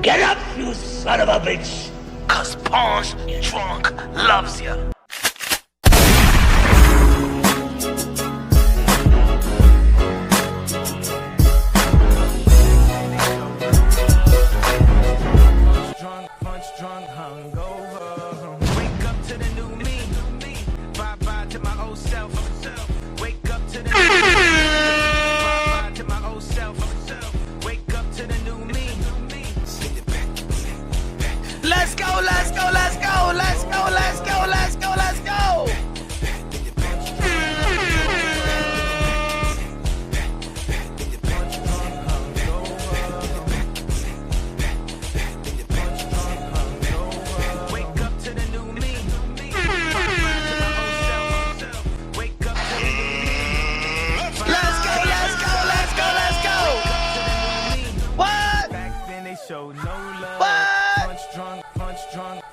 Get up, you son of a bitch! Cause Punsh Drunk loves ya. Punch drunk, hungover. Wake up to the new me. Bye-bye to my old self. Wake up to the new me. Bye-bye to my old self. Wake up to the new me. Let's go, let's go, let's go, let's go, let's go, let's go, let's go.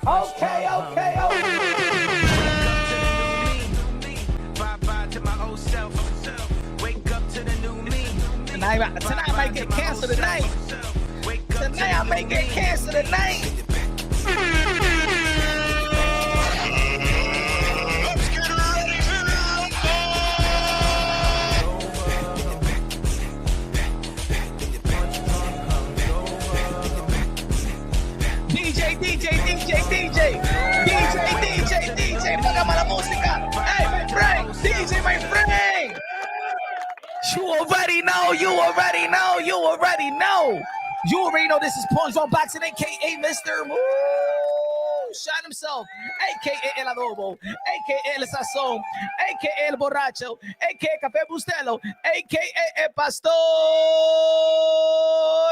Okay. Bye-bye to my old self. Wake up to the new me. Tonight I might get canceled tonight. Tonight I may get canceled tonight. DJ, págame la música. Hey, my friend, DJ, my friend. You already know. You already know this is Punsh Drunk Boxing, a.k.a. Mr. Woo, Shine himself, a.k.a. El Adobo, a.k.a. El Sazón, a.k.a. El Borracho, a.k.a. Café Bustelo, a.k.a. El Pastor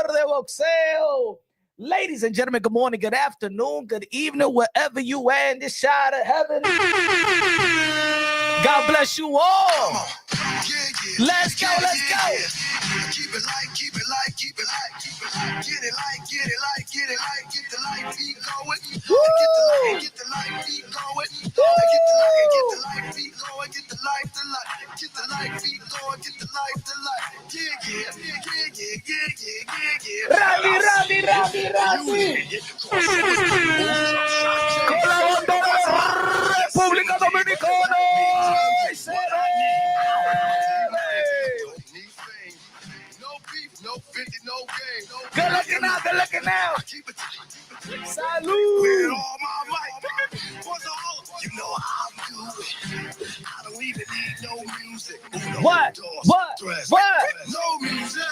de Boxeo. Ladies and gentlemen, good morning, good afternoon, good evening, wherever you are in this side of heaven. God bless you all. Let's go. Keep it light. Get it light. Get the light beat going. Get the light beat going. Get the light beat going. Get the light beat going. Get the light. Randy. Con la bandera de República Dominicana. Good looking out. Salud. You know how I'm doing. I don't even need no music. What? No music.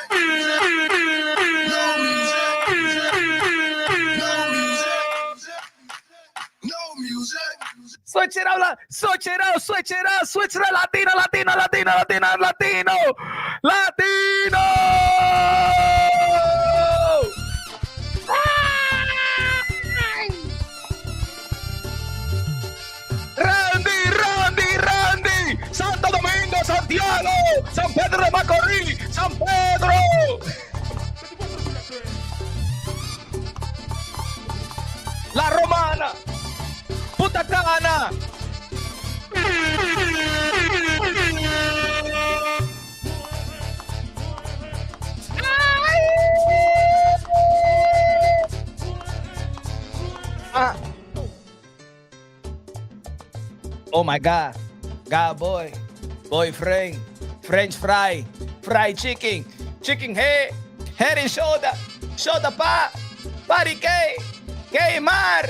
Switch it out. Latino. Randy. Santo Domingo, Santiago, San Pedro de Macorís, San Pedro. La Romana, Punta Cana. Oh my God, boyfriend, French fry, fried chicken head and shoulder pa, body que mar.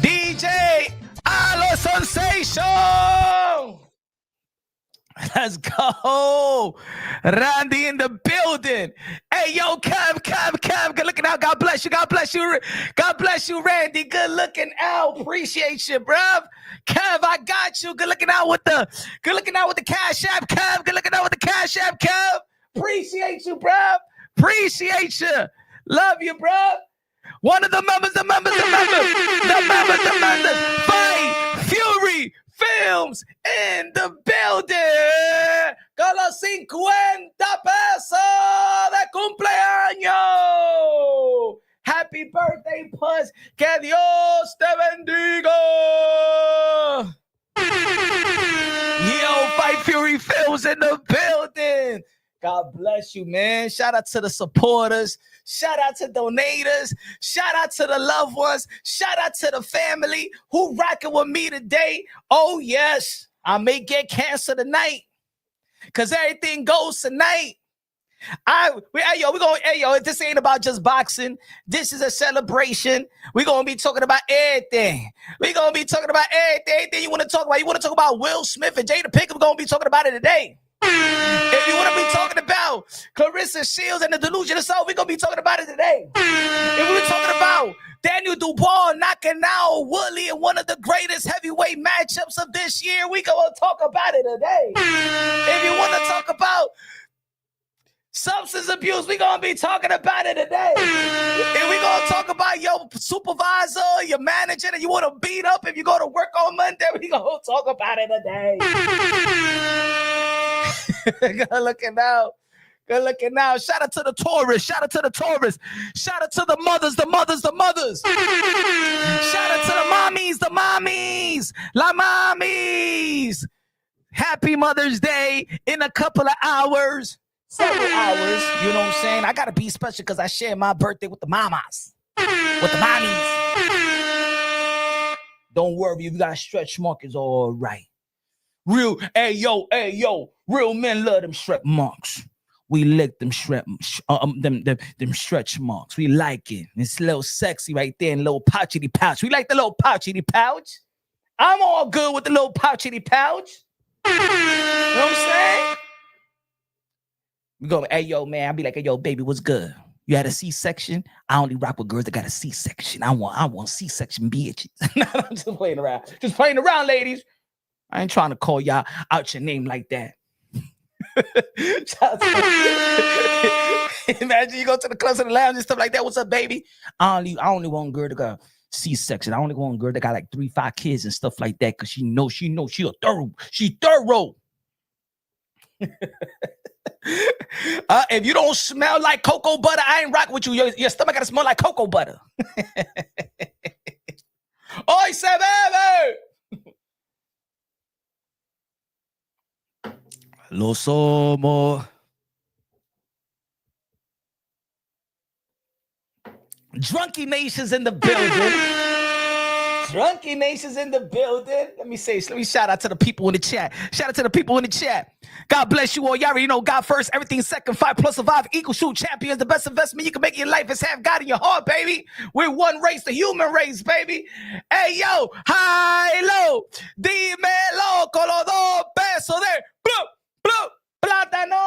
DJ Alo Sensation. Let's go. Randy in the building. Hey, yo, Kev. Good looking out. God bless you, Randy. Good looking out. Appreciate you, bruv. Kev, I got you. Good looking out with the Cash App, Kev. Good looking out with the Cash App, Kev. Appreciate you, bruv. Appreciate you. Love you, bruv. One of the members. Fight Fury Films in the building. Con los 50 pesos de cumpleaños. Happy birthday, Punsh. Que Dios te bendiga. Yo, Fight Fury Films Shields in the building. God bless you, man. Shout out to the supporters. Shout out to donators. Shout out to the loved ones. Shout out to the family who rocking with me today. Oh, yes. I may get cancer tonight because everything goes tonight. This ain't about just boxing. This is a celebration. We're going to be talking about everything. We're going to be talking about everything you want to talk about. You want to talk about Will Smith and Jada Pinkett? We're going to be talking about it today. If you want to be talking about Clarissa Shields and the delusion of soul, we're going to be talking about it today. If we're talking about Daniel Dubois knocking out Woodley in one of the greatest heavyweight matchups of this year, we're going to talk about it today. If you want to talk about substance abuse, we're going to be talking about it today. If we're going to talk about your supervisor, your manager that you want to beat up if you go to work on Monday, we're going to talk about it today. Good looking out. Good looking out. Shout out to the tourists. Shout out to the tourists. Shout out to the mothers, the mothers, the mothers. Shout out to the mommies, the mommies. La mommies. Happy Mother's Day in a couple of hours. Several hours. You know what I'm saying? I got to be special because I share my birthday with the mamas. With the mommies. Don't worry. If you got stretch marks, all right. Real, hey yo, real men love them stretch marks. We lick them stretch marks. We like it. It's a little sexy right there, and a little pouchity pouch. We like the little pouchity pouch. I'm all good with the little pouchity pouch. You know what I'm saying? We go, hey yo, man. I'll be like, hey yo, baby, what's good? You had a C-section? I only rock with girls that got a C-section. I want C-section bitches. I'm just playing around. Just playing around, ladies. I ain't trying to call y'all out your name like that. Imagine you go to the clubs and the lounge and stuff like that. What's up, baby? I only want a girl that got C-section. I only want a girl that got like 3-5 kids and stuff like that because she knows she a thorough. She thorough. If you don't smell like cocoa butter, I ain't rocking with you. Your stomach gotta smell like cocoa butter. Oi, se bebe. Lo somos. Drunky Nation's in the building. Drunky Nation's in the building. Let me shout out to the people in the chat. Shout out to the people in the chat. God bless you all. Y'all already know God first, everything second, 5 plus survive, equal shoot champions. The best investment you can make in your life is have God in your heart, baby. We're one race, the human race, baby. Hey, yo, high, low, dímelo con los dos pesos de bloop, bloop, plátano.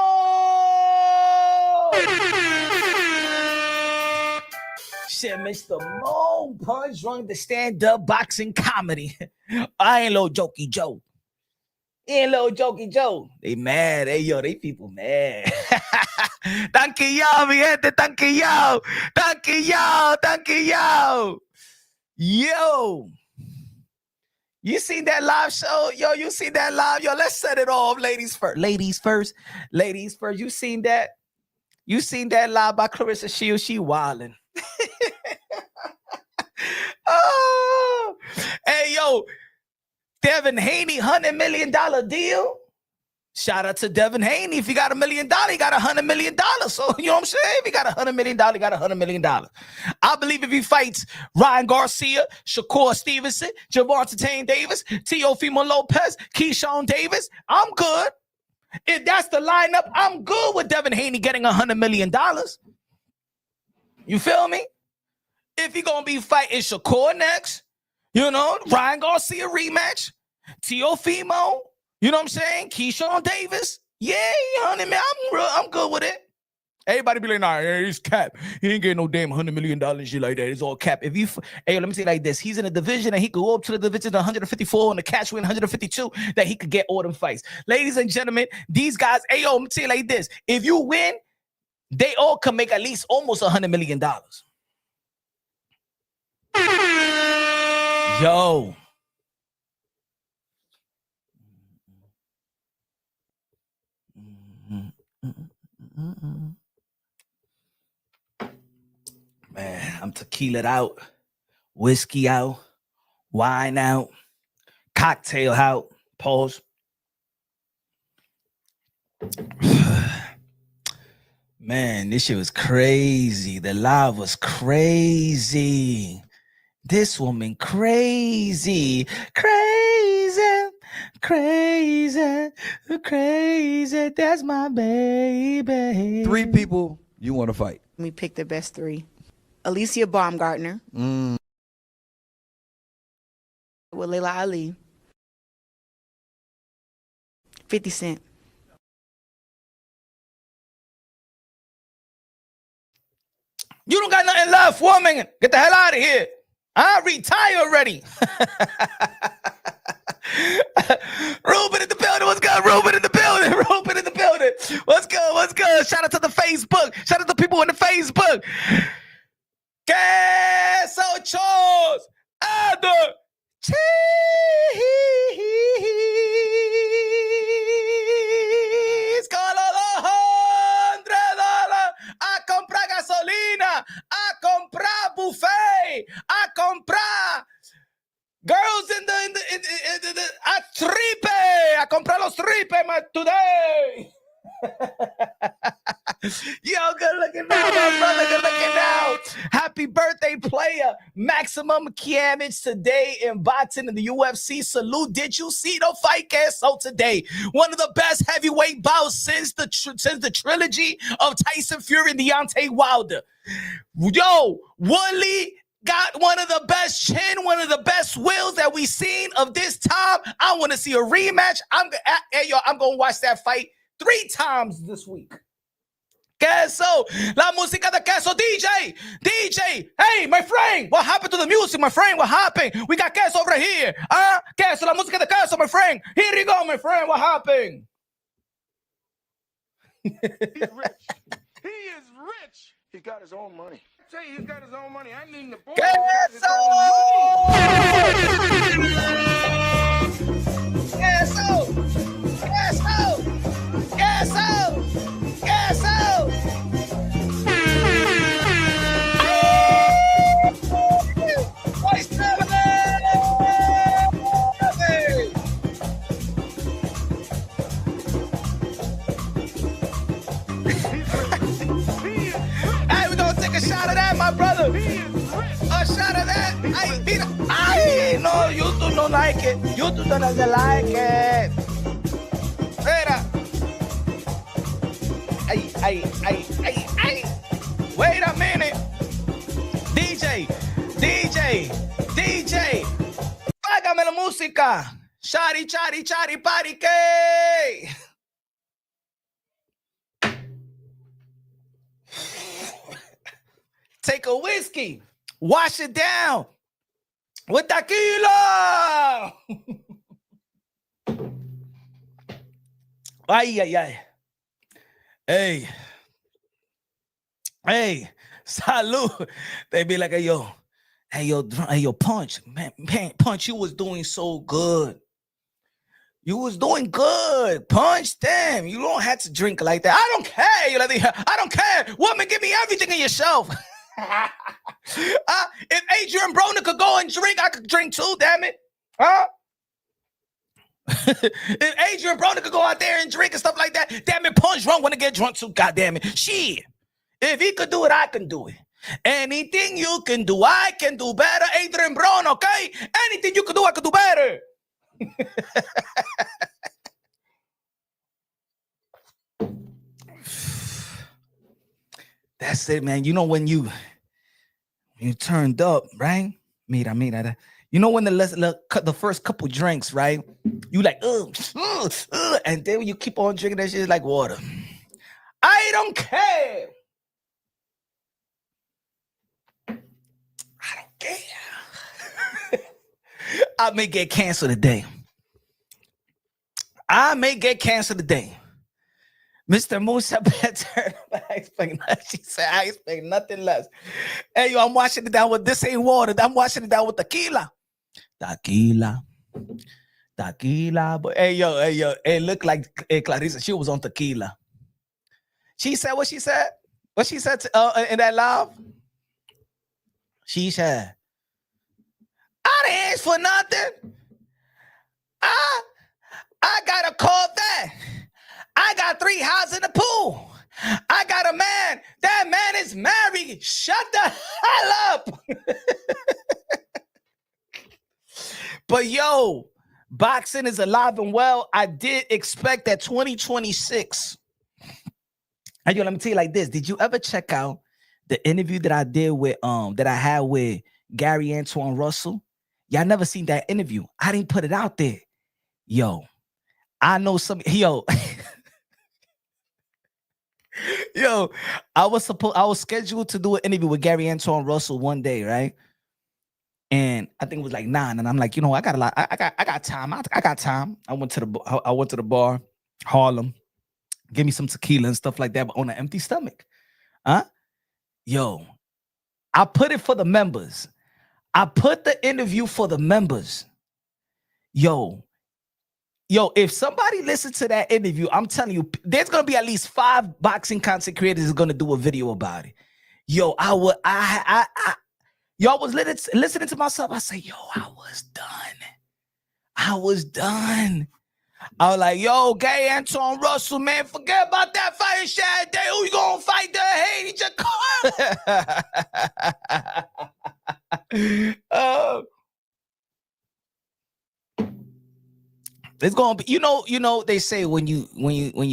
Shit, Mr. Mo Punch Drunk, the stand-up boxing comedy. I ain't little jokey Joe. Ain't little jokey Joe. They mad. Hey, yo, they people mad. Thank you, mi gente. Thank you. Thank you. Thank you. Yo. You seen that live show? Yo, you seen that live? Yo, let's set it off. Ladies first. Ladies first. Ladies first. You seen that? You seen that live by Clarissa Shields? She wildin'. Oh, hey, yo, Devin Haney, $100 million deal. Shout out to Devin Haney. If you got $1 million, you got $100 million. So, you know what I'm saying? If you got $100 million, you got $100 million. I believe if he fights Ryan Garcia, Shakur Stevenson, Gervonta Davis, Teofimo Lopez, Keyshawn Davis, I'm good. If that's the lineup, I'm good with Devin Haney getting $100 million. You feel me? If you're going to be fighting Shakur next, you know, Ryan Garcia rematch, Teofimo, you know what I'm saying? Keyshawn Davis. Yeah, $100 million. I'm good with it. Everybody be like, nah, he's cap. He ain't getting no damn $100 million and shit like that. It's all cap. Hey, let me say it like this. He's in a division and he could go up to the division 154 and the catch win 152 that he could get all them fights. Ladies and gentlemen, these guys, hey, yo, let me tell you like this. If you win, they all can make at least almost $100 million. Yo. Man, I'm tequila out, whiskey out, wine out, cocktail out, pause. Man, this shit was crazy. The live was crazy. This woman crazy. Crazy. That's my baby. 3 people you want to fight. We picked the best 3. Alicia Baumgartner. With Layla Ali. 50 Cent. You don't got nothing left, woman. Get the hell out of here. I retire already. Ruben in the building. What's good? Ruben in the building. Ruben in the building. What's good? What's good? Shout out to the Facebook. Shout out to people on the Facebook. Queso Chos. Other cheese. Con los $100 a comprar gasolina, a comprar buffet, a comprar girls in the a tripe, a comprar los tripe today. Yo, good looking now, my brother. Good looking now. Happy birthday, player. Maximum Kiamage today in boxing in the UFC. Salute. Did you see the fight, Queso, today? One of the best heavyweight bouts since the trilogy of Tyson Fury and Deontay Wilder. Yo, Woodley got one of the best chin, one of the best wills that we've seen of this time. I want to see a rematch. I'm going to watch that fight 3 times this week. Queso, la música de Queso, DJ, hey, my friend, what happened to the music, my friend, what happened? We got Queso over here, Queso, la música de Queso, my friend, here you go, my friend, what happened? He's rich, he is rich, he's got his own money. I tell you, he's got his own money, I need the boy. Hey, we're gonna take a shot of that, my brother. A shot of that. No, YouTube don't like it. YouTube doesn't like it. Espera. Ay. Wait a minute. DJ. Págame la música. Chari, party, que. Take a whiskey, wash it down with tequila. Ay. Hey, salud. They be like, hey, yo, Punch, man, Punch, you was doing so good. You was doing good, Punch. Damn, you don't have to drink like that. I don't care. I don't care. Woman, give me everything in your shelf. If Adrien Broner could go and drink, I could drink too, damn it. If Adrien Broner could go out there and drink and stuff like that, damn it, Punch Drunk want to get drunk too, god damn it. Shit. If he could do it, I can do it. Anything you can do, I can do better, Adrien Broner, okay? Anything you can do, I can do better. That's it, man. You know when you turned up, right? Mira. You know when the first couple drinks, right? You like, and then when you keep on drinking that shit, it's like water. I don't care. I don't care. I may get canceled today. Mr. Musa better. She said, I expect nothing less. Hey, yo, I'm washing it down with this ain't water. I'm washing it down with tequila. But hey, yo, it looked like Clarissa. She was on tequila. She said what she said? What she said in that live? She said, I didn't ask for nothing. I gotta call that. I got 3 houses in the pool. I got a man. That man is married. Shut the hell up. But yo, boxing is alive and well. I did expect that 2026. And yo, let me tell you like this. Did you ever check out the interview that I did with that I had with Gary Antoine Russell? Y'all never seen that interview. I didn't put it out there. Yo, I know some yo. Yo, I was scheduled to do an interview with Gary Antoine Russell one day, right? And I think it was like 9, and I'm like, you know, I got a lot. I got time. I got time. I went to the bar, Harlem, give me some tequila and stuff like that, but on an empty stomach. Huh? Yo, I put it for the members. I put the interview for the members. Yo, if somebody listens to that interview, I'm telling you, there's gonna be at least 5 boxing content creators that's gonna do a video about it. Yo, I was listening to myself. I say, yo, I was done. I was like, yo, Gay Antoine Russell, man, forget about that fight Saturday. Who you gonna fight? The Haney Jakar? It's gonna be, you know. They say when you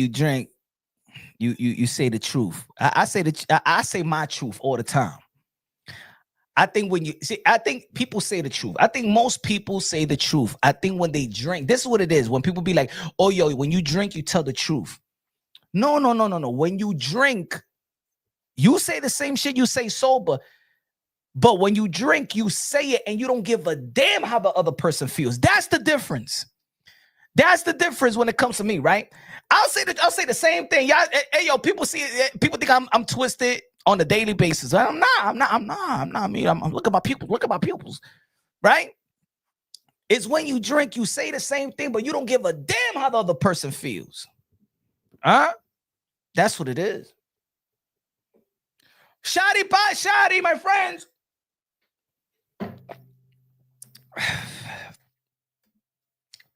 drink, you say the truth. I say my truth all the time. I think I think people say the truth. I think most people say the truth. I think when they drink, this is what it is. When people be like, "Oh, yo, when you drink, you tell the truth." No. When you drink, you say the same shit you say sober. But when you drink, you say it and you don't give a damn how the other person feels. That's the difference. That's the difference when it comes to me, right? I'll say the same thing. Y'all, hey, yo, people think I'm twisted on a daily basis. I'm not. I mean, I'm look at my pupils, right? It's when you drink, you say the same thing, but you don't give a damn how the other person feels. Huh? That's what it is. Shotty pot shotty, my friends.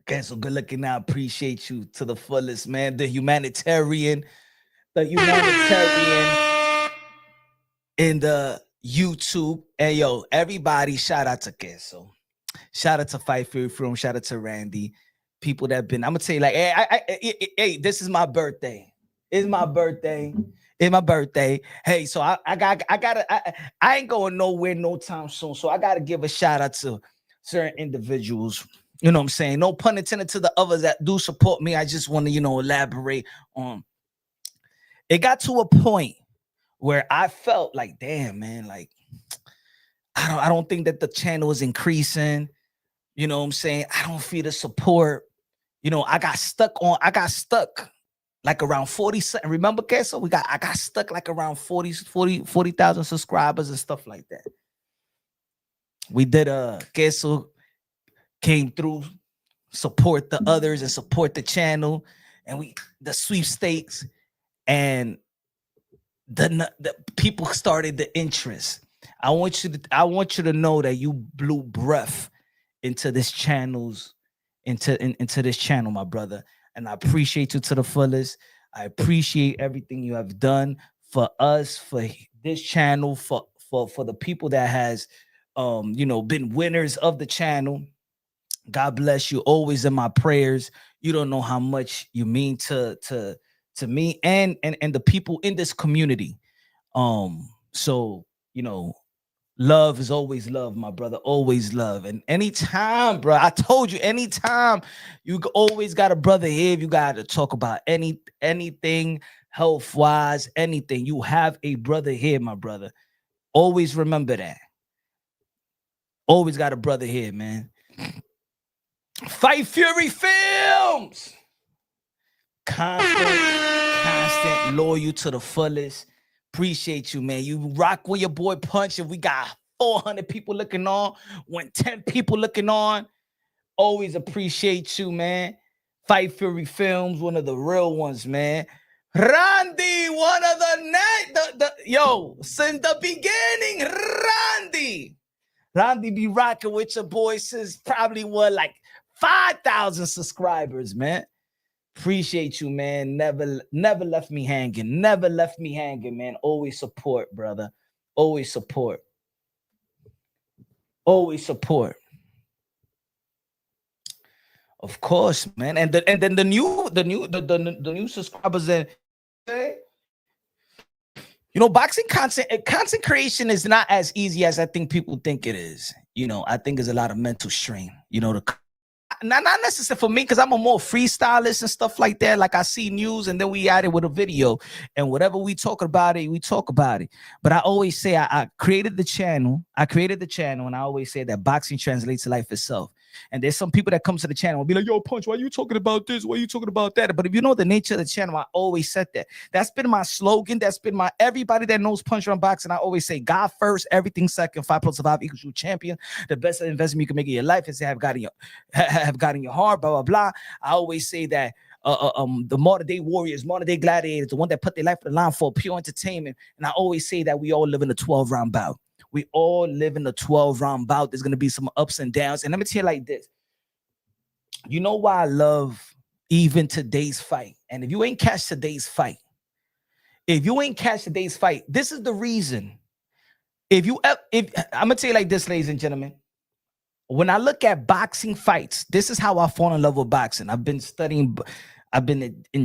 Okay, so good looking now. Appreciate you to the fullest, man. The humanitarian in the YouTube. And yo, everybody, shout out to Queso. Shout out to Fight Fury From. Shout out to Randy. People that been, I'm gonna tell you, like, hey, this is my birthday. It's my birthday. Hey, so I ain't going nowhere no time soon. So I gotta give a shout out to certain individuals. You know what I'm saying? No pun intended to the others that do support me. I just want to, elaborate on. It got to a point where I felt like, damn, man, like, I don't think that the channel is increasing. You know what I'm saying? I don't feel the support. I got stuck like around 40. Remember, Queso? I got stuck like around 40,000 subscribers and stuff like that. We did Queso came through, support the others and support the channel, and the sweepstakes, and the people started the interest. I want you to know that you blew breath into this channel's into this channel, my brother, and I appreciate you to the fullest. I appreciate everything you have done for us, for this channel, for the people that has been winners of the channel. God bless you. Always in my prayers. You don't know how much you mean to me and the people in this community. So love is always love, my brother. Always love. And anytime, bro, I told you, anytime you always got a brother here. You got to talk about anything health-wise, anything. You have a brother here, my brother. Always remember that. Always got a brother here, man. Fight Fury Films. Constant, loyal to the fullest. Appreciate you, man. You rock with your boy Punch. And we got 400 people looking on. When 10 people looking on. Always appreciate you, man. Fight Fury Films, one of the real ones, man. Randy, one of since the beginning, Randy be rocking with your boy since probably like 5,000 subscribers, man. Appreciate you, man. Never left me hanging. Never left me hanging, man. Always support, brother. Always support. Always support. Of course, man. And then the new subscribers and boxing content creation is not as easy as I think people think it is. I think there's a lot of mental strain. Not necessarily for me, because I'm a more freestylist and stuff like that. Like, I see news and then we add it with a video, and whatever we talk about it, we talk about it. But I always say I created the channel. And I always say that boxing translates to life itself. And there's some people that come to the channel and be like, yo, Punch, why are you talking about this? Why are you talking about that? But if you know the nature of the channel, I always said that. That's been my slogan. That's been everybody that knows Punch Drunk Boxing, I always say, God first, everything second, 5 + 5 = you champion. The best investment you can make in your life is to have God in your heart, blah, blah, blah. I always say that the modern day warriors, modern day gladiators, the one that put their life on the line for pure entertainment. And I always say that we all live in a 12-round bout. We all live in a 12-round bout. There's going to be some ups and downs. And let me tell you like this. You know why I love even today's fight? And if you ain't catch today's fight, this is the reason. I'm going to tell you like this, ladies and gentlemen. When I look at boxing fights, this is how I fall in love with boxing. I've been in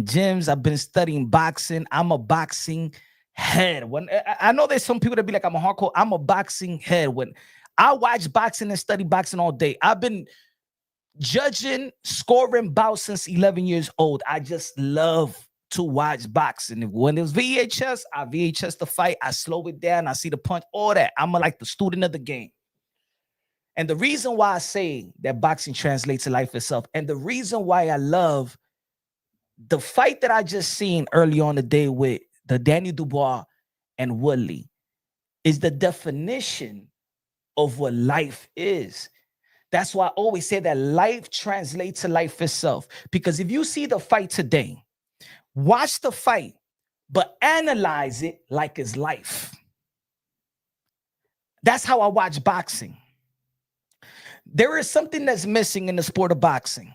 gyms. I've been studying boxing. I'm a boxing head. When I know there's some people that be like, I'm a hardcore. I'm a boxing head. When I watch boxing and study boxing all day, I've been judging, scoring bouts since 11 years old. I just love to watch boxing. When there's VHS, I VHS the fight. I slow it down. I see the punch, all that. I'm like the student of the game. And the reason why I say that boxing translates to life itself, and the reason why I love the fight that I just seen early on the day with the Daniel Dubois and Woodley, is the definition of what life is. That's why I always say that life translates to life itself. Because if you see the fight today, watch the fight, but analyze it like it's life. That's how I watch boxing. There is something that's missing in the sport of boxing.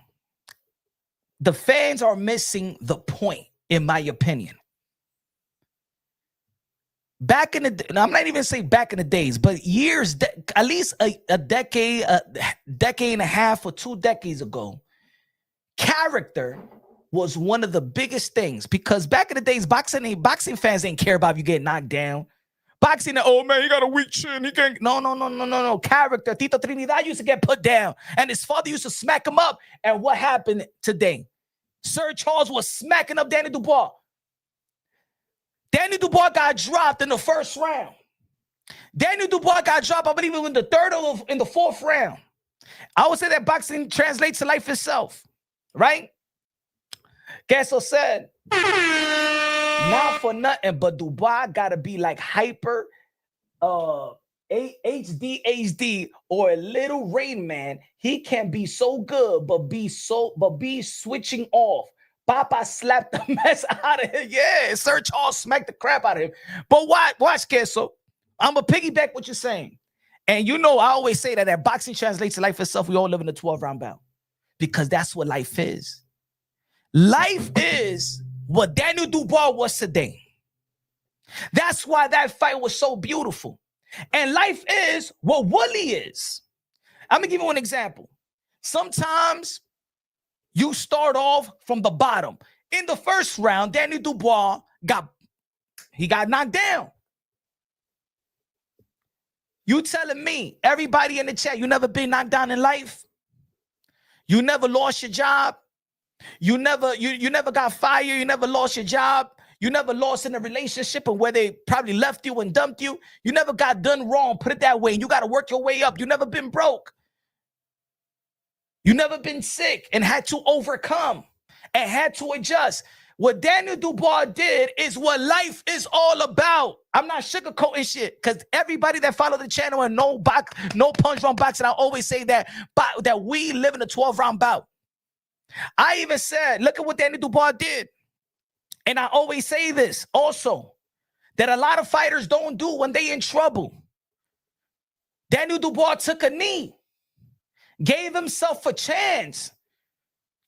The fans are missing the point, in my opinion. Back in the, I'm not even saying back in the days, but years, at least a decade and a half or 2 decades ago, character was one of the biggest things. Because back in the days, boxing fans didn't care about if you get knocked down. Boxing, oh man, he got a weak chin. He can't. No. Character. Tito Trinidad used to get put down, and his father used to smack him up. And what happened today? Sir Charles was smacking up Danny Dubois. Danny Dubois got dropped in the first round. Danny Dubois got dropped, I believe, in the third or in the fourth round. I would say that boxing translates to life itself, right? Queso said, not for nothing, but Dubois gotta be like hyper, HD, or a little Rain Man. He can be so good, but be switching off. Papa slapped the mess out of him. Yeah, Sir Charles smacked the crap out of him. But watch, Queso. I'm going to piggyback what you're saying. And I always say that boxing translates to life itself. We all live in a 12-round bout. Because that's what life is. Life is what Daniel Dubois was today. That's why that fight was so beautiful. And life is what Woodley is. I'm going to give you an example. Sometimes you start off from the bottom. In the first round, Daniel Dubois got knocked down. You telling me, everybody in the chat, you never been knocked down in life? You never lost your job? You never got fired? You never lost your job? You never lost in a relationship and where they probably left you and dumped you? You never got done wrong, put it that way, and you got to work your way up. You never been broke. You never been sick and had to overcome and had to adjust. What Daniel Dubois did is what life is all about. I'm not sugarcoating shit, because everybody that follow the channel and no Punch Drunk Boxing, I always say that we live in a 12-round bout. I even said, look at what Daniel Dubois did. And I always say this also, that a lot of fighters don't do when they in trouble. Daniel Dubois took a knee, gave himself a chance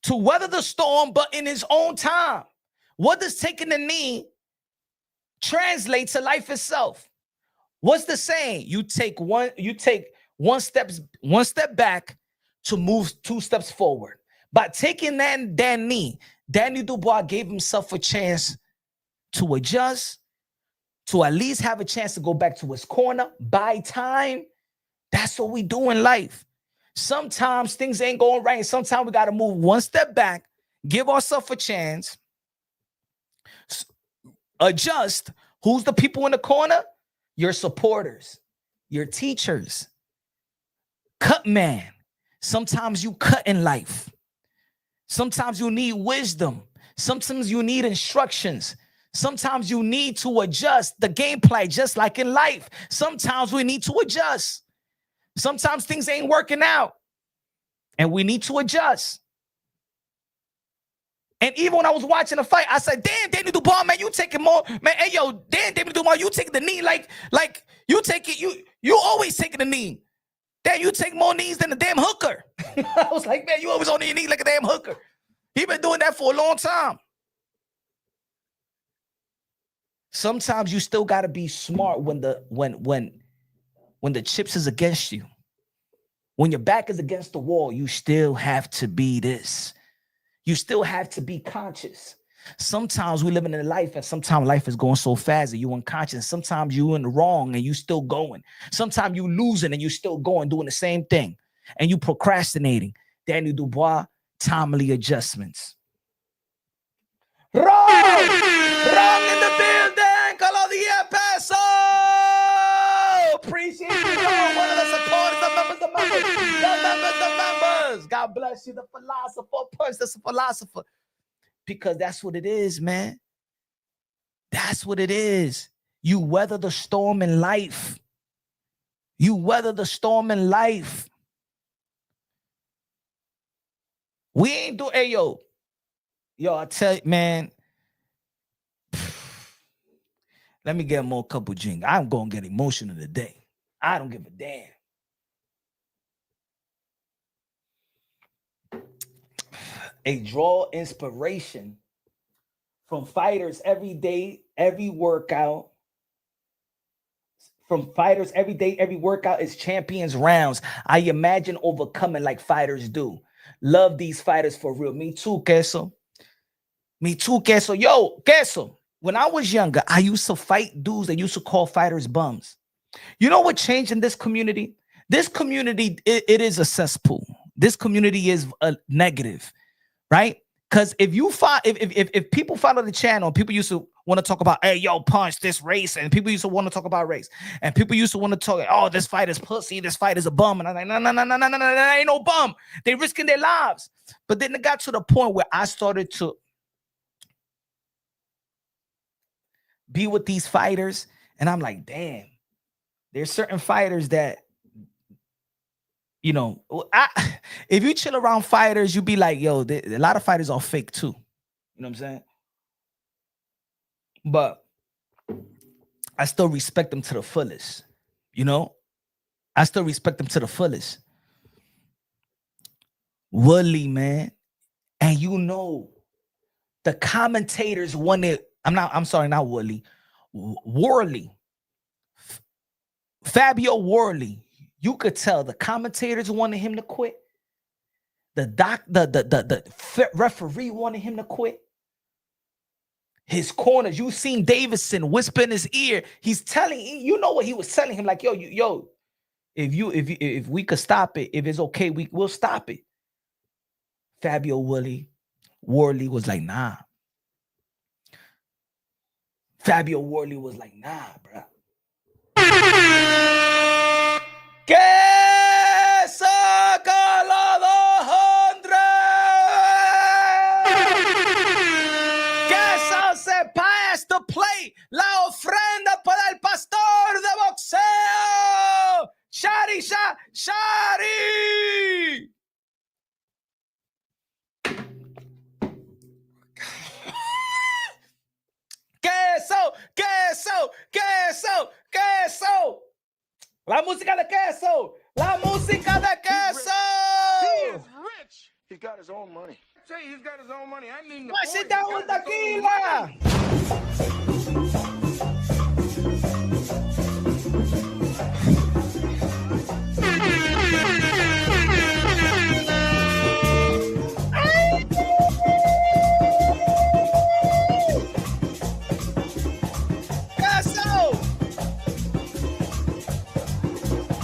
to weather the storm, but in his own time. What does taking the knee translate to life itself? What's the saying? You take one step back to move 2 steps forward. By taking that knee, Danny Dubois gave himself a chance to adjust, to at least have a chance to go back to his corner, buy time. That's what we do in life. Sometimes things ain't going right. Sometimes we got to move 1 step back, give ourselves a chance, adjust. Who's the people in the corner? Your supporters, your teachers. Cut man. Sometimes you cut in life. Sometimes you need wisdom. Sometimes you need instructions. Sometimes you need to adjust the gameplay, just like in life. Sometimes we need to adjust. Sometimes things ain't working out and we need to adjust. And even when I was watching the fight, I said, damn, Danny Dubois, man, you taking more, man. Hey, yo, damn, Danny Dubois, you taking the knee like you take it, you always taking the knee. Damn, you take more knees than a damn hooker. I was like, man, you always on your knee like a damn hooker. He been doing that for a long time. Sometimes you still got to be smart when the chips is against you. When your back is against the wall, you still have to be this. You still have to be conscious. Sometimes we living in life, and sometimes life is going so fast that you unconscious. Sometimes you in the wrong and you still going. Sometimes you losing and you still going, doing the same thing. And you procrastinating. Danny Dubois, timely adjustments. Wrong in the building. Colombia Paso. Appreciate you, one of the supporters, the members. God bless you, the philosopher, Punch, that's a philosopher. Because that's what it is, man. That's what it is. You weather the storm in life. You weather the storm in life. We ain't do, hey, yo, I tell you, man, let me get more couple drinks. I'm going to get emotional today. I don't give a damn. A draw inspiration from fighters every day, every workout. From fighters every day, every workout is champions rounds. I imagine overcoming like fighters do. Love these fighters for real. Me too, Queso. Me too, Queso. Yo, Queso. When I was younger, I used to fight dudes that used to call fighters bums. You know what changed in this community? This community, it is a cesspool. This community is a negative, right? Because if people follow the channel, people used to want to talk about, hey, yo, Punch, this race, and people used to want to talk about race, and people used to want to talk, oh, this fight is pussy, this fight is a bum, and I'm like, no, that ain't no bum. They risking their lives. But then it got to the point where I started to be with these fighters, and I'm like, damn, there's certain fighters that, you know, if you chill around fighters, you be like, yo, a lot of fighters are fake too. You know what I'm saying? But I still respect them to the fullest. You know? I still respect them to the fullest. Woodley, man. And you know, the commentators wanted, not Woodley. Worley. Fabio Worley. You could tell the commentators wanted him to quit. The referee wanted him to quit. His corners, you seen Davison whisper in his ear. He's telling, you know what he was telling him, like, yo, if we could stop it, if it's okay, we'll stop it. Fabio Worley was like, nah. Fabio Worley was like, nah, bro. Que saca la 200. Que se pass the plate. La ofrenda para el pastor de boxeo. Shari. Queso. La música de Queso. La música de Queso. He is rich. He got his own money. I tell you, he's got his own money. I need the Wash boy. it down He's with got his own money. tequila. Caso.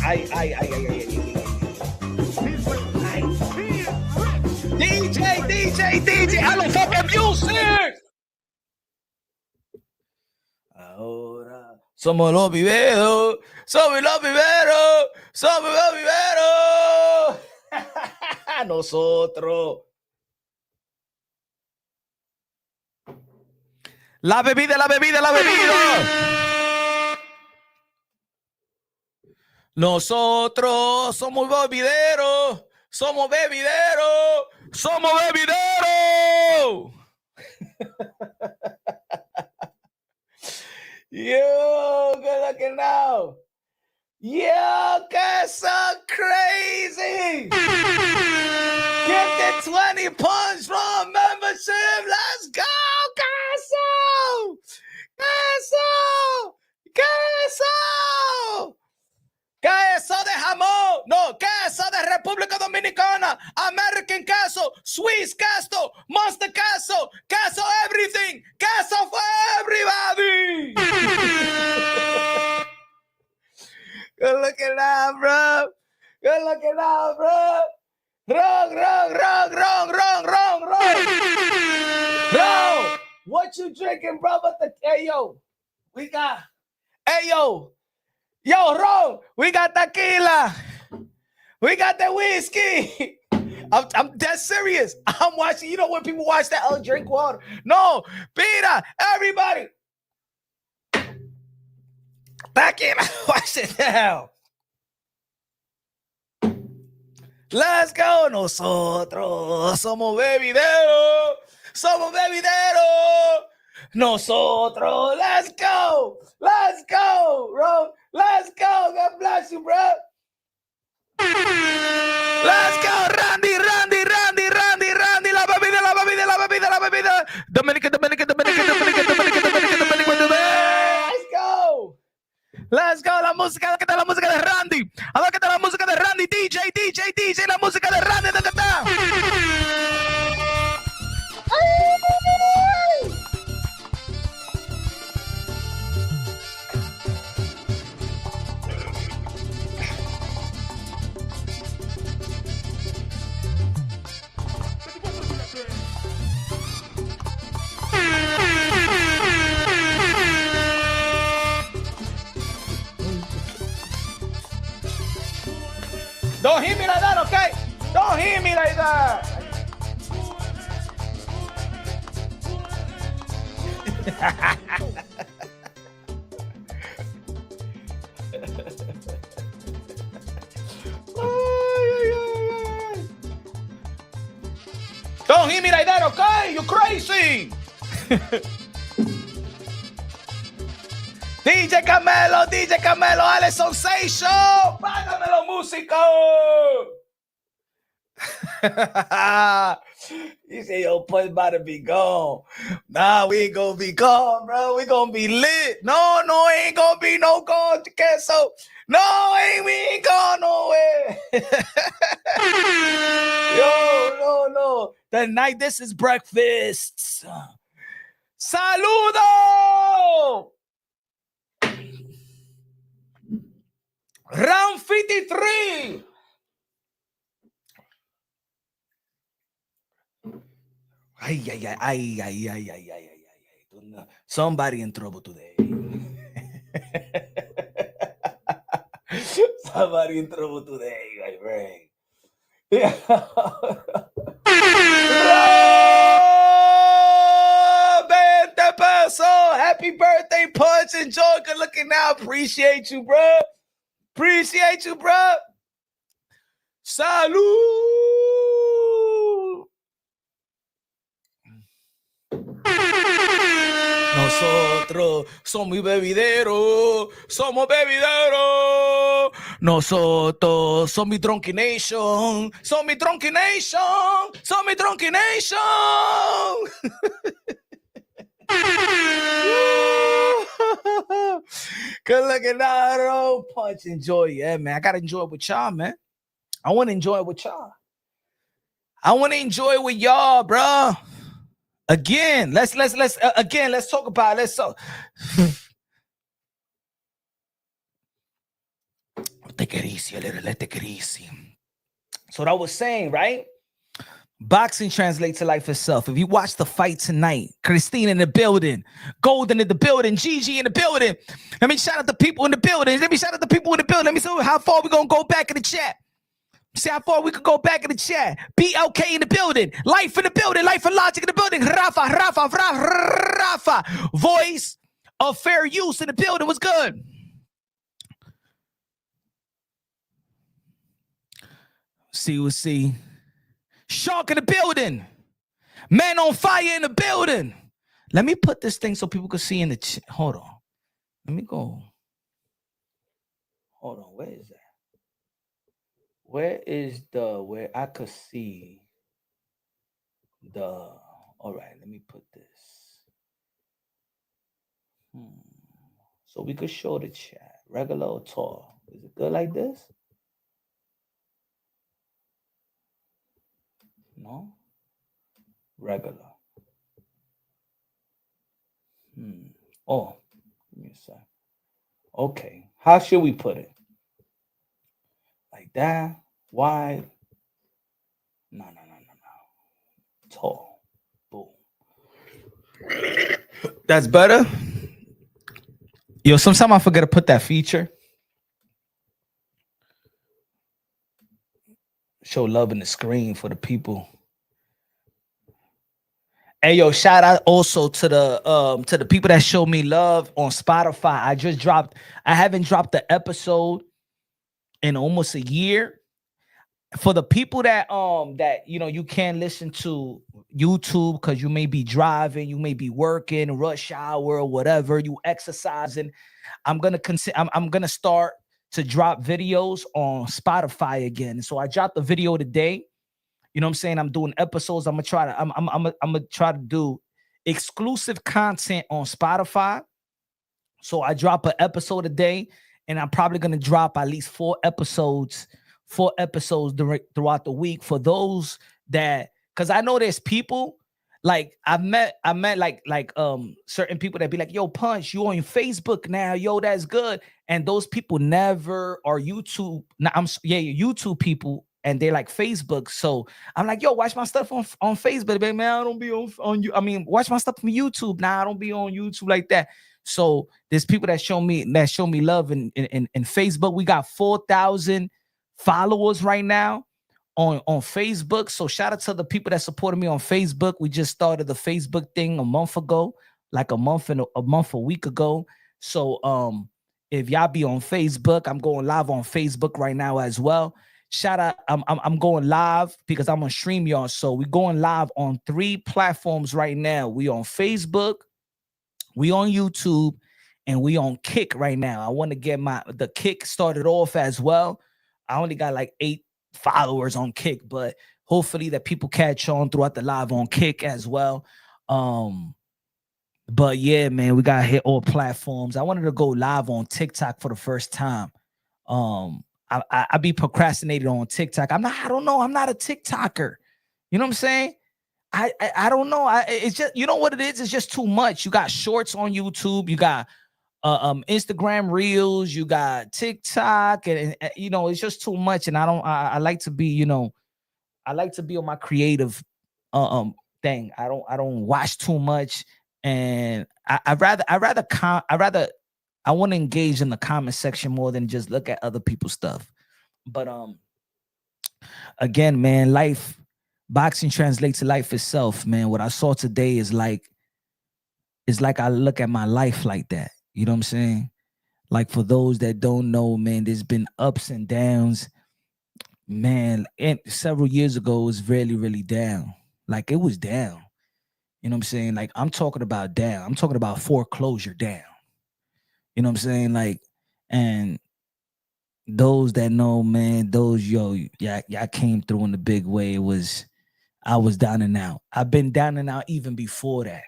Ay. DJ, I don't fucking music. Ahora somos los viveros, nosotros. La bebida. Nosotros somos bebideros. Yo, good looking now. Yo, guys, so crazy. Get the 20 Punsh Drunk membership. Let's go, queso de jamón, no, queso de República Dominicana, American queso, Swiss queso, Monster queso, queso everything, queso for everybody. Good looking out, bro. Wrong. Bro, what you drinking, bro? Yo, Ron, we got tequila. We got the whiskey. I'm dead serious. I'm watching. You know when people watch that, oh, drink water. No, Peter, everybody. Tequila, watch it down. Let's go. Nosotros somos bebideros. Nosotros, let's go, bro. Let's go. God bless you, bro. Let's go, Randy. La bebida. Dominican. Let's go. La música, ¿qué tal la música de Randy? A ver qué tal la música de Randy. DJ, la música de Randy, ¿dónde está? Don't hit me like that, okay? Don't hit me like that. Don't hit me like that, okay? You're crazy. DJ Camelo, Alison Sensation, págamelo, músico. You say, yo, Punch about to be gone. Nah, we ain't gonna be gone, bro. We gonna be lit. No, ain't gonna be no gone, queso. No, we ain't gone nowhere. Yo, no. Tonight, this is breakfast. Saludo! Round 53. Ay. Somebody in trouble today. Somebody in trouble today, my friend. Yeah. 20 pesos. Happy birthday, Punch. Enjoy. Good looking now. Appreciate you, bro. Salud. Nosotros somos bebidero, somos bebidero. Nosotros somos drunky nation, somos drunky nation, somos drunky nation. Good looking out, Punch. Enjoy, yeah, man. I gotta enjoy it with y'all, man. I want to enjoy it with y'all. I want to enjoy it with y'all, bro. Again, let's talk about it. Let's talk. Take it easy a little. Let take it easy. So what I was saying, right? Boxing translates to life itself. If you watch the fight tonight, Christine in the building, Golden in the building, Gigi in the building. Let me shout out the people in the building. Let me see how far we're going to go back in the chat. See how far we could go back in the chat. BLK in the building. Life in the building. Life and Logic in the building. Rafa. Voice of Fair Use in the building. What's good? See. Shark in the building. Man on fire in the building. Let me put this thing so people can see in the chat. Hold on. Let me go. Hold on. Where is that? Where I could see the, all right, let me put this. So we could show the chat, regular or tall. Is it good like this? No? Regular. Oh, give me a sec. Okay, how should we put it? Like that, wide. No. Tall. Boom. That's better. Yo, sometimes I forget to put that feature. Show love in the screen for the people. Hey, yo, shout out also to the people that show me love on Spotify. I haven't dropped the episode in almost a year. For the people that you can't listen to YouTube because you may be driving, you may be working, rush hour or whatever, you exercising. I'm gonna start to drop videos on Spotify again. So I dropped the video today. You know what I'm saying? I'm doing episodes. I'm gonna try to do exclusive content on Spotify. So I drop an episode a day, and I'm probably gonna drop at least 4 episodes throughout the week for those that, because I know there's people like I met like certain people that be like, yo, Punch, you on Facebook now, yo, that's good. And those people never are YouTube. YouTube people, and they're like Facebook. So I'm like, yo, watch my stuff on Facebook, baby, man. I don't be on you. I mean, watch my stuff from YouTube. Nah, I don't be on YouTube like that. So there's people that show me love in Facebook. We got 4,000 followers right now on Facebook. So shout out to the people that supported me on Facebook. We just started the Facebook thing a month ago, like a week ago. So if y'all be on Facebook, I'm going live on Facebook right now as well. Shout out, I'm going live because I'm on StreamYard. So we're going live on 3 platforms right now. We on Facebook, we on YouTube, and we on Kick right now. I want to get the Kick started off as well. I only got like 8 followers on Kick, but hopefully that people catch on throughout the live on Kick as well. But yeah, man, we got to hit all platforms. I wanted to go live on TikTok for the first time. I be procrastinating on TikTok. I'm not a TikToker. You know what I'm saying? I don't know. It's just, you know what it is? It's just too much. You got shorts on YouTube. You got Instagram Reels, you got TikTok, and it's just too much. And I like to be, I like to be on my creative thing. I don't watch too much, and I want to engage in the comment section more than just look at other people's stuff. But again, man, boxing translates to life itself, man. What I saw today is like I look at my life like that. You know what I'm saying? Like, for those that don't know, man, there's been ups and downs, man. And several years ago, it was really, really down. Like, it was down. You know what I'm saying? Like, I'm talking about down. I'm talking about foreclosure down. You know what I'm saying? Like, and those that know, man, y'all came through in the big way. I was down and out. I've been down and out even before that.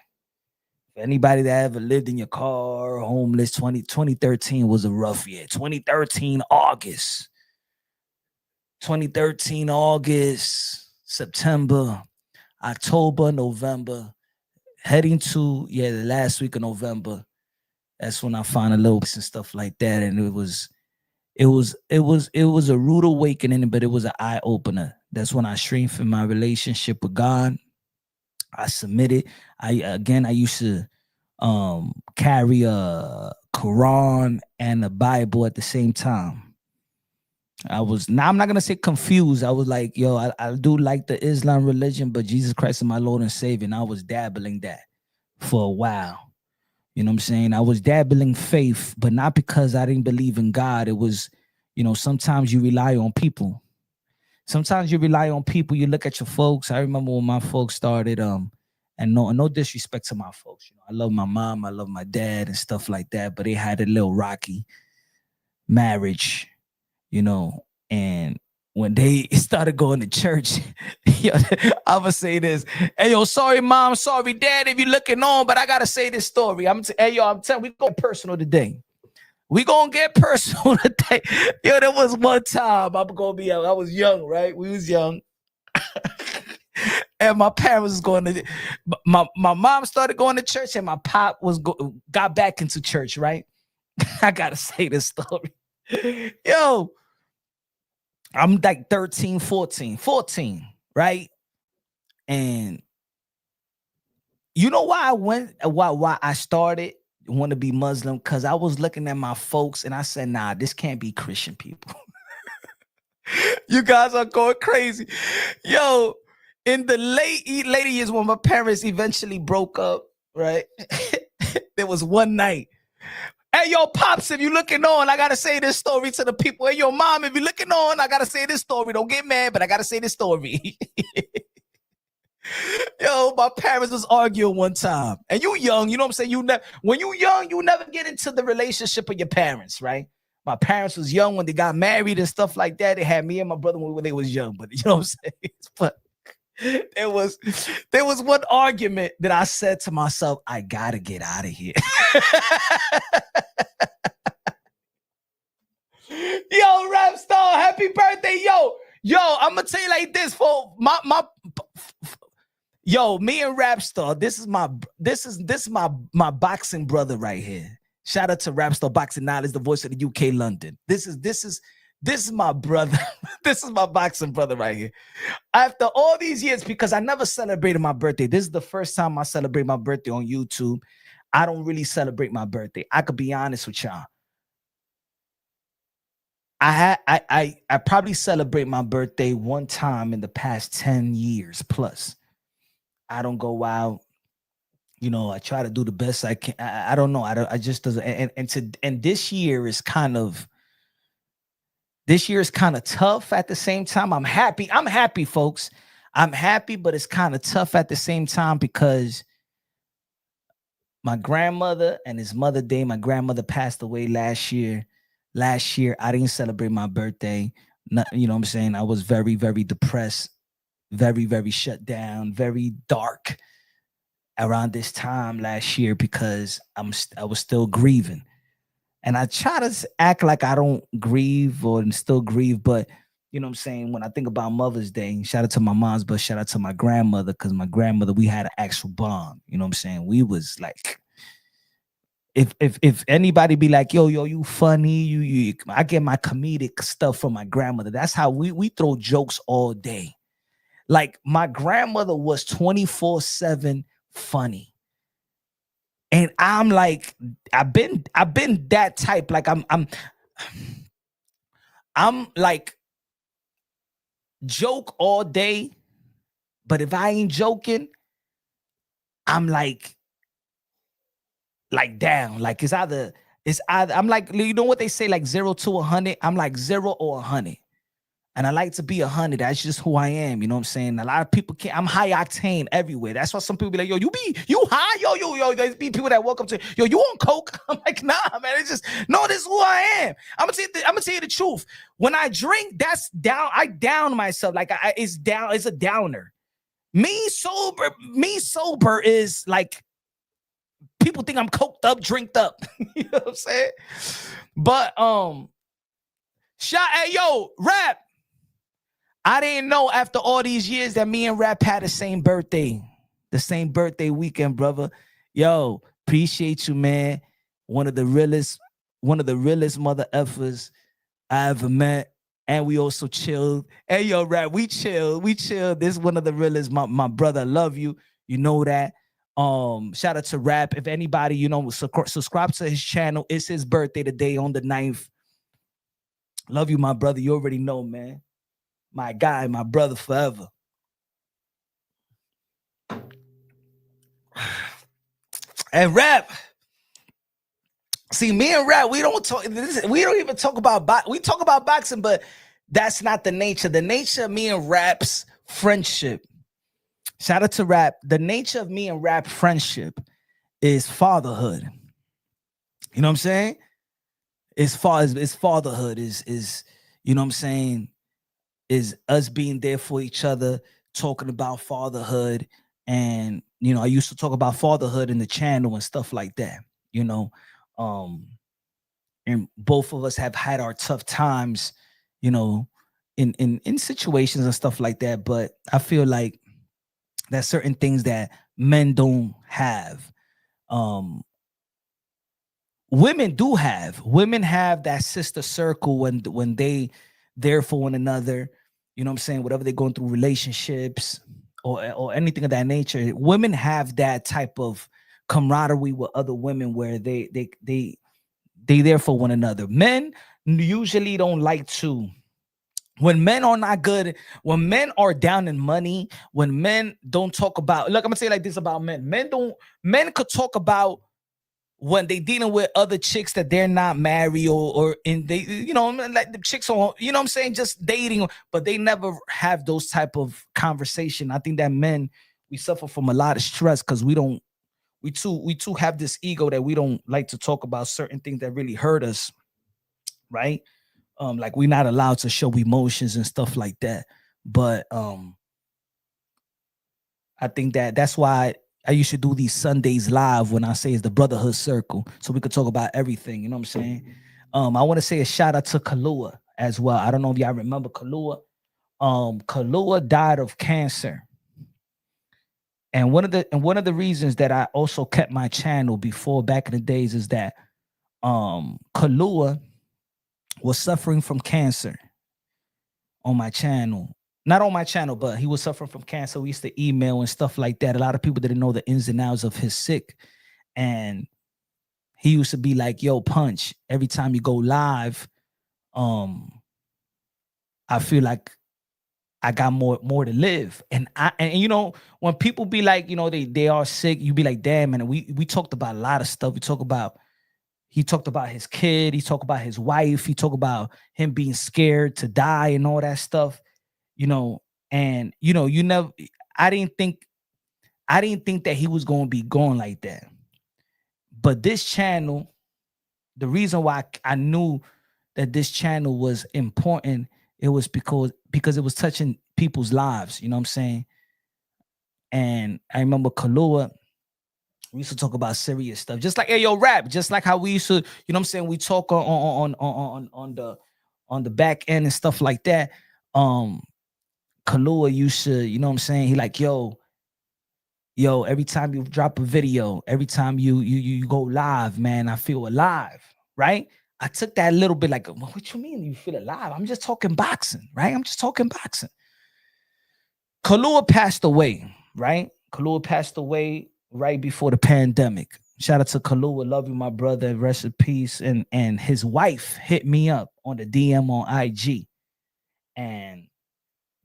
Anybody that ever lived in your car, homeless, 2013 was a rough year. 2013 August, September, October, November, heading to the last week of November. That's when I found a little and stuff like that, and it was a rude awakening, but it was an eye opener. That's when I strengthened my relationship with God. I submitted. I used to carry a Quran and a Bible at the same time. I'm not gonna say confused. I was like, I do like the Islam religion, but Jesus Christ is my Lord and Savior. And I was dabbling that for a while. You know what I'm saying? I was dabbling faith, but not because I didn't believe in God. It was, sometimes you rely on people. You look at your folks. I remember when my folks started, and no disrespect to my folks. I love my mom, I love my dad and stuff like that, but they had a little rocky marriage, and when they started going to church, I would say this. Hey, sorry, mom, sorry, dad, if you're looking on, but I got to say this story. I'm telling you, we going personal today. We going to get personal today. There was one time I was young, right? We was young. And my parents was going to, my mom started going to church and my pop got back into church, right? I got to say this story. I'm like 13, 14, right? And you know why why I started want to be Muslim? Because I was looking at my folks and I said, nah, this can't be Christian people. You guys are going crazy. In the later years when my parents eventually broke up, right? There was one night. Hey, pops, if you looking on, I got to say this story to the people. Hey, mom, if you looking on, I got to say this story. Don't get mad, but I got to say this story. My parents was arguing one time. And you young, you know what I'm saying? When you young, you never get into the relationship of your parents, right? My parents was young when they got married and stuff like that. They had me and my brother when they was young, but you know what I'm saying? But there was one argument that I said to myself, I gotta get out of here. Rap star, happy birthday, I'm gonna tell you like this, for me and Rap Star, this is my boxing brother right here. Shout out to Rap Star Boxing Knowledge, the voice of the UK London. This is my brother. This is my boxing brother right here. After all these years, because I never celebrated my birthday. This is the first time I celebrate my birthday on YouTube. I don't really celebrate my birthday. I could be honest with y'all. I probably celebrate my birthday one time in the past 10 years plus. I don't go out. I try to do the best I can. I don't know. I just doesn't. And this year is kind of tough at the same time. I'm happy, folks. I'm happy, but it's kind of tough at the same time because my grandmother and his mother day, my grandmother passed away last year. Last year, I didn't celebrate my birthday. You know what I'm saying? I was very, very depressed, very, very shut down, very dark around this time last year because I was still grieving. And I try to act like I don't grieve or still grieve, but you know what I'm saying? When I think about Mother's Day, shout out to my mom's, but shout out to my grandmother, because my grandmother, we had an actual bond. You know what I'm saying? We was like, if anybody be like, yo, you funny, I get my comedic stuff from my grandmother. That's how we throw jokes all day. Like my grandmother was 24/7 funny. And I'm like, I've been that type. Like I'm like joke all day, but if I ain't joking, I'm like down. Like it's either I'm like, you know what they say, like 0 to 100. I'm like 0 or 100. And I like to be 100. That's just who I am. You know what I'm saying? A lot of people can't. I'm high octane everywhere. That's why some people be like, yo, you high? Yo. There's be people that walk up to yo, you on coke? I'm like, nah, man. It's just, no, this is who I am. I'm gonna tell you the truth. When I drink, that's down. I down myself. Like it's down, it's a downer. Me sober is like, people think I'm coked up, drinked up. You know what I'm saying? But hey, yo, Rap. I didn't know after all these years that me and Rap had the same birthday weekend, brother. Yo, appreciate you, man. One of the realest mother effers I ever met. And we also chilled. Hey, yo, Rap, we chilled. This is one of the realest. My brother, I love you. You know that. Shout out to Rap. If anybody, subscribe to his channel. It's his birthday today on the 9th. Love you, my brother. You already know, man. My guy, my brother forever. And Rap. See, me and Rap, we don't even talk about boxing. We talk about boxing, but that's not the nature. The nature of me and Rap's friendship. Shout out to Rap. The nature of me and Rap friendship is fatherhood. You know what I'm saying? It's fatherhood is you know what I'm saying? Is us being there for each other, talking about fatherhood. And, I used to talk about fatherhood in the channel and stuff like that, and both of us have had our tough times, in situations and stuff like that. But I feel like there's certain things that men don't have. Women do have. Women have that sister circle when they there for one another. You know what I'm saying? Whatever they're going through, relationships or anything of that nature. Women have that type of camaraderie with other women where they there for one another. Men usually don't like to. When men are not good, when men are down in money, when men don't talk about, look, I'm gonna say like this about men. Men could talk about when they dealing with other chicks that they're not married or in they, like the chicks on, you know what I'm saying, just dating, but they never have those type of conversation. I think that men, we suffer from a lot of stress because we too have this ego that we don't like to talk about certain things that really hurt us, right? Like we're not allowed to show emotions and stuff like that. But I think that's why I used to do these Sundays live when I say it's the brotherhood circle, so we could talk about everything. You know what I'm saying? I want to say a shout out to Kalua as well. I don't know if y'all remember Kalua. Kalua died of cancer. And one of the reasons that I also kept my channel before back in the days is that Kalua was suffering from cancer on my channel. Not on my channel, but he was suffering from cancer. We used to email and stuff like that. A lot of people didn't know the ins and outs of his sick. And he used to be like, yo, Punch, every time you go live, I feel like I got more to live. And when people be like, they are sick, you be like, damn, and we talked about a lot of stuff. He talked about his kid, he talked about his wife, he talked about him being scared to die and all that stuff. I didn't think that he was going to be going like that. But this channel, the reason why I knew that this channel was important, it was because it was touching people's lives. You know what I'm saying? And I remember Kalua, we used to talk about serious stuff, just like Ayo Rap, just like how we used to, you know what I'm saying? We talk on the back end and stuff like that. Kalua used to, you know what I'm saying? He like, yo, every time you drop a video, every time you go live, man, I feel alive, right? I took that a little bit like, what you mean you feel alive? I'm just talking boxing, right? I'm just talking boxing. Kalua passed away, right? Kalua passed away right before the pandemic. Shout out to Kalua. Love you, my brother. Rest in peace. And his wife hit me up on the DM on IG. And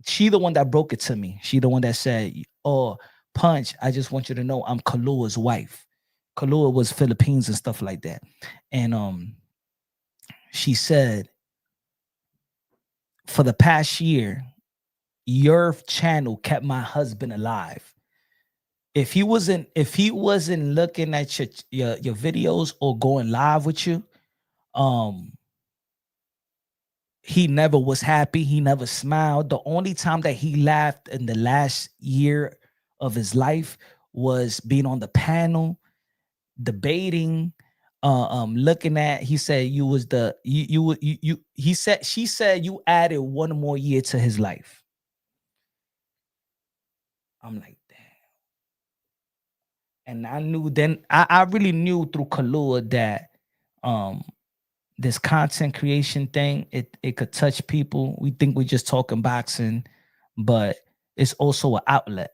she the one that broke it to me. She the one that said, oh, Punch, I just want you to know I'm Kalua's wife. Kalua was Philippines and stuff like that. And she said, for the past year, your channel kept my husband alive. If he wasn't looking at your videos or going live with you, he never was happy. He never smiled. The only time that he laughed in the last year of his life was being on the panel, debating, looking at. He said you was the you. She said you added one more year to his life. I'm like, damn. And I knew then. I really knew through Kalua that this content creation thing, it could touch people. We think we're just talking boxing, but it's also an outlet.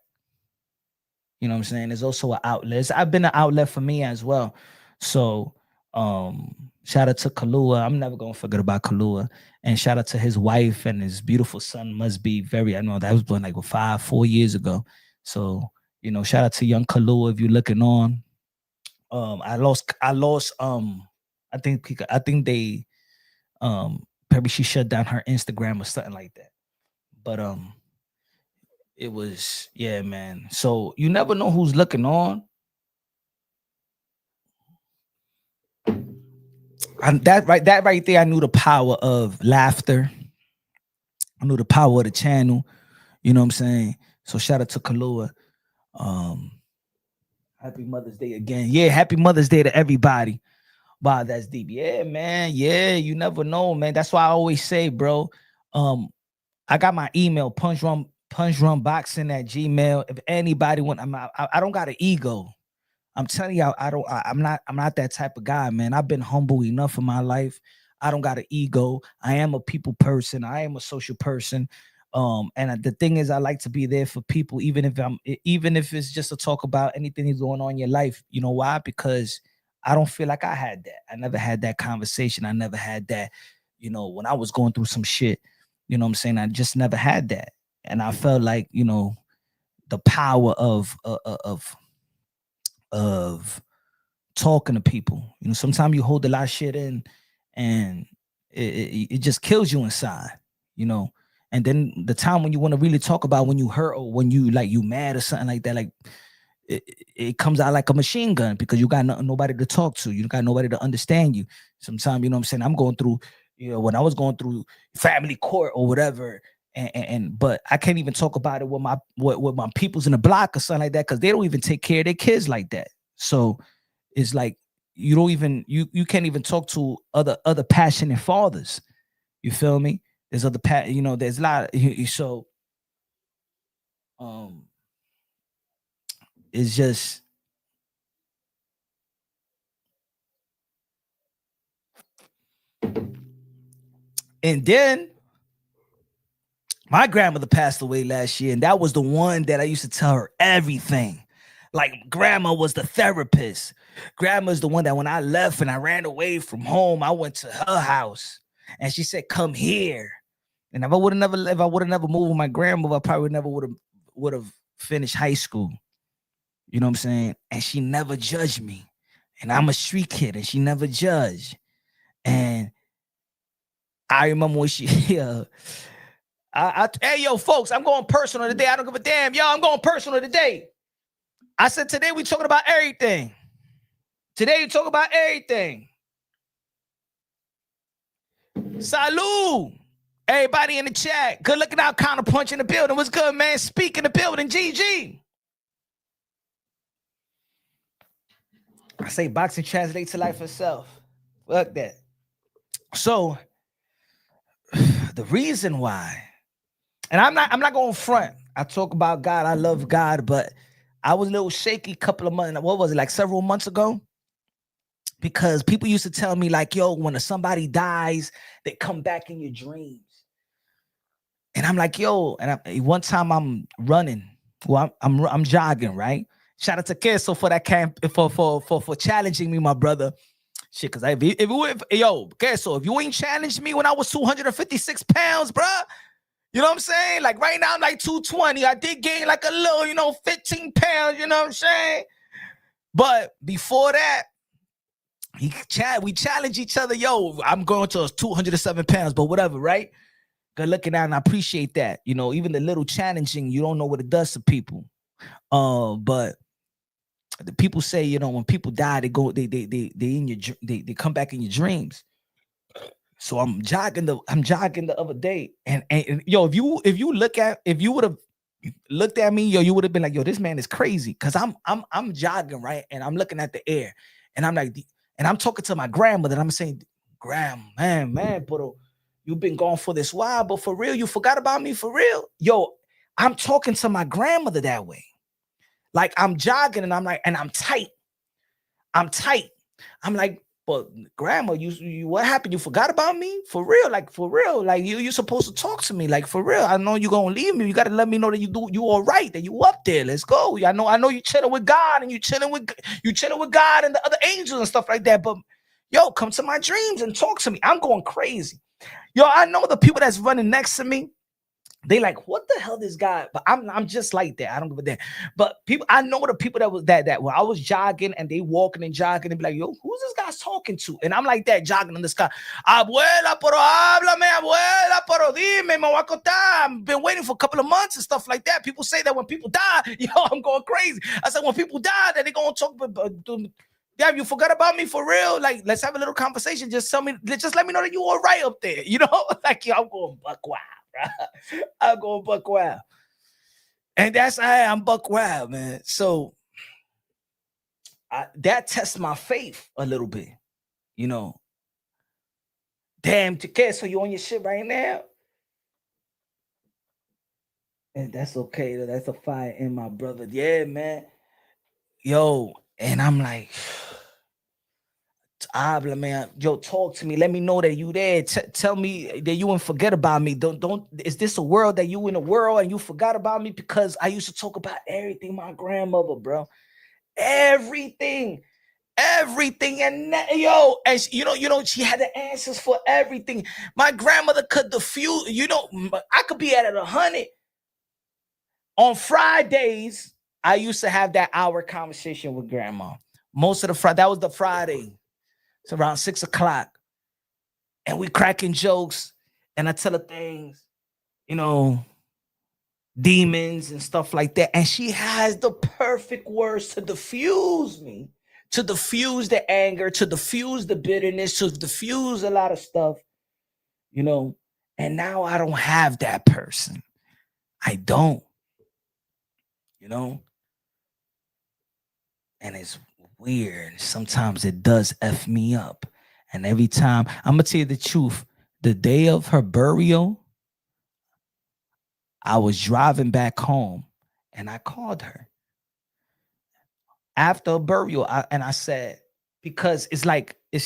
You know what I'm saying? It's also an outlet. I've been an outlet for me as well. So shout out to Kalua. I'm never gonna forget about Kalua. And shout out to his wife and his beautiful son. Must be very, I know that was born like 4 years ago. So, you know, shout out to young Kalua if you're looking on. I lost I think they probably she shut down her Instagram or something like that. But it was, yeah, man. So you never know who's looking on. That right there, I knew the power of laughter. I knew the power of the channel. You know what I'm saying? So shout out to Kalua. Happy Mother's Day again. Yeah, happy Mother's Day to everybody. Wow, that's deep. Yeah, man. Yeah, you never know, man. That's why I always say, bro. I got my email, Punsh Drunk Boxing at Gmail. If anybody want, I don't got an ego. I'm telling you, I'm not that type of guy, man. I've been humble enough in my life. I don't got an ego. I am a people person. I am a social person. And the thing is, I like to be there for people, even if it's just to talk about anything that's going on in your life. You know why? Because I don't feel like I had that. I never had that conversation. I never had that, you know, when I was going through some shit, you know what I'm saying? I just never had that. And I felt like, you know, the power of talking to people. You know, sometimes you hold a lot of shit in and it just kills you inside, you know. And then the time when you want to really talk about when you hurt or when you like you mad or something like that, like it comes out like a machine gun because you got nobody to talk to. You got nobody to understand you. Sometimes, you know what I'm saying? I'm going through, you know, when I was going through family court or whatever, but I can't even talk about it with my peoples in the block or something like that because they don't even take care of their kids like that. So it's like you don't even you can't even talk to other passionate fathers. You feel me? There's other you know, there's a lot of, so it's just and then my grandmother passed away last year, and that was the one that I used to tell her everything. Like grandma was the therapist. Grandma's the one that when I left and I ran away from home, I went to her house and she said, "Come here." And if I would have never moved with my grandmother, I probably never would have finished high school. You know what I'm saying? And she never judged me. And I'm a street kid, and she never judged. And I remember when she, hey, yo, folks, I'm going personal today. I don't give a damn. Yo, I'm going personal today. I said, today we talking about everything. Today we talking about everything. Salud. Everybody in the chat. Good looking out, counter punch in the building. What's good, man? Speak in the building. GG. I say boxing translates to life itself. Fuck that. So the reason why, and I'm not going front. I talk about God. I love God, but I was a little shaky a couple of months. What was it, like several months ago? Because people used to tell me like, yo, when somebody dies, they come back in your dreams. And I'm like, yo, and one time I'm running. Well, I'm jogging, right? Shout out to Queso for that camp for challenging me, my brother. Shit, because yo, Queso, if you ain't challenged me when I was 256 pounds, bro, you know what I'm saying? Like right now, I'm like 220. I did gain like a little, you know, 15 pounds, you know what I'm saying? But before that, we challenge each other. Yo, I'm going to 207 pounds, but whatever, right? Good looking out, and I appreciate that. You know, even the little challenging, you don't know what it does to people. But the people say, you know, when people die, they in your they come back in your dreams. So I'm jogging the other day, and yo, if you would have looked at me, yo, you would have been like, yo, this man is crazy. Cause I'm jogging, right? And I'm looking at the air, and I'm like, and I'm talking to my grandmother, and I'm saying, man, but you've been gone for this while, but for real, you forgot about me for real? Yo, I'm talking to my grandmother that way. Like I'm jogging and I'm like, and I'm tight. I'm like, but grandma, you what happened? You forgot about me? For real? Like for real? Like you supposed to talk to me, like for real. I know you're gonna leave me. You gotta let me know that you all right, that you up there. Let's go. I know you chilling with God and you chilling with God and the other angels and stuff like that. But yo, come to my dreams and talk to me. I'm going crazy. Yo, I know the people that's running next to me. They like, what the hell this guy? But I'm just like that. I don't give a damn. But people, I know the people that was that when I was jogging and they walking and jogging and be like, yo, who's this guy talking to? And I'm like that jogging in the sky. Abuela, pero háblame, abuela, pero dime, me voy a contar. I've been waiting for a couple of months and stuff like that. People say that when people die, yo, I'm going crazy. I said, when people die, then they're gonna talk about. Damn, you forgot about me for real? Like, let's have a little conversation. Just let me know that you all right up there. You know, like, yo, I'm going buck wild. I'm going buck wild. And that's I'm buck wild, man. So that tests my faith a little bit, you know. Damn, so you on your shit right now? And that's okay. That's a fire in my brother. Yeah, man. Yo, and I'm like, habla, man. Yo, talk to me. Let me know that you there. Tell me that you won't forget about me. Don't. Is this a world that you in a world and you forgot about me? Because I used to talk about everything. My grandmother, bro, everything, and yo, and you know, she had the answers for everything. My grandmother could diffuse. You know, I could be at 100 on Fridays. I used to have that hour conversation with grandma. Most of the Friday, that was the Friday. It's around 6 o'clock. And we cracking jokes. And I tell her things, you know, demons and stuff like that. And she has the perfect words to diffuse me, to diffuse the anger, to diffuse the bitterness, to diffuse a lot of stuff, you know. And now I don't have that person. I don't, you know. And it's weird. Sometimes it does F me up. And every time, I'm going to tell you the truth. The day of her burial, I was driving back home and I called her. After a burial, I said, because it's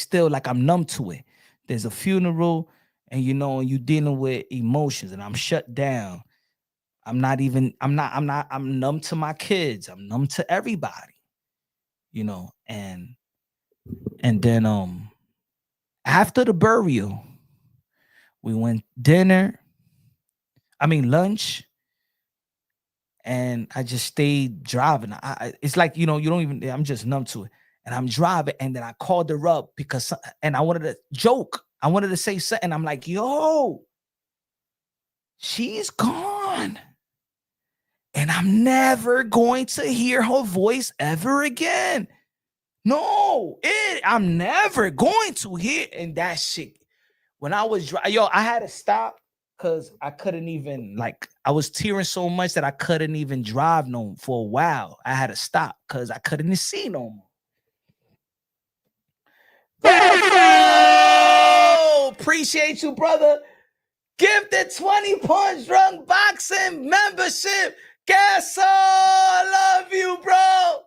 still like I'm numb to it. There's a funeral and, you know, you're dealing with emotions and I'm shut down. I'm numb to my kids. I'm numb to everybody. You know, and then after the burial, we went lunch, and I just stayed driving. It's like, you know, you don't even, I'm just numb to it. And I'm driving, and then I called her up and I wanted to joke. I wanted to say something. I'm like, yo, she's gone. And I'm never going to hear her voice ever again. No, I'm never going to hear. And that shit, when I was I had to stop because I couldn't even, like, I was tearing so much that I couldn't even drive for a while. I had to stop because I couldn't see no more. Oh, appreciate you, brother. Gifted 20 Punch Drunk Boxing membership. Guess I love you, bro.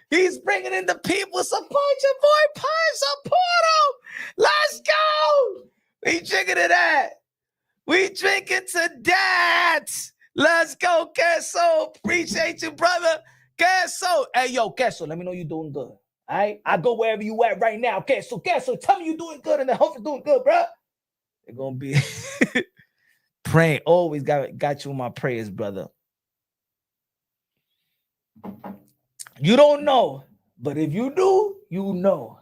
He's bringing in the people. Support your boy Punch. Support him. Let's go. We drinking to that. We drinking to that. Let's go, Queso. Appreciate you, brother. Queso. Hey, yo, Queso, let me know you're doing good. All right? I go wherever you at right now. Queso, tell me you're doing good and I hope you're doing good, bro. They're going to be praying. Always got you in my prayers, brother. You don't know, but if you do, you know.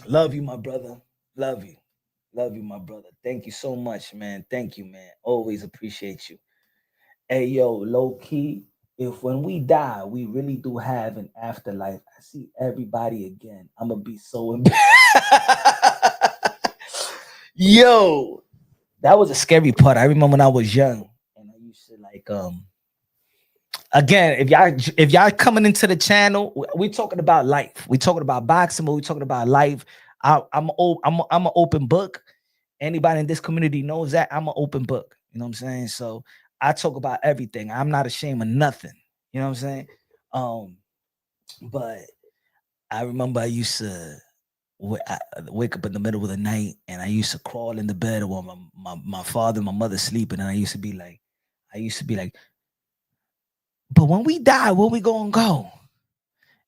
Love you, my brother. Love you. Love you, my brother. Thank you so much, man. Thank you, man. Always appreciate you. Hey, yo, low key, if when we die, we really do have an afterlife, I see everybody again, I'm gonna be so embarrassed. Yo, that was a scary part. I remember when I was young and I used to like again, if y'all coming into the channel, we talking about life. We talking about boxing, but we talking about life. I'm an open book. Anybody in this community knows that I'm an open book. You know what I'm saying? So I talk about everything. I'm not ashamed of nothing. You know what I'm saying? But I remember I used to wake up in the middle of the night and I used to crawl in the bed while my father and my mother sleeping, and I used to be like, but when we die, where we gonna go?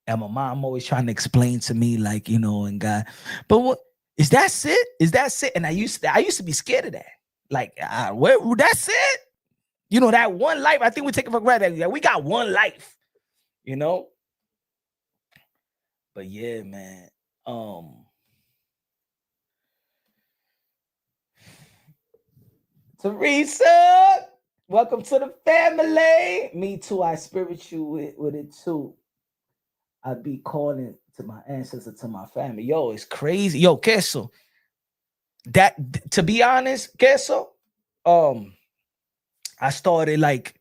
And my mom always trying to explain to me, like, you know, and God, but what is that it? Is that it? And I used to be scared of that. Like, where that's it? You know, that one life. I think we take it for granted. Yeah, we got one life, you know. But yeah, man. Teresa, welcome to the family. Me too. I spirit you with it too. I'd be calling to my ancestors, to my family. Yo, it's crazy. Yo, Queso. That, to be honest, Queso, I started like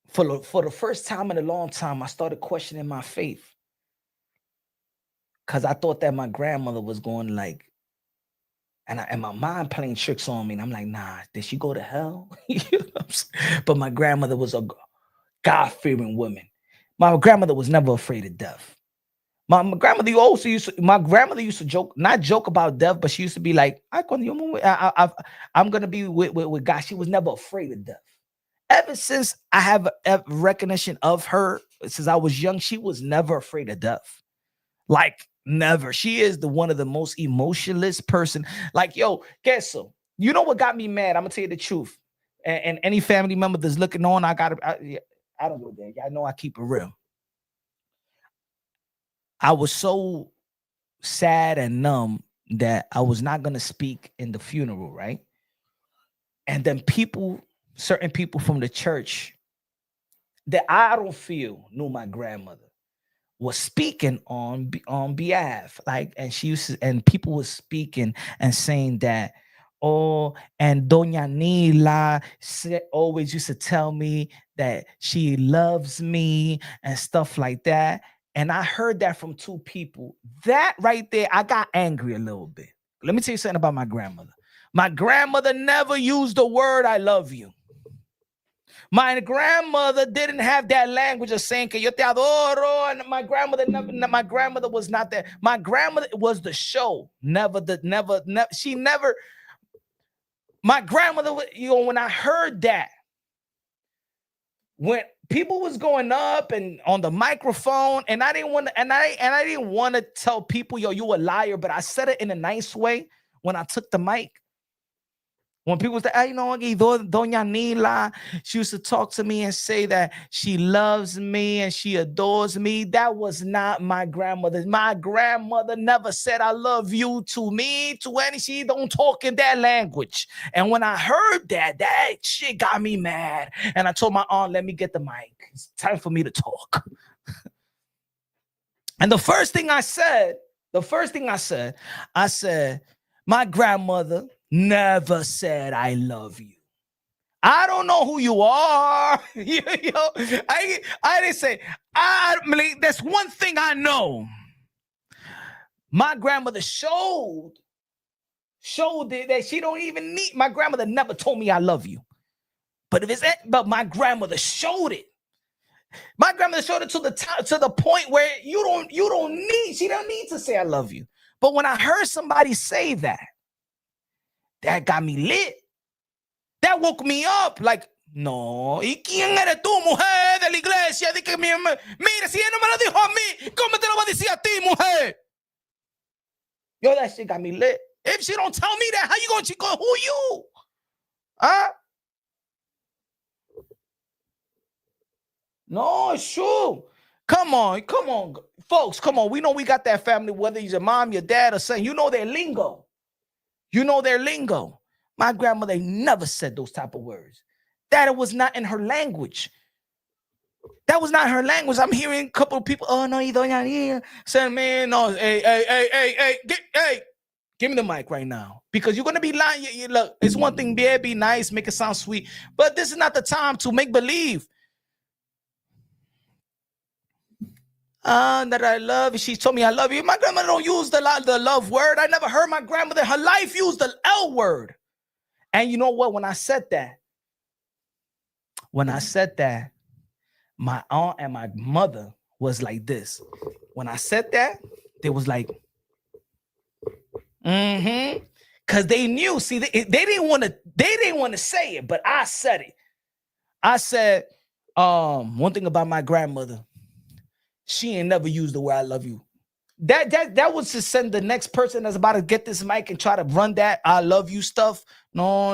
for the first time in a long time, I started questioning my faith. Cause I thought that my grandmother was going like, and my mind playing tricks on me. And I'm like, nah, did she go to hell? You know what I'm saying? But my grandmother was a God-fearing woman. My grandmother was never afraid of death. My grandmother used to joke, not joke about death, but she used to be like, I'm gonna be with God. She was never afraid of death. Ever since I have a recognition of her, since I was young, she was never afraid of death. Like, never. She is one of the most emotionless person. Like, yo, Queso, you know what got me mad? I'm gonna tell you the truth. And any family member that's looking on, I don't go there. Y'all know I keep it real. I was so sad and numb that I was not gonna speak in the funeral, right? And then certain people from the church that I don't feel knew my grandmother was speaking on behalf, like, and she used to, and people were speaking and saying that, oh, and Doña Nila always used to tell me that she loves me and stuff like that. And I heard that from two people. That right there, I got angry a little bit. Let me tell you something about my grandmother. My grandmother never used the word "I love you." My grandmother didn't have that language of saying que yo te adoro, and my grandmother was not that. My grandmother was the show. My grandmother, you know, when I heard that, when people was going up and on the microphone, and I didn't want to, and I didn't want to tell people, yo, you a liar, but I said it in a nice way when I took the mic. When people say, you know, Doña Nila, she used to talk to me and say that she loves me and she adores me. That was not my grandmother. My grandmother never said I love you to me, to any. She don't talk in that language. And when I heard that shit got me mad. And I told my aunt, let me get the mic. It's time for me to talk. And the first thing I said, I said, my grandmother never said I love you. I don't know who you are. I didn't say, that's one thing I know. My grandmother showed it that she don't even need. My grandmother never told me I love you. But my grandmother showed it. My grandmother showed it to the point where she don't need to say I love you. But when I heard somebody say that got me lit. That woke me up. Like, no, ¿y quién eres tú, mujer de la iglesia? Mira, si él no me lo dijo a mí, ¿cómo te lo va a decir a ti, mujer? Yo, that shit got me lit. If she don't tell me that, how you gonna who you? Huh? No, it's true. Come on, folks. Come on. We know we got that family, whether he's your mom, your dad, or son. You know their lingo. You know their lingo. My grandmother never said those type of words. That it was not in her language. That was not her language. I'm hearing a couple of people, oh, no, you don't hear. Saying, man, no, hey, give me the mic right now. Because you're going to be lying. Look, it's one thing, be nice, make it sound sweet. But this is not the time to make believe. That I love you. She told me I love you. My grandmother don't use the love word. I never heard my grandmother in her life use the L word. And you know what? When I said that, my aunt and my mother was like this. When I said that, they was like, because they knew. See, they didn't want to say it, but I said it. I said, one thing about my grandmother, she ain't never used the word I love you. That was to send the next person that's about to get this mic and try to run that I love you stuff. No.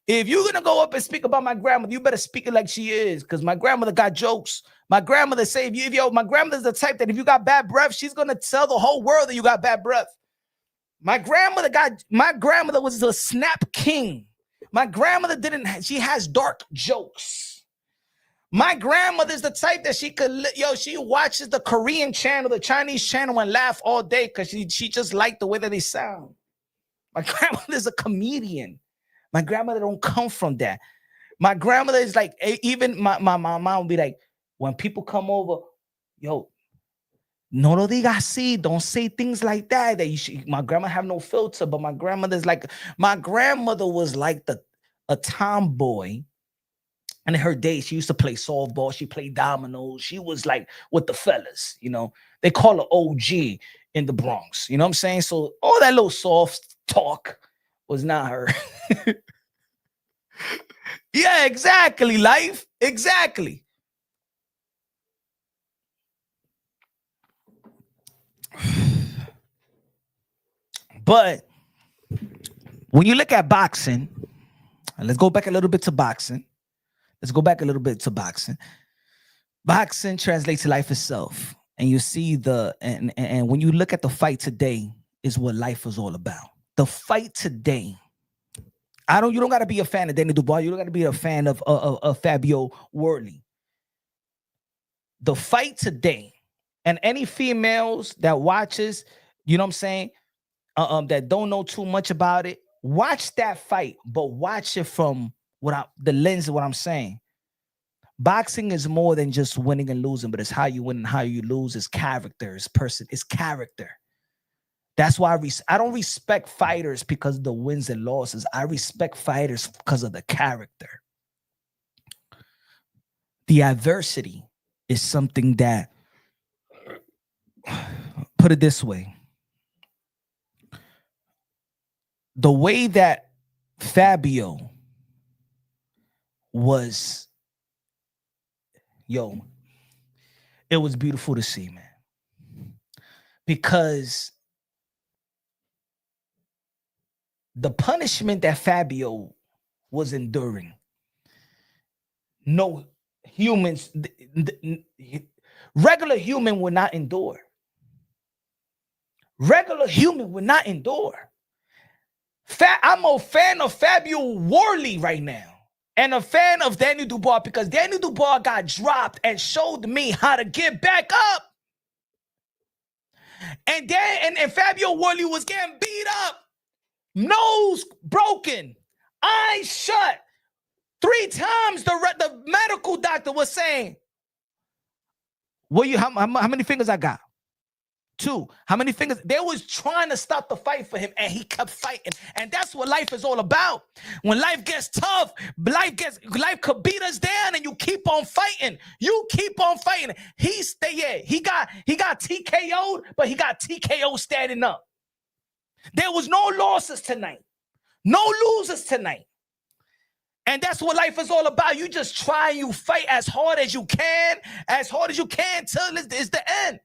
If you're going to go up and speak about my grandmother, you better speak it like she is, because my grandmother got jokes. My grandmother say, my grandmother's the type that if you got bad breath, she's going to tell the whole world that you got bad breath. My grandmother was a snap king. My grandmother she has dark jokes. My grandmother's the type that she watches the Korean channel, the Chinese channel, and laugh all day because she just liked the way that they sound. My grandmother's a comedian. My grandmother don't come from that. My grandmother is like, even my mom will be like, when people come over, yo, no lo digas así, don't say things like that. My grandma have no filter, but my grandmother was like a tomboy. And in her day, she used to play softball. She played dominoes. She was like with the fellas, you know. They call her OG in the Bronx. You know what I'm saying? So all that little soft talk was not her. Yeah, exactly, life. Exactly. But when you look at boxing, and let's go back a little bit to boxing. Boxing translates to life itself. And you see and when you look at the fight today is what life is all about. The fight today. You don't got to be a fan of Danny Dubois. You don't got to be a fan of Fabio Worley. The fight today, and any females that watches, you know what I'm saying, that don't know too much about it, watch that fight, but watch it from the lens of what I'm saying. Boxing is more than just winning and losing, but it's how you win and how you lose. It's character, it's character. That's why I don't respect fighters because of the wins and losses. I respect fighters because of the character. The adversity is something that, put it this way, the way that Fabio was, it was beautiful to see, man. Because the punishment that Fabio was enduring, no humans, regular human would not endure. Regular human would not endure. I'm a fan of Fabio Worley right now and a fan of Danny Dubois because Danny Dubois got dropped and showed me how to get back up. And Fabio Worley was getting beat up. Nose broken, eyes shut. 3 times the medical doctor was saying, how many fingers I got? 2. How many fingers? They was trying to stop the fight for him, and he kept fighting. And that's what life is all about. When life gets tough, life could beat us down, and you keep on fighting. You keep on fighting. He got TKO'd, but he got TKO standing up. There was no losses tonight. No losers tonight. And that's what life is all about. You just try and you fight as hard as you can till it's the end.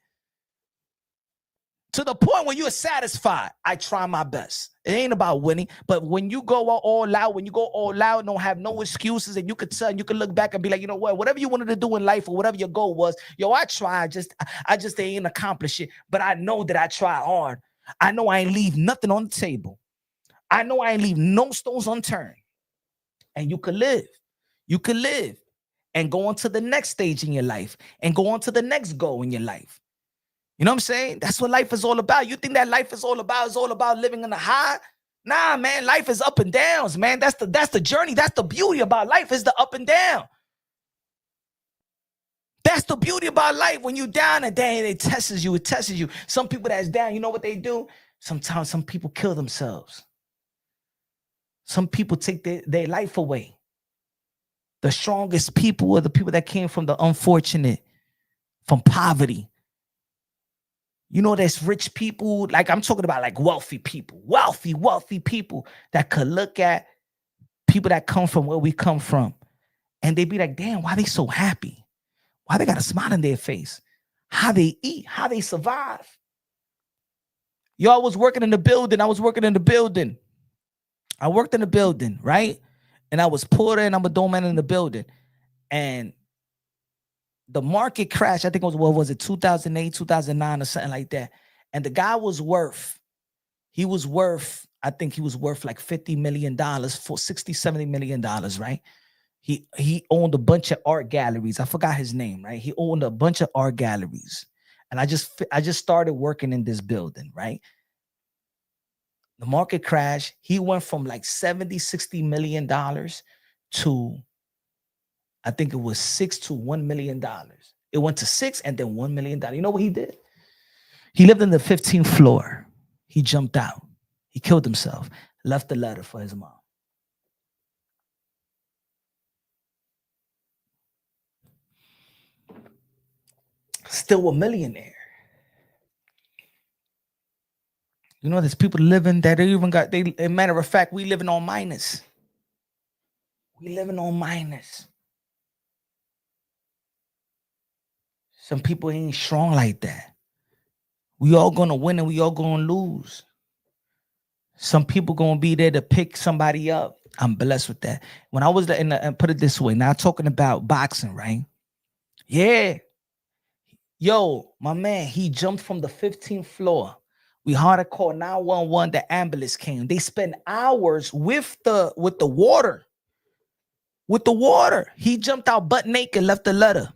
To the point where you're satisfied. I try my best. It ain't about winning. But when you go all out, don't have no excuses, and you could look back and be like, you know what? Whatever you wanted to do in life or whatever your goal was, I tried. I just ain't accomplished it. But I know that I try hard. I know I ain't leave nothing on the table. I know I ain't leave no stones unturned. And you could live. You could live and go on to the next stage in your life and go on to the next goal in your life. You know what I'm saying? That's what life is all about. You think that life is all about living in the high? Nah, man, life is up and downs, man. That's the journey. That's the beauty about life, is the up and down. That's the beauty about life. When you down a day, it tests you. It tests you. Some people that's down, you know what they do? Sometimes some people kill themselves. Some people take their life away. The strongest people are the people that came from the unfortunate, from poverty. You know, there's rich people, like I'm talking about like wealthy people, wealthy people that could look at people that come from where we come from and they be like, damn, why they so happy? Why they got a smile on their face? How they eat, how they survive. Y'all was working in the building. I worked in the building, right? And I was poor and I'm a doorman in the building. And the market crashed. I think it was, what was it, 2008, 2009 or something like that. And the guy was worth like $50 million, for $60-70 million, right? He owned a bunch of art galleries. I forgot his name, right? He owned a bunch of art galleries. And I just started working in this building, right? The market crashed. He went from like $70-60 million to, I think it was $6 to $1 million. It went to 6 and then $1 million. You know what he did? He lived in the 15th floor. He jumped out. He killed himself. Left a letter for his mom. Still a millionaire. You know, there's people living that they even got, a matter of fact, we living on minus. Some people ain't strong like that. We all gonna win and we all gonna lose. Some people gonna be there to pick somebody up. I'm blessed with that. When I was there, and put it this way, now talking about boxing, right? Yeah. Yo, my man, he jumped from the 15th floor. We had to call 911. The ambulance came. They spent hours with the water. With the water. He jumped out butt naked, left a letter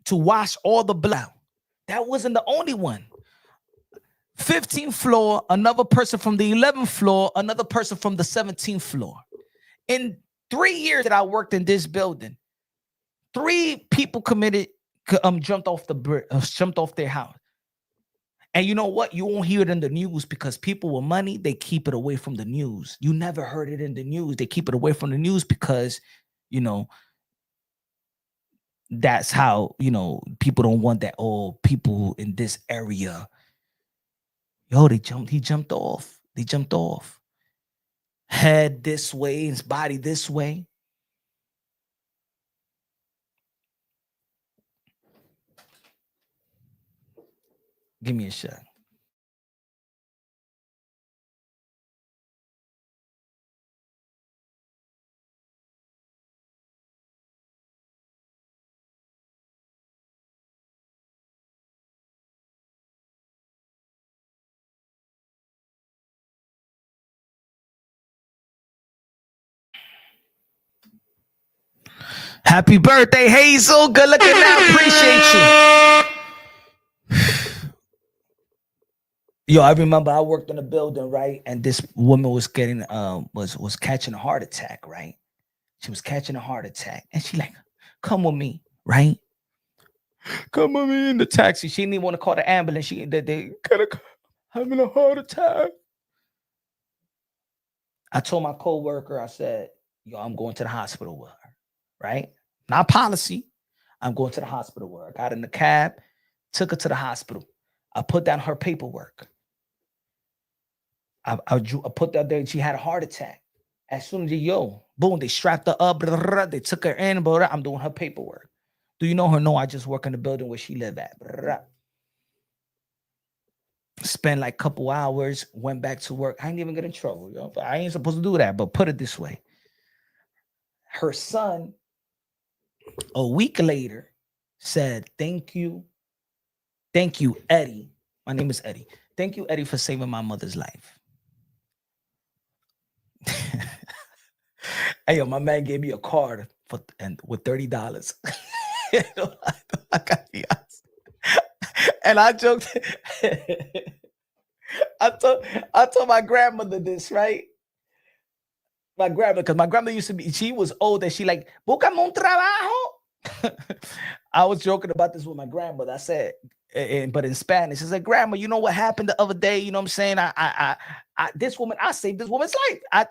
to wash all the blood. That wasn't the only one. 15th floor, another person from the 11th floor, another person from the 17th floor. In 3 years that I worked in this building, 3 people jumped off their house. And you know what? You won't hear it in the news because people with money, they keep it away from the news. You never heard it in the news. They keep it away from the news because, you know, that's how, you know, people don't want that. Oh, people in this area. Yo, he jumped off. They jumped off. Head this way, his body this way. Give me a shot. Happy birthday, Hazel. Good looking out. Appreciate you. Yo, I remember I worked in a building, right? And this woman was getting was catching a heart attack, right? She was catching a heart attack. And she like, come with me, right? Come with me in the taxi. She didn't even want to call the ambulance. They having a heart attack. I told my coworker, I said, yo, I'm going to the hospital with her, right? Not policy. I'm going to the hospital with her. I got in the cab, took her to the hospital. I put down her paperwork. I put that there. She had a heart attack. As soon as boom, they strapped her up. Blah, blah, blah, they took her in. Blah, blah, I'm doing her paperwork. Do you know her? No, I just work in the building where she live at. Blah, blah. Spent like a couple hours, went back to work. I ain't even get in trouble. Yo. I ain't supposed to do that, but put it this way. Her son, a week later, said, thank you, Eddie, My name is Eddie. Thank you, Eddie, for saving my mother's life. Hey, yo, my man gave me a card with $30. I got the odds. And I joked. I told my grandmother this, right? My grandmother, because my grandmother used to be, she was old and she like, búscame un trabajo. I was joking about this with my grandmother. I said, but in Spanish, I said, Grandma, you know what happened the other day? You know what I'm saying? This woman, I saved this woman's life.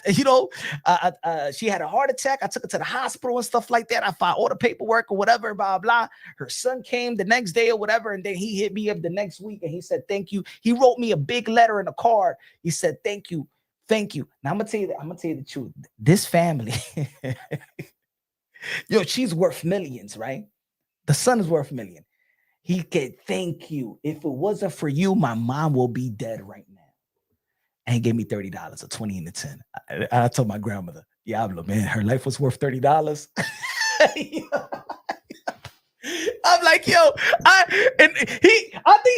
She had a heart attack. I took her to the hospital and stuff like that. I filed all the paperwork or whatever, blah, blah. Her son came the next day or whatever. And then he hit me up the next week and he said, thank you. He wrote me a big letter in a card. He said, thank you. Thank you. Now I'm gonna tell you the truth. This family, yo, she's worth millions, right? The son is worth $1 million. He could thank you. If it wasn't for you, my mom will be dead right now. And he gave me $30, a 20 and a 10. I told my grandmother, Diablo, man, her life was worth $30. I'm like, yo, I think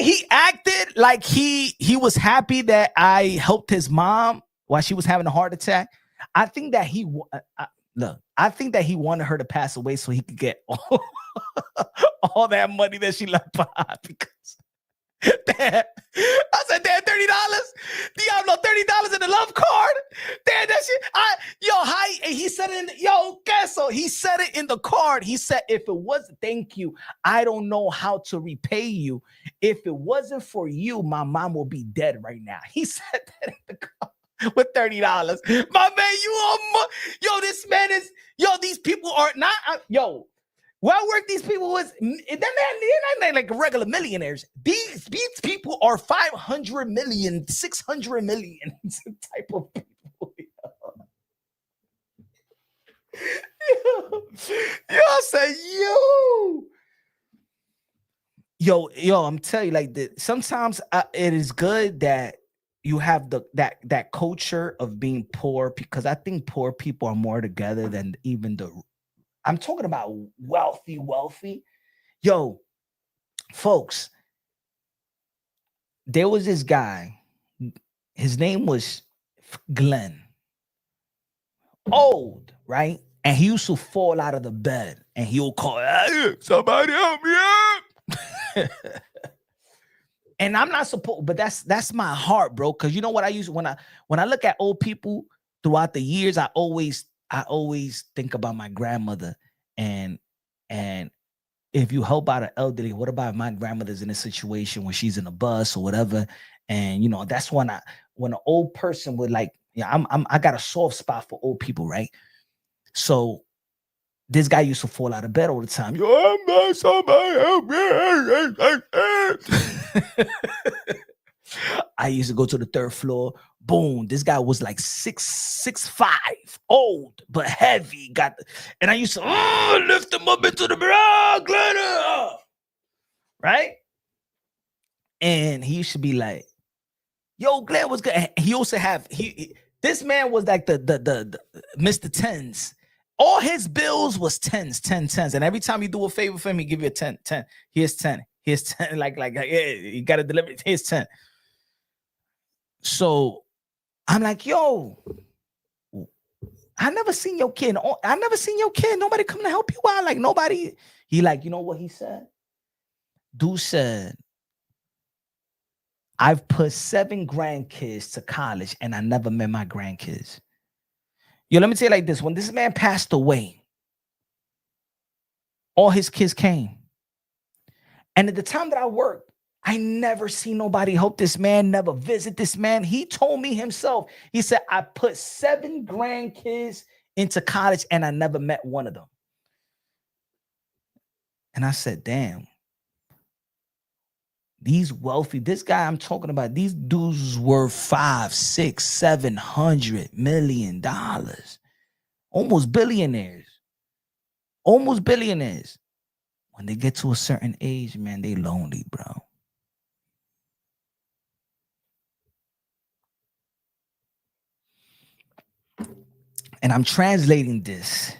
he acted like he was happy that I helped his mom while she was having a heart attack. I think that he wanted her to pass away so he could get all that money that she left behind. Because damn, I said, damn, $30. Diablo, $30 in the love card. Damn, that shit. And he said it in he said it in the card. He said, if it wasn't, thank you, I don't know how to repay you. If it wasn't for you, my mom will be dead right now. He said that in the card. With $30, my man, this man is, these people are not, where I work, these people was, they're not like regular millionaires. These people are 500 million, 600 million type of people. I said, yo, I'm telling you, like, sometimes it is good that you have that culture of being poor, because I think poor people are more together than even I'm talking about wealthy. Yo, folks, there was this guy. His name was Glenn. Old, right? And he used to fall out of the bed and he would call, hey, somebody help me up. And I'm not supposed, but that's my heart, bro. Because you know what I use when I look at old people throughout the years, I always think about my grandmother. And if you help out an elderly, what about my grandmother's in a situation when she's in a bus or whatever? And that's when an old person would like, I got a soft spot for old people, right? So this guy used to fall out of bed all the time. Yo, man, somebody help me. I used to go to the third floor. Boom. This guy was like 6'5", old, but heavy. And I used to lift him up into the bed. Right? And he used to be like, yo, Glenn was good. He also have, this man was like the Mr. Tens. All his bills was 10s. And every time you do a favor for him, he give you a 10. Here's 10. Here's 10. Like, yeah, you got to deliver it. Here's 10. So I'm like, yo, I never seen your kid. Nobody come to help you out. Like, nobody. He like, you know what he said? Dude said, I've put 7 grandkids to college and I never met my grandkids. Yo, let me tell you like this. When this man passed away, all his kids came. And at the time that I worked, I never seen nobody help this man, never visit this man. He told me himself, he said, I put 7 grandkids into college and I never met one of them. And I said, damn. These wealthy, this guy I'm talking about, these dudes were $500, $600, $700 million. Almost billionaires. When they get to a certain age, man, they lonely, bro. And I'm translating this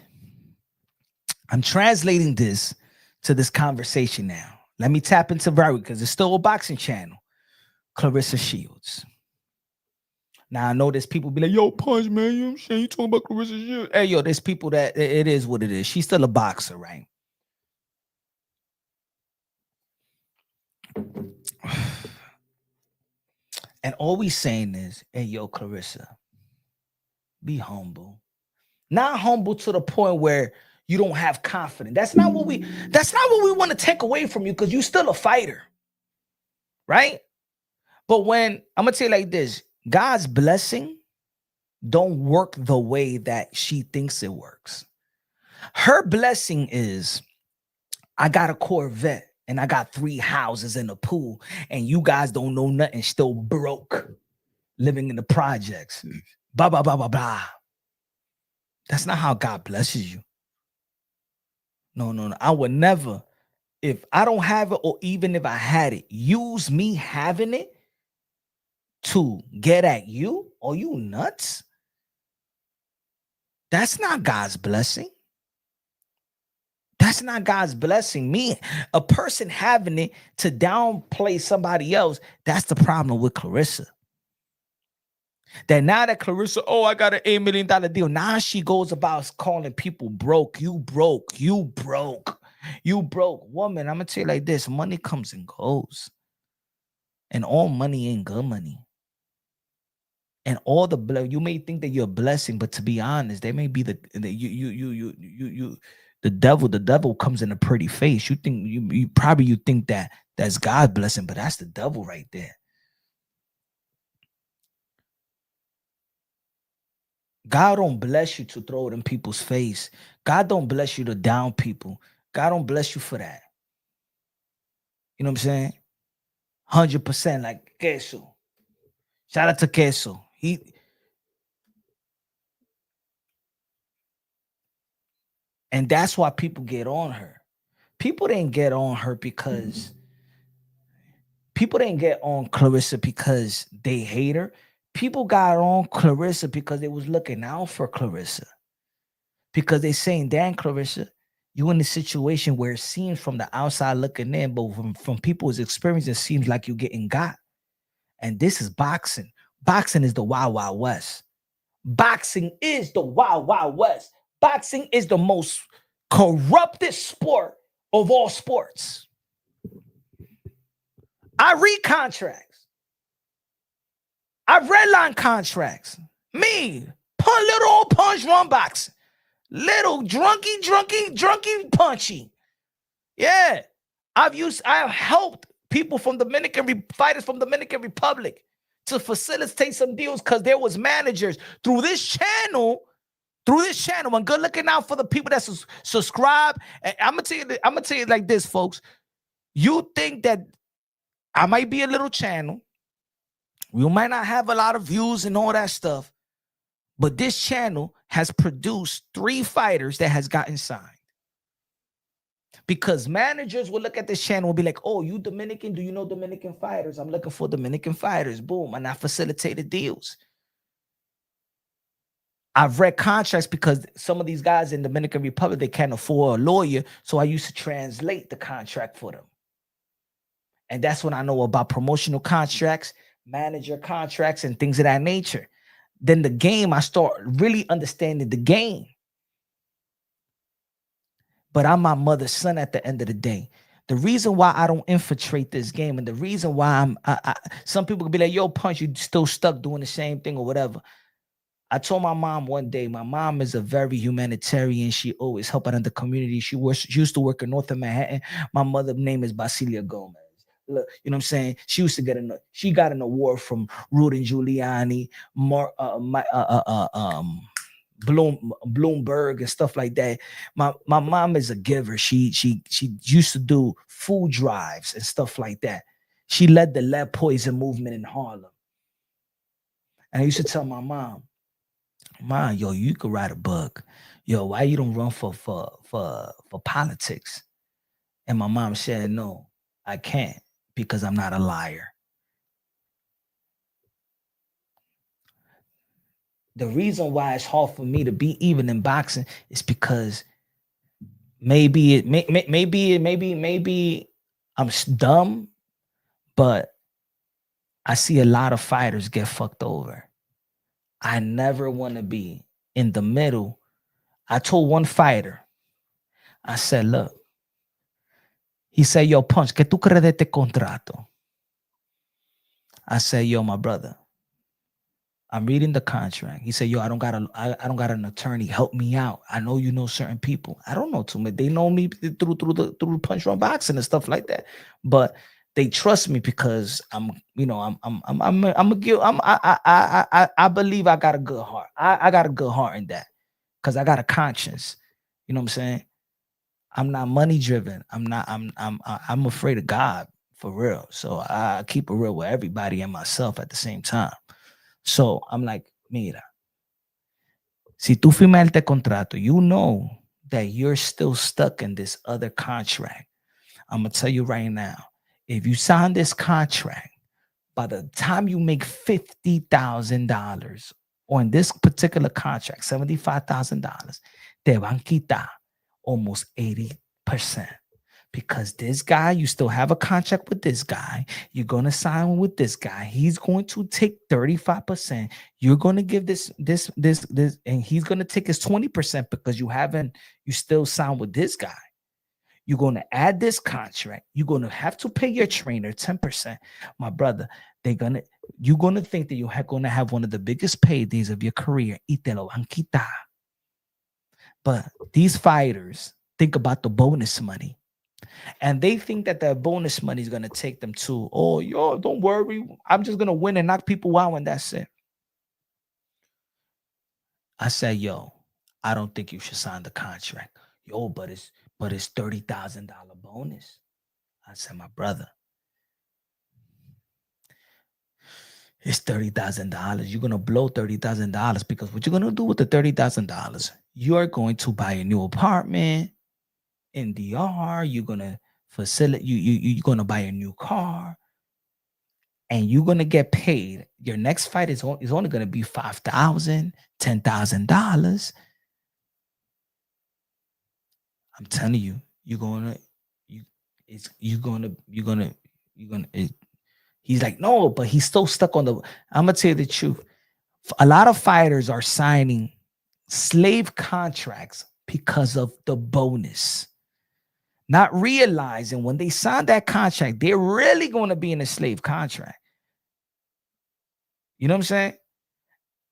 to this conversation now. Let me tap into Barry because it's still a boxing channel. Clarissa Shields. Now I know there's people be like, yo, Punch, man, you know what I'm saying? You talking about Clarissa Shields? Hey, yo, there's people that it is what it is. She's still a boxer, right? And all we saying is, hey, yo, Clarissa, be humble. Not humble to the point where you don't have confidence. That's not what we want to take away from you, because you're still a fighter, right? But when I'm gonna tell you like this, God's blessing don't work the way that she thinks it works. Her blessing is, I got a Corvette and I got 3 houses and a pool, and you guys don't know nothing, still broke, living in the projects. Blah, blah, blah, blah, blah. That's not how God blesses you. No. I would never, if I don't have it, or even if I had it, use me having it to get at you. Are you nuts? That's not God's blessing. That's not God's blessing. Me, a person having it to downplay somebody else, that's the problem with Clarissa. That now that Clarissa, oh, I got an $8 million deal. Now she goes about calling people broke. You broke. You broke. You broke. Woman, I'm going to tell you like this. Money comes and goes. And all money ain't good money. And all the you may think that you're a blessing, but to be honest, they may be the devil comes in a pretty face. You think you think that that's God's blessing, but that's the devil right there. God don't bless you to throw it in people's face. God don't bless you to down people. God don't bless you for that. You know what I'm saying? 100% like Queso. Shout out to Queso. And that's why people get on her. People didn't get on her because people didn't get on Clarissa because they hate her. People got on Clarissa because they was looking out for Clarissa. Because they saying, damn, Clarissa, you in a situation where it seems from the outside looking in, but from people's experience, it seems like you're getting got. And this is boxing. Boxing is the Wild Wild West. Boxing is the Wild Wild West. Boxing is the most corrupted sport of all sports. I read contracts. I redline contracts. Me, little old Punch Drunk Boxing. Little drunky punchy. Yeah. I have helped people from fighters from Dominican Republic to facilitate some deals because there was managers through this channel, and good looking out for the people that subscribe. And I'm gonna tell you like this, folks. You think that I might be a little channel. We might not have a lot of views and all that stuff, but this channel has produced 3 fighters that has gotten signed. Because managers will look at this channel and be like, oh, you Dominican? Do you know Dominican fighters? I'm looking for Dominican fighters. Boom. And I facilitated deals. I've read contracts because some of these guys in Dominican Republic, they can't afford a lawyer. So I used to translate the contract for them. And that's when I know about promotional contracts, manager contracts, and things of that nature. Then the game, I start really understanding the game. But I'm my mother's son at the end of the day. The reason why I don't infiltrate this game, and the reason why some people could be like, yo, Punch, you still stuck doing the same thing or whatever. I told my mom one day, my mom is a very humanitarian. She always helped out in the community. She used to work in North Manhattan. My mother's name is Basilia Gomez. Look, you know what I'm saying? She used to she got an award from Rudy Giuliani, Bloomberg and stuff like that. My mom is a giver. She used to do food drives and stuff like that. She led the lead poison movement in Harlem. And I used to tell my mom, yo, you could write a book. Yo, why you don't run for politics? And my mom said, no, I can't, because I'm not a liar. The reason why it's hard for me to be even in boxing is because maybe I'm dumb, but I see a lot of fighters get fucked over. I never want to be in the middle. I told one fighter, I said, look, he said, yo, Punch, ¿qué tú crees de este contrato? I said, yo, my brother, I'm reading the contract. He said, yo, I don't got an attorney. Help me out. I know you know certain people. I don't know too many. They know me through Punch Drunk Boxing and stuff like that. But they trust me because I believe I got a good heart. I got a good heart in that because I got a conscience. You know what I'm saying? I'm not money driven. I'm afraid of God for real. So I keep it real with everybody and myself at the same time. So I'm like, mira, si tú firmas este contrato, you know that you're still stuck in this other contract. I'm going to tell you right now, if you sign this contract, by the time you make $50,000 on this particular contract, $75,000, te van quitar almost 80%. Because this guy, you still have a contract with this guy. You're going to sign with this guy. He's going to take 35%. You're going to give this, and he's going to take his 20% because you still signed with this guy. You're going to add this contract. You're going to have to pay your trainer 10%. My brother, you're going to think that you're going to have one of the biggest paydays of your career. Y te lo van quitar. But these fighters think about the bonus money. And they think that the bonus money is going to take them to, oh, yo, don't worry. I'm just going to win and knock people out and that's it. I said, yo, I don't think you should sign the contract. Yo, but it's $30,000 bonus. I said, my brother, it's $30,000. You're going to blow $30,000 because what you're going to do with the $30,000, you're going to buy a new apartment in DR. You're going to you're going to buy a new car and you're going to get paid. Your next fight is only going to be $5,000, $10,000. I'm telling you, he's like, no, but he's still stuck on I'm going to tell you the truth. A lot of fighters are signing slave contracts because of the bonus. Not realizing when they sign that contract, they're really going to be in a slave contract. You know what I'm saying?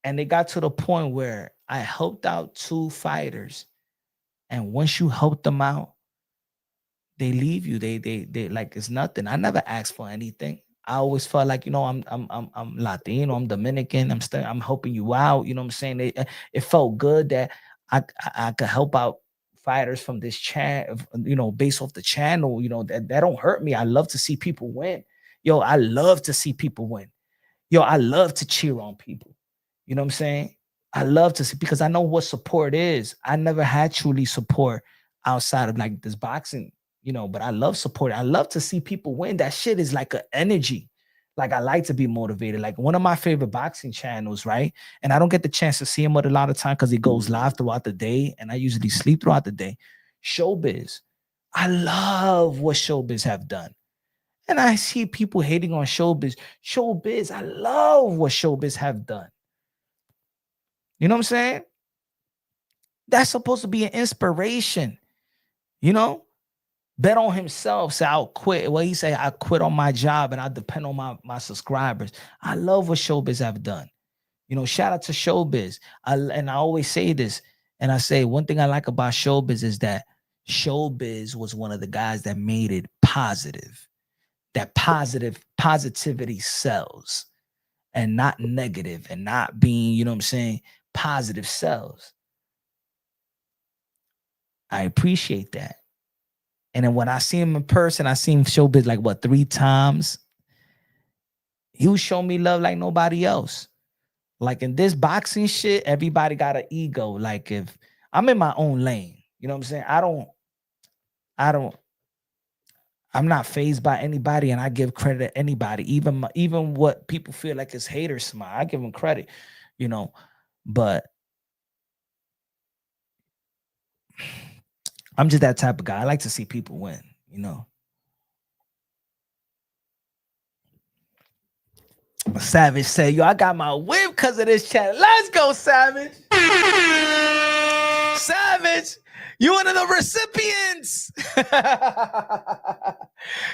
And they got to the point where I helped out 2 fighters. And once you help them out, they leave you. They like it's nothing. I never asked for anything. I always felt like, I'm Latino, I'm Dominican, I'm helping you out. You know what I'm saying? It felt good that I could help out fighters from this channel, based off the channel, that don't hurt me. I love to see people win. Yo, I love to see people win. Yo, I love to cheer on people. You know what I'm saying? I love to see, because I know what support is. I never had truly support outside of like this boxing, but I love support. I love to see people win. That shit is like an energy. Like I like to be motivated. Like one of my favorite boxing channels, right? And I don't get the chance to see him a lot of time because he goes live throughout the day. And I usually sleep throughout the day. Showbiz. I love what Showbiz have done. And I see people hating on Showbiz. Showbiz, I love what Showbiz have done. You know what I'm saying? That's supposed to be an inspiration. Bet on himself. Say, I'll quit. Well, he say, I quit on my job and I depend on my subscribers. I love what Showbiz have done. Shout out to Showbiz. And I always say this. And I say, one thing I like about Showbiz is that Showbiz was one of the guys that made it positive. That positivity sells and not negative and not being, positive sells. I appreciate that. And then when I see him in person, I seen Showbiz like 3 times. He was showing me love like nobody else. Like in this boxing shit, everybody got an ego. Like if I'm in my own lane, you know what I'm saying? I'm not fazed by anybody, and I give credit to anybody, even what people feel like is haters smile. I give them credit, but I'm just that type of guy. I like to see people win, Savage said, yo, I got my whip because of this channel. Let's go, Savage. Savage, you one of the recipients.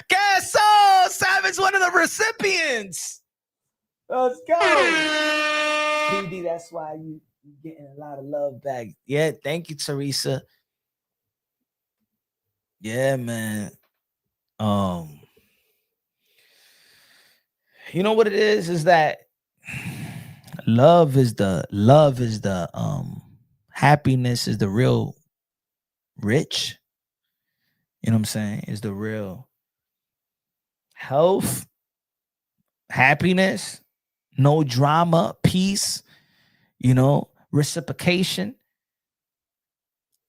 Guess so, Savage, one of the recipients. Let's go. PD, that's why you getting a lot of love back. Yeah, thank you, Teresa. Yeah, man. You know what it is that love is the happiness is the real rich. You know what I'm saying? Is the real health, happiness, no drama, peace, you know, reciprocation,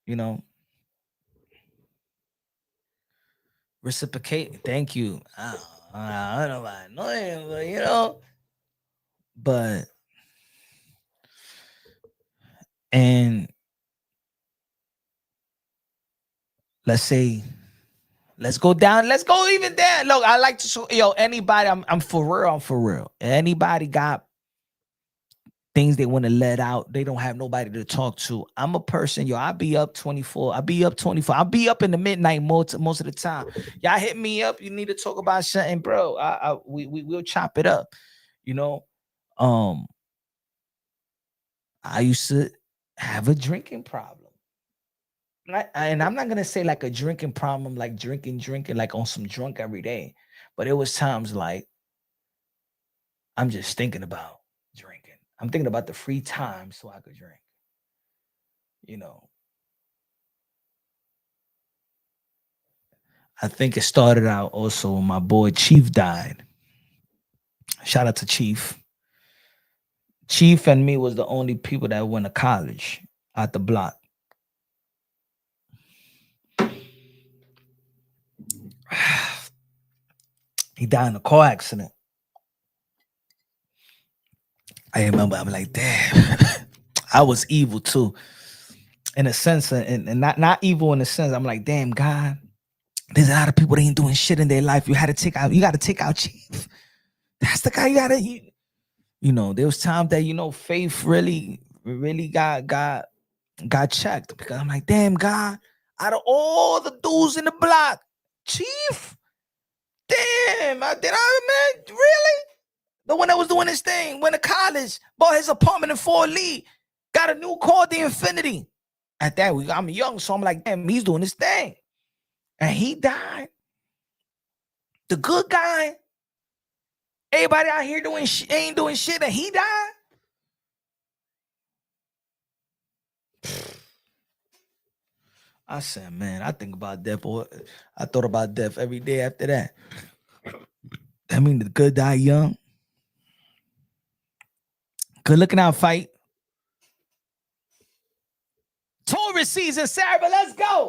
you know. Reciprocate. Thank you. I don't know about annoying, but you know, and let's go down. Let's go even down. Look, I like to show anybody. I'm for real. Anybody got things they want to let out. They don't have nobody to talk to. I'm a person, I'll be up 24. I'll be up in the midnight most of the time. Y'all hit me up. You need to talk about something, bro. We'll chop it up. You know, I used to have a drinking problem. And I'm not gonna say like a drinking problem, like drinking like on some drunk every day. But it was times like I'm just thinking about drinking. I'm thinking about the free time so I could drink. You know, I think it started out also when my boy Chief died. Shout out to Chief. Chief and me was the only people that went to college out the block. He died in a car accident. I remember I'm like, damn, I was evil too. In a sense, and not evil in a sense. I'm like, damn, God, there's a lot of people that ain't doing shit in their life. You gotta take out Chief. That's the guy you know, there was times that, you know, faith really got checked. Because I'm like, damn, God, out of all the dudes in the block, Chief, damn, man, really? The one that was doing his thing, went to college, bought his apartment in Fort Lee, got a new car, the Infinity. At that, I'm young, so I'm like, damn, he's doing his thing. And he died. The good guy. Everybody out here ain't doing shit, and he died. I said, man, I think about death. I thought about death every day after that. That mean the good die young. Good looking out fight. Taurus season, Sarah, let's go.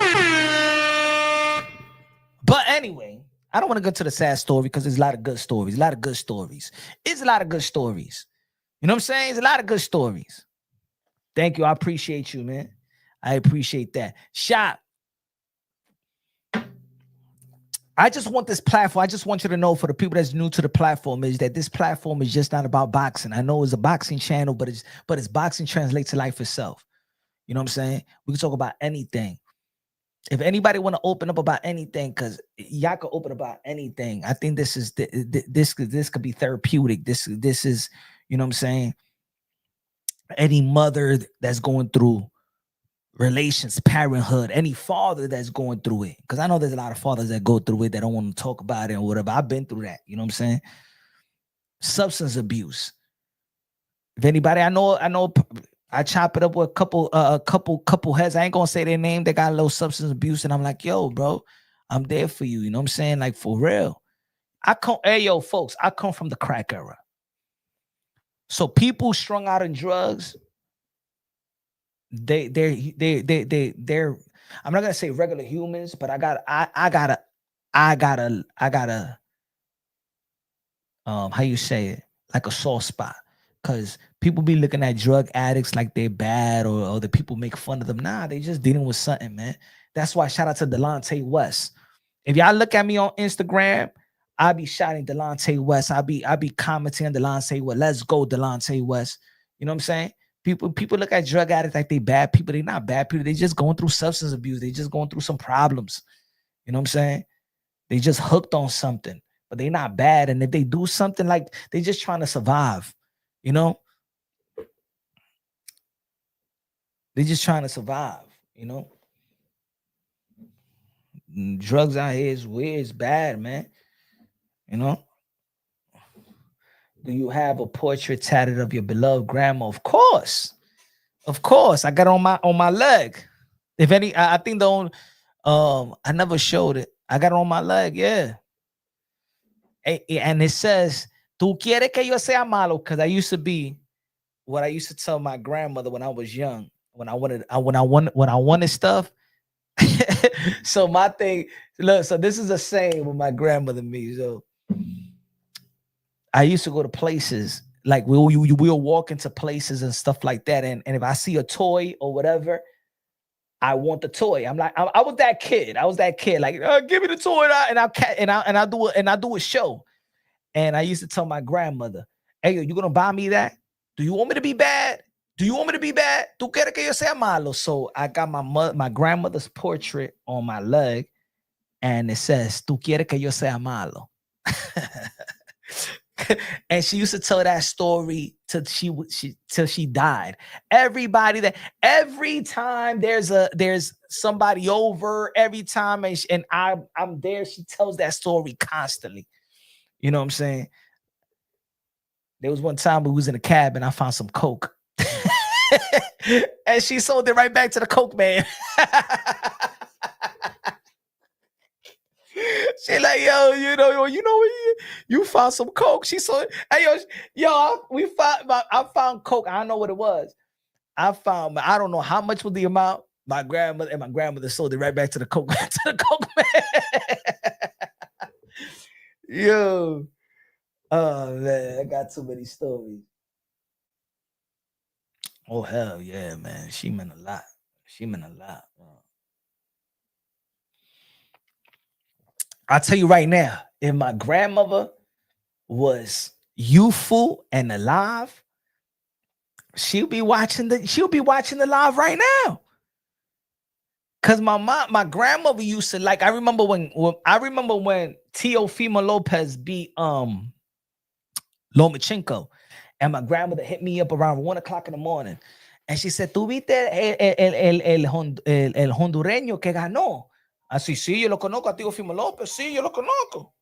But anyway, I don't want to go to the sad story because there's a lot of good stories. It's a lot of good stories. You know what I'm saying? It's a lot of good stories. Thank you. I appreciate you, man. I appreciate that. Shot. I just want this platform. I just want you to know, for the people that's new to the platform, is that this platform is just not about boxing. I know it's a boxing channel, but it's boxing translates to life itself. You know what I'm saying? We can talk about anything. If anybody want to open up about anything, because y'all can open about anything. I think this could be therapeutic. This is, you know what I'm saying? Any mother that's going through relations, parenthood, any father that's going through it. Because I know there's a lot of fathers that go through it that don't want to talk about it or whatever. I've been through that. You know what I'm saying? Substance abuse. If anybody, I know I chop it up with a couple heads. I ain't gonna say their name. They got a little substance abuse, and I'm like, yo, bro, I'm there for you. You know what I'm saying? Like, for real. Folks, I come from the crack era. So people strung out on drugs, they're I'm not gonna say regular humans, but I gotta how you say it, like a soft spot. Because people be looking at drug addicts like they're bad, or the people make fun of them. Nah, they just dealing with something, man. That's why shout out to Delonte West. If y'all look at me on Instagram, I be shouting Delonte West. I be commenting on Delonte West. Let's go, Delonte West. You know what I'm saying? People look at drug addicts like they bad people. They not bad people. They just going through substance abuse. They just going through some problems. You know what I'm saying? They just hooked on something, but they not bad. And if they do something, like they just trying to survive, you know? They just trying to survive, you know? Drugs out here is weird, it's bad, man. You know? Do you have a portrait tatted of your beloved grandma? Of course. Of course. I got it on my leg. If any, I think the only I never showed it. I got it on my leg, yeah. And it says, "Tú quieres que yo sea malo?" Because I used to be what I used to tell my grandmother when I was young, when I wanted stuff. So my thing, look, so this is a saying with my grandmother and me. So I used to go to places, like we'll walk into places and stuff like that. And if I see a toy or whatever, I want the toy. I'm like, I was that kid. Like, give me the toy, and I do a show. And I used to tell my grandmother, "Hey, you gonna buy me that? Do you want me to be bad? Do you want me to be bad? ¿Tú quieres que yo sea malo?" So I got my grandmother's portrait on my leg, and it says, "Tú quieres que yo sea malo." And she used to tell that story till she died. Every time there's somebody over, every time and I'm there, she tells that story constantly. You know what I'm saying? There was one time we was in a cab and I found some coke. And she sold it right back to the coke man. She like, yo, you found some coke. She sold it. Hey, I found coke. I don't know what it was. I don't know how much was the amount. My grandmother sold it right back to the coke man. Yo. Oh man, I got too many stories. Oh hell yeah, man. She meant a lot. I'll tell you right now, if my grandmother was youthful and alive, she'll be watching the live right now. Cause my grandmother used to, like, I remember when Teofimo Lopez beat Lomachenko, and my grandmother hit me up around 1:00 in the morning, and she said, "¿Tú viste el hondureño que ganó?" Así, sí, yo lo conozco a Teofimo Lopez, sí, yo lo conozco.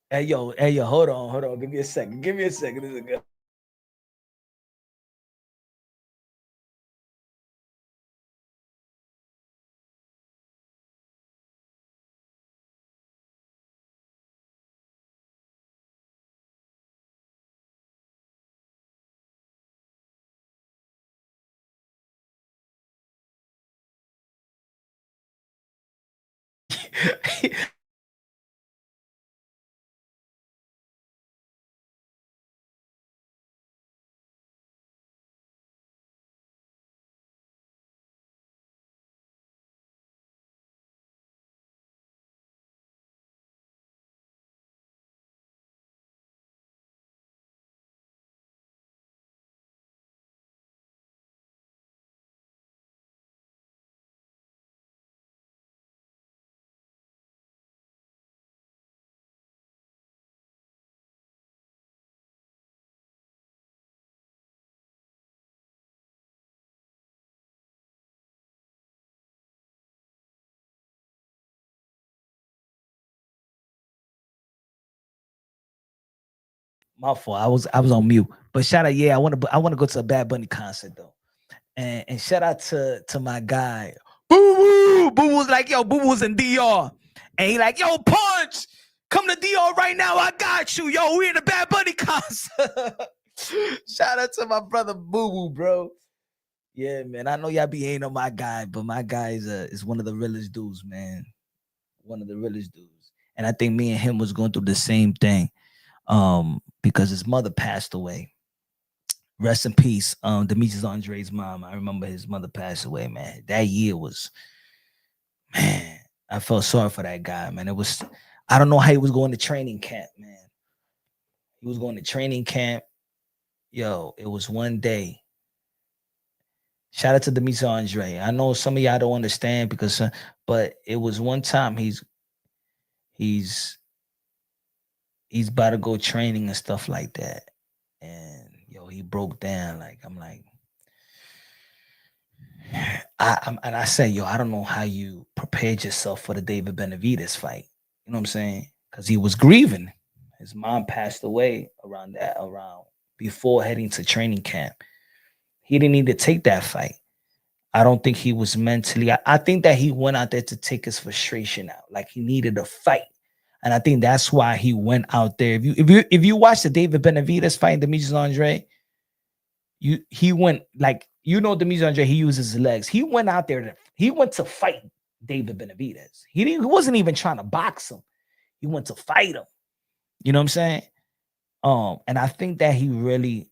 Hey yo, hold on, give me a second. This is good. My fault. I was on mute. But shout out, yeah, I want to go to a Bad Bunny concert though. And shout out to my guy. Boo Boo. Boo was like, yo, Boo was in DR. And he like, yo, Punch, come to DR right now. I got you. Yo, we in a Bad Bunny concert. Shout out to my brother Boo Boo, bro. Yeah, man. I know y'all be hating on my guy, but my guy is one of the realest dudes, man. One of the realest dudes. And I think me and him was going through the same thing. Because his mother passed away. Rest in peace, Demetrius Andrade's mom. I remember his mother passed away, man. That year was, man, I felt sorry for that guy, man. I don't know how he was going to training camp, man. He was going to training camp. Yo, it was one day. Shout out to Demetrius Andrade. I know some of y'all don't understand because, but it was one time he's about to go training and stuff like that, and yo, he broke down. Like I'm like, I said, yo, I don't know how you prepared yourself for the David Benavidez fight. You know what I'm saying? Because he was grieving. His mom passed away around before heading to training camp. He didn't need to take that fight. I don't think he was mentally. I think that he went out there to take his frustration out. Like he needed a fight, and I think that's why he went out there. If you watch the David Benavidez fight, Demetrius Andrade, he went like Demetrius Andrade. He uses his legs. He went out there he went to fight David Benavidez. He wasn't even trying to box him. He went to fight him. You know what I'm saying? And I think that he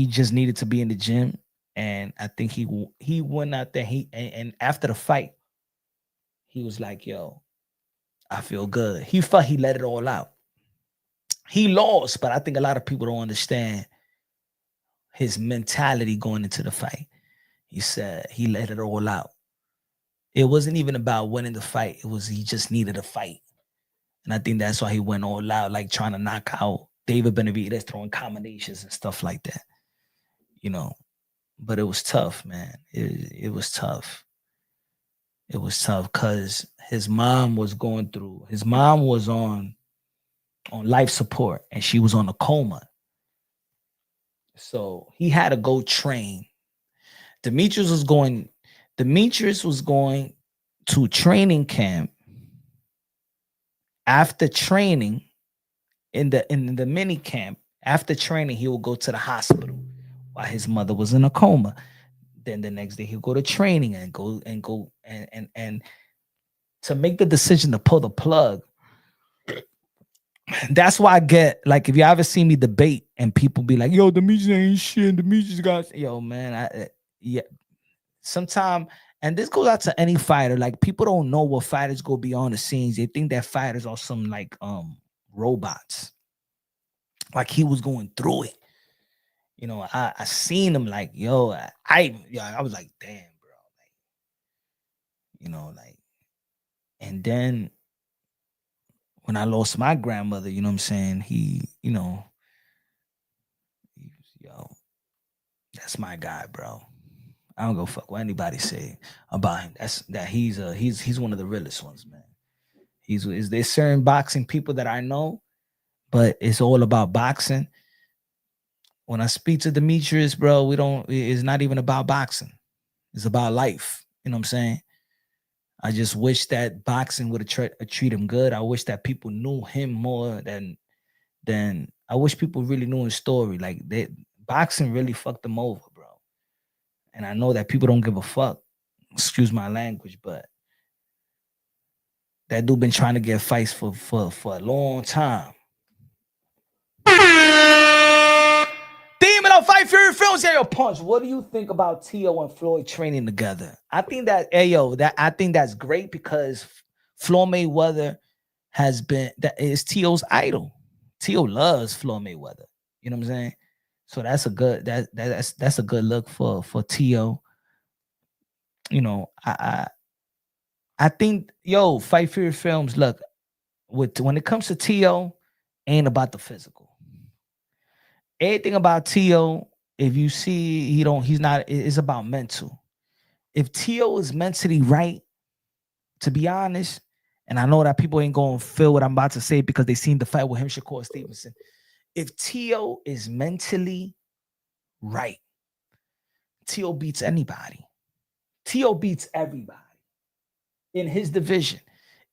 just needed to be in the gym. And I think he went out there. And after the fight, he was like, yo, I feel good. He felt he let it all out. He lost, but I think a lot of people don't understand his mentality going into the fight. He said he let it all out. It wasn't even about winning the fight. It was he just needed a fight. And I think that's why he went all out, like trying to knock out David Benavidez, throwing combinations and stuff like that. You know. But it was tough, man. It was tough. It was tough because his mom was on life support and she was on a coma. So he had to go train. Demetrius was going to training camp. After training, in the mini camp, after training, he will go to the hospital while his mother was in a coma. Then the next day he'll go to training and go and to make the decision to pull the plug. That's why I get, like, if you ever see me debate and people be like, yo, Demetrius ain't shit, Demetrius got, yo, man, sometimes, and this goes out to any fighter, like, people don't know what fighters go beyond the scenes. They think that fighters are some, like, robots. Like, he was going through it. You know, I seen him, like, yo, I was like, damn, bro. Like, you know, like, and then when I lost my grandmother, you know what I'm saying? Yo, that's my guy, bro. I don't go fuck what anybody say about him. He's one of the realest ones, man. There's certain boxing people that I know, but it's all about boxing. When I speak to Demetrius, bro, it's not even about boxing. It's about life. You know what I'm saying? I just wish that boxing would have treated him good. I wish that people knew him more than I wish people really knew his story. Like, boxing really fucked him over, bro. And I know that people don't give a fuck. Excuse my language, but that dude been trying to get fights for a long time. Demon on Fight Fury Films. Yo, Punch, what do you think about Teo and Floyd training together? I think that, I think that's great because Floyd Mayweather is Teo's idol. Teo loves Floyd Mayweather. You know what I'm saying? So that's a good that's a good look for Teo. You know, I think, Fight Fury Films, look, when it comes to Teo, ain't about the physical. Anything about Teo, if you see it's about mental. If Teo is mentally right, to be honest, and I know that people ain't gonna feel what I'm about to say because they seen the fight with him, Shakur Stevenson. If Teo is mentally right, Teo beats anybody. Teo beats everybody in his division.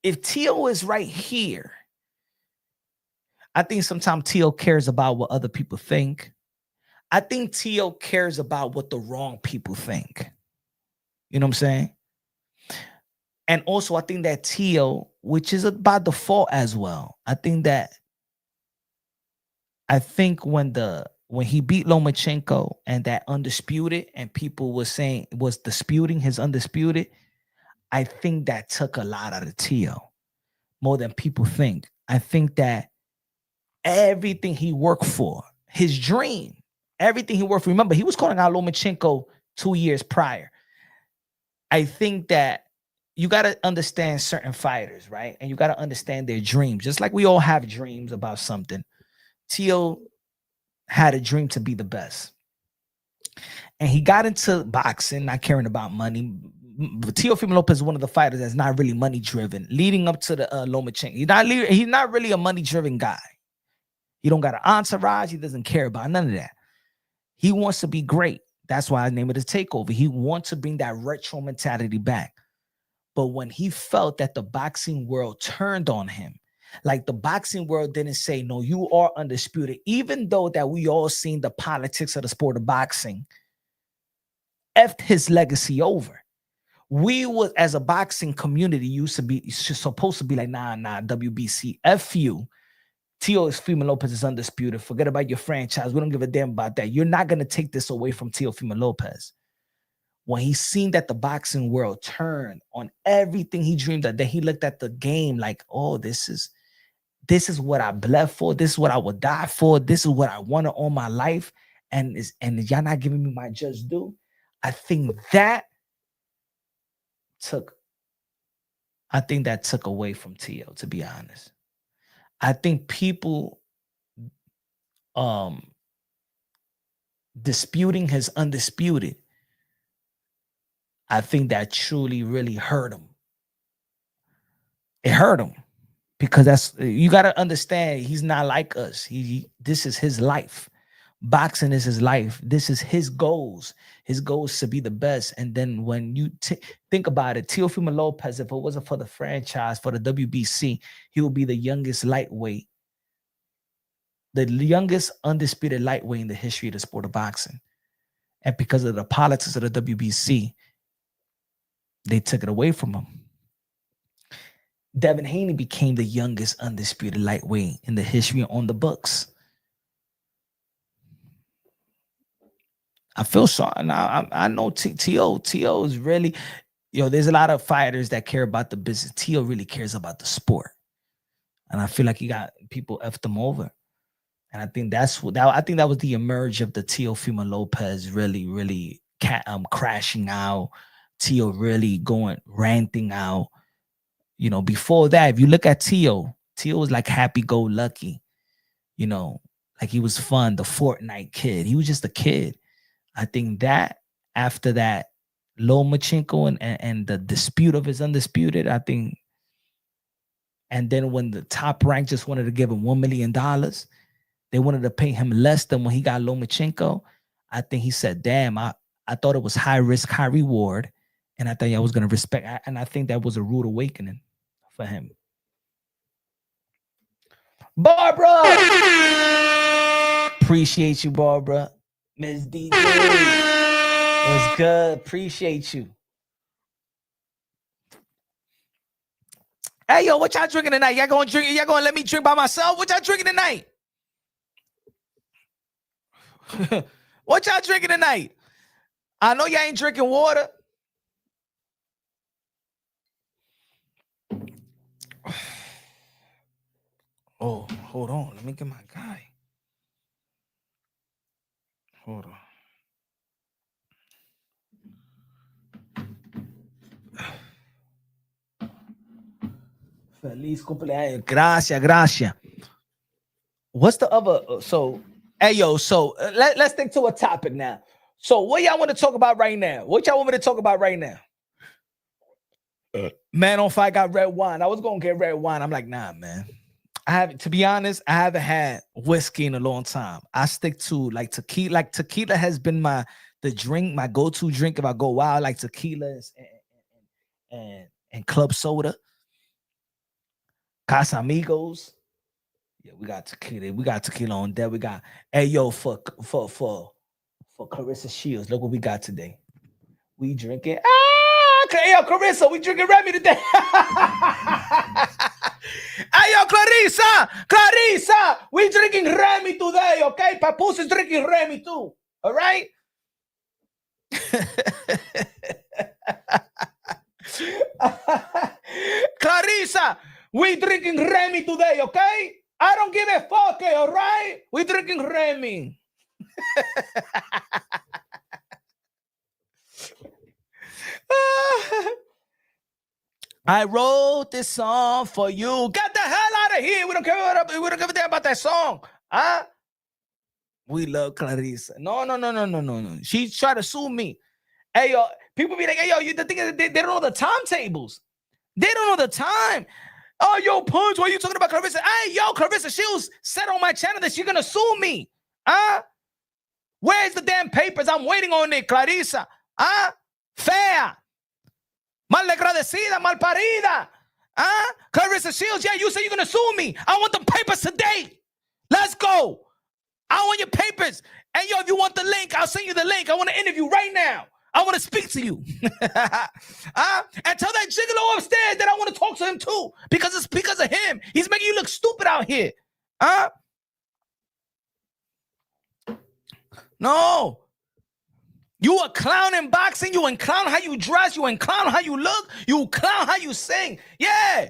If Teo is right here, I think sometimes Teo cares about what other people think. I think Teo cares about what the wrong people think. You know what I'm saying? And also, I think that Teo, which is by default as well, I think when he beat Lomachenko and that undisputed, and people was disputing his undisputed, I think that took a lot out of Teo. more than people think. I think that everything he worked for, his dream, everything he worked for. Remember, he was calling out Lomachenko 2 years prior. I think that you got to understand certain fighters, right? And you got to understand their dreams. Just like we all have dreams about something. Teo had a dream to be the best. And he got into boxing, not caring about money. Teofimo Lopez is one of the fighters that's not really money driven. Leading up to the Lomachenko, he's not really a money driven guy. He don't got an entourage. He doesn't care about none of that. He wants to be great. That's why I named it a takeover. He wants to bring that retro mentality back. But when he felt that the boxing world turned on him, like the boxing world didn't say, no, you are undisputed, even though that we all seen the politics of the sport of boxing, effed his legacy over. We was, as a boxing community, used to be supposed to be like, nah, WBC, F you. Teofimo Lopez is undisputed. Forget about your franchise. We don't give a damn about that. You're not going to take this away from Teofimo Lopez. When he seen that the boxing world turned on everything he dreamed of, then he looked at the game like, oh, this is what I bled for. This is what I would die for. This is what I wanted all my life. And y'all not giving me my just due. I think that took away from Teo, to be honest. I think people disputing his undisputed, I think that truly really hurt him. It hurt him because you got to understand, he's not like us. This is his life. Boxing is his life. This is his goals. His goals to be the best. And then when you think about it, Teofimo Lopez, if it wasn't for the franchise, for the WBC, he would be the youngest lightweight, the youngest undisputed lightweight in the history of the sport of boxing. And because of the politics of the WBC, they took it away from him. Devin Haney became the youngest undisputed lightweight in the history on the books. I feel sorry. Now I know Teo is really, there's a lot of fighters that care about the business. Teo really cares about the sport. And I feel like he got people effed him over. And I think that was the emerge of the Teofimo Lopez really crashing out. Teo really ranting out. Before that, if you look at Teo was like happy-go-lucky. Like he was fun, the Fortnite kid. He was just a kid. I think that after that Lomachenko and the dispute of his undisputed, I think, and then when the top rank just wanted to give him $1 million, they wanted to pay him less than when he got Lomachenko. I think he said, damn, I thought it was high risk, high reward. And I thought I was going to respect. And I think that was a rude awakening for him. Barbara! Appreciate you, Barbara. Miss DJ. It's good. Appreciate you. Hey, yo, what y'all drinking tonight? Y'all going to drink? Y'all going to let me drink by myself? What y'all drinking tonight? What y'all drinking tonight? I know y'all ain't drinking water. Oh, hold on. Let me get my guy. Hold on. Feliz cumpleaños. Gracias. What's the other? Let's stick to a topic now. So what y'all want to talk about right now? What y'all want me to talk about right now? Man on Fire got red wine. I was going to get red wine. I'm like, nah, man. To be honest, I haven't had whiskey in a long time. I stick to like tequila. Like tequila has been my go-to drink if I go wild, like tequila and club soda. Casamigos. Yeah, we got tequila. We got tequila on deck. We got for Clarissa Shields. Look what we got today. We drinking. Clarissa, we drinking Remy today. Clarissa, we drinking Remy today, okay? Papoose is drinking Remy too, all right? Clarissa, We drinking Remy today, okay? I don't give a fuck, all right? We drinking Remy. I wrote this song for you. Get the hell out of here. We don't give a damn about that song. Huh? We love Clarissa. No. She tried to sue me. Hey, yo, people be like, hey, yo, the thing is, they don't know the timetables. They don't know the time. Oh, yo, Punch, why are you talking about Clarissa? Hey, yo, Clarissa Shields said on my channel that she's going to sue me. Huh? Where's the damn papers? I'm waiting on it, Clarissa. Huh? Fea. Malagradecida, malparida. Huh? Clarissa Shields, yeah, you say you're going to sue me. I want the papers today. Let's go. I want your papers. And yo, if you want the link, I'll send you the link. I want to interview right now. I want to speak to you. And tell that gigolo upstairs that I want to talk to him too. Because it's because of him. He's making you look stupid out here. No. You a clown in boxing. You a clown how you dress. You a clown how you look. You clown how you sing. Yeah.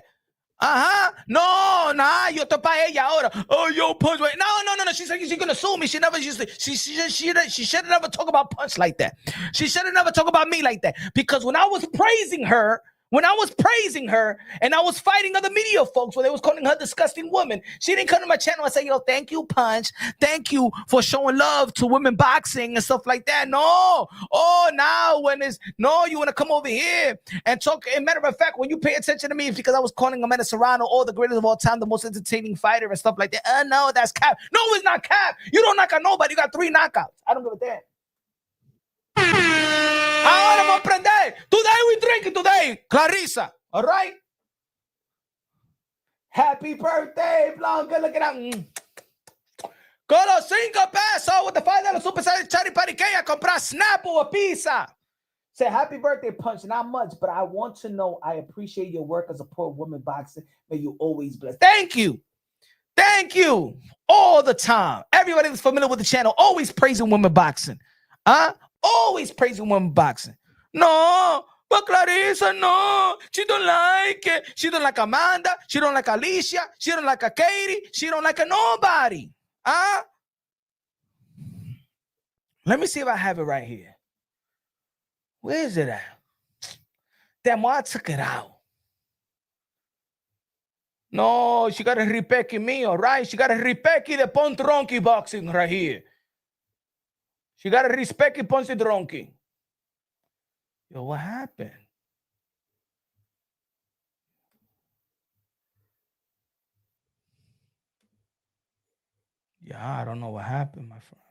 No, nah, yo te pa ella ahora. Oh, yo, Punch. No. She's like, she's gonna sue me. She should never talk about Punch like that. She should have never talk about me like that. Because when I was praising her, and I was fighting other media folks when they was calling her disgusting woman, she didn't come to my channel and say, yo, thank you, Punch. Thank you for showing love to women boxing and stuff like that. No. Oh, now you want to come over here and talk. As a matter of fact, when you pay attention to me, it's because I was calling Amanda Serrano, the greatest of all time, the most entertaining fighter and stuff like that. No, that's cap. No, it's not cap. You don't knock out nobody. You got 3 knockouts. I don't give a damn. Ahora vamos a aprender. Today we drinking today, Clarissa. All right? Happy birthday, Blanca. Look at that. Con los 5 pesos with the $5 super size Chari Pariqueya comprar snap or a pizza. Say happy birthday, Punch. Not much, but I want to know I appreciate your work as a pro woman boxer. May you always bless. Thank you. All the time. Everybody that's familiar with the channel always praising women boxing. Always praising women boxing. No, but Clarissa, no. She don't like it. She don't like Amanda. She don't like Alicia. She don't like a Katie. She don't like a nobody. Let me see if I have it right here. Where is it at? Damn, I took it out. No, she got a Ripeki me, all right? She got a Ripeki the Punsh Drunk Boxing right here. She got a Ripeki Punsh Drunk. Yo, what happened? Yeah, I don't know what happened, my friend.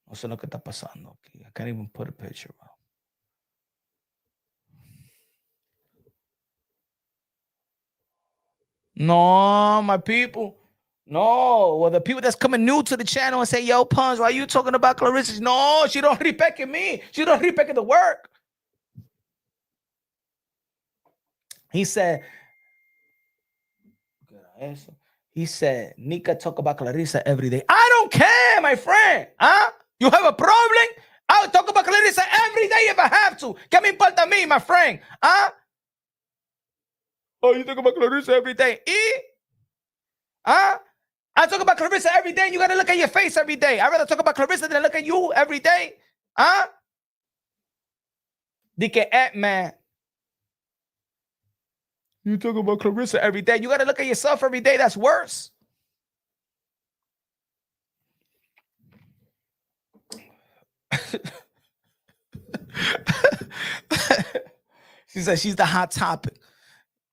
No sé lo que está pasando aquí. I can't even put a picture out. No, my people. No, well, the people that's coming new to the channel and say, yo, Punch, why are you talking about Clarissa? No, she don't respect me. She don't respect the work. He said, Nika talk about Clarissa every day. I don't care, my friend. You have a problem? I'll talk about Clarissa every day if I have to. ¿Qué me importa a mí, my friend? Oh, you talk about Clarissa every day. I talk about Clarissa every day. You got to look at your face every day. I'd rather talk about Clarissa than look at you every day. Dike man. You talk about Clarissa every day. You got to look at yourself every day. That's worse. She said she's the hot topic.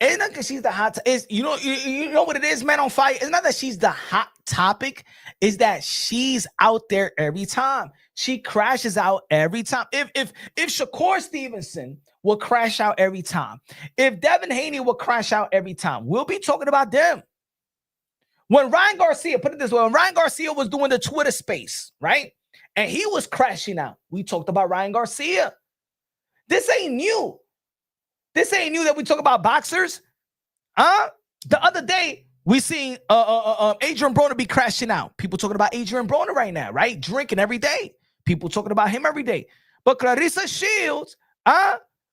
It's not that she's the hot. You know what it is, man. On fire. It's not that she's the hot topic. It's that she's out there every time. She crashes out every time. If Shakur Stevenson will crash out every time, if Devin Haney will crash out every time, we'll be talking about them. When Ryan Garcia, put it this way, when Ryan Garcia was doing the Twitter space, right, and he was crashing out, we talked about Ryan Garcia. This ain't new. This ain't new that we talk about boxers. The other day, we seen Adrien Broner be crashing out. People talking about Adrien Broner right now, right? Drinking every day. People talking about him every day. But Clarissa Shields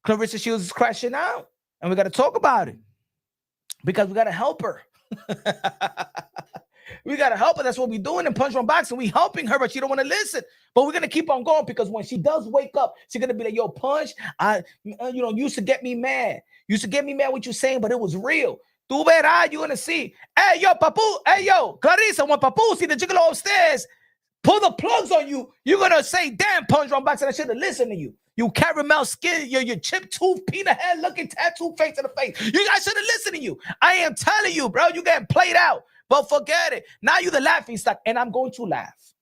is crashing out. And we got to talk about it. because we got to help her. We got to help her. That's what we're doing in Punch Drunk Boxing. We helping her, but she don't want to listen. But we're going to keep on going because when she does wake up, she's going to be like, yo, Punch, used to get me mad. Used to get me mad what you saying, but it was real. Tu verás, you're going to see. Hey, yo, Papu. Hey, yo, Clarissa, when Papu see the gigolo upstairs, pull the plugs on you, you're going to say, damn, Punch Drunk Boxing, I should have listened to you. You caramel skin, your chipped tooth, peanut head looking tattoo face in the face. I should have listened to you. I am telling you, bro, you getting played out. But forget it. Now you're the laughing stock, and I'm going to laugh.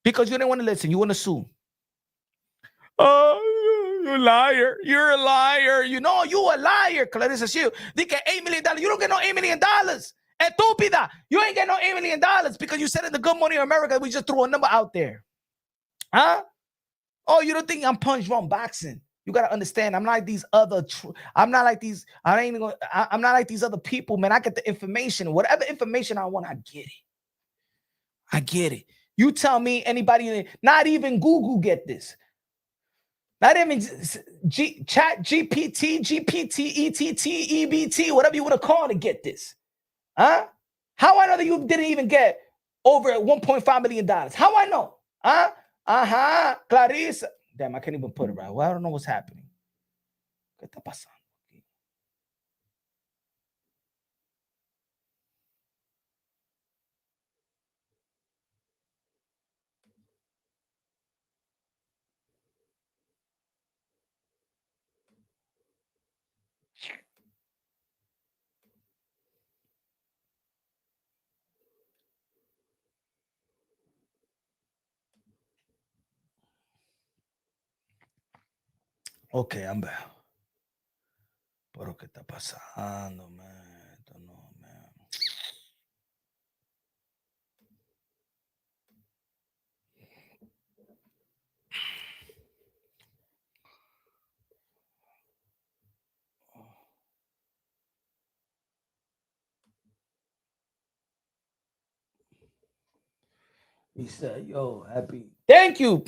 Because you didn't want to listen. You want to sue. Oh, you liar. You're a liar. You know, you a liar, Clarissa Shields. They get $8 million. You don't get no $8 million. Estúpida. You ain't get no $8 million because you said in the Good Morning America, we just threw a number out there. Huh? Oh, you don't think I'm Punch Drunk Boxing? You gotta understand, I'm not like these other. I'm not like these. I'm not like these other people, man. I get the information. Whatever information I want, I get it. I get it. You tell me anybody, not even Google get this. Not even Chat GPT, ETT, EBT, whatever you want to call it, to get this. Huh? How I know that you didn't even get over $1.5 million? How I know? Huh? Clarissa. Damn, I can't even put it right. Well, I don't know what's happening. ¿Qué está pasando? Okay, I'm back. Pero ¿qué está pasando, man? Don't know, man. He said, yo, happy. Thank you.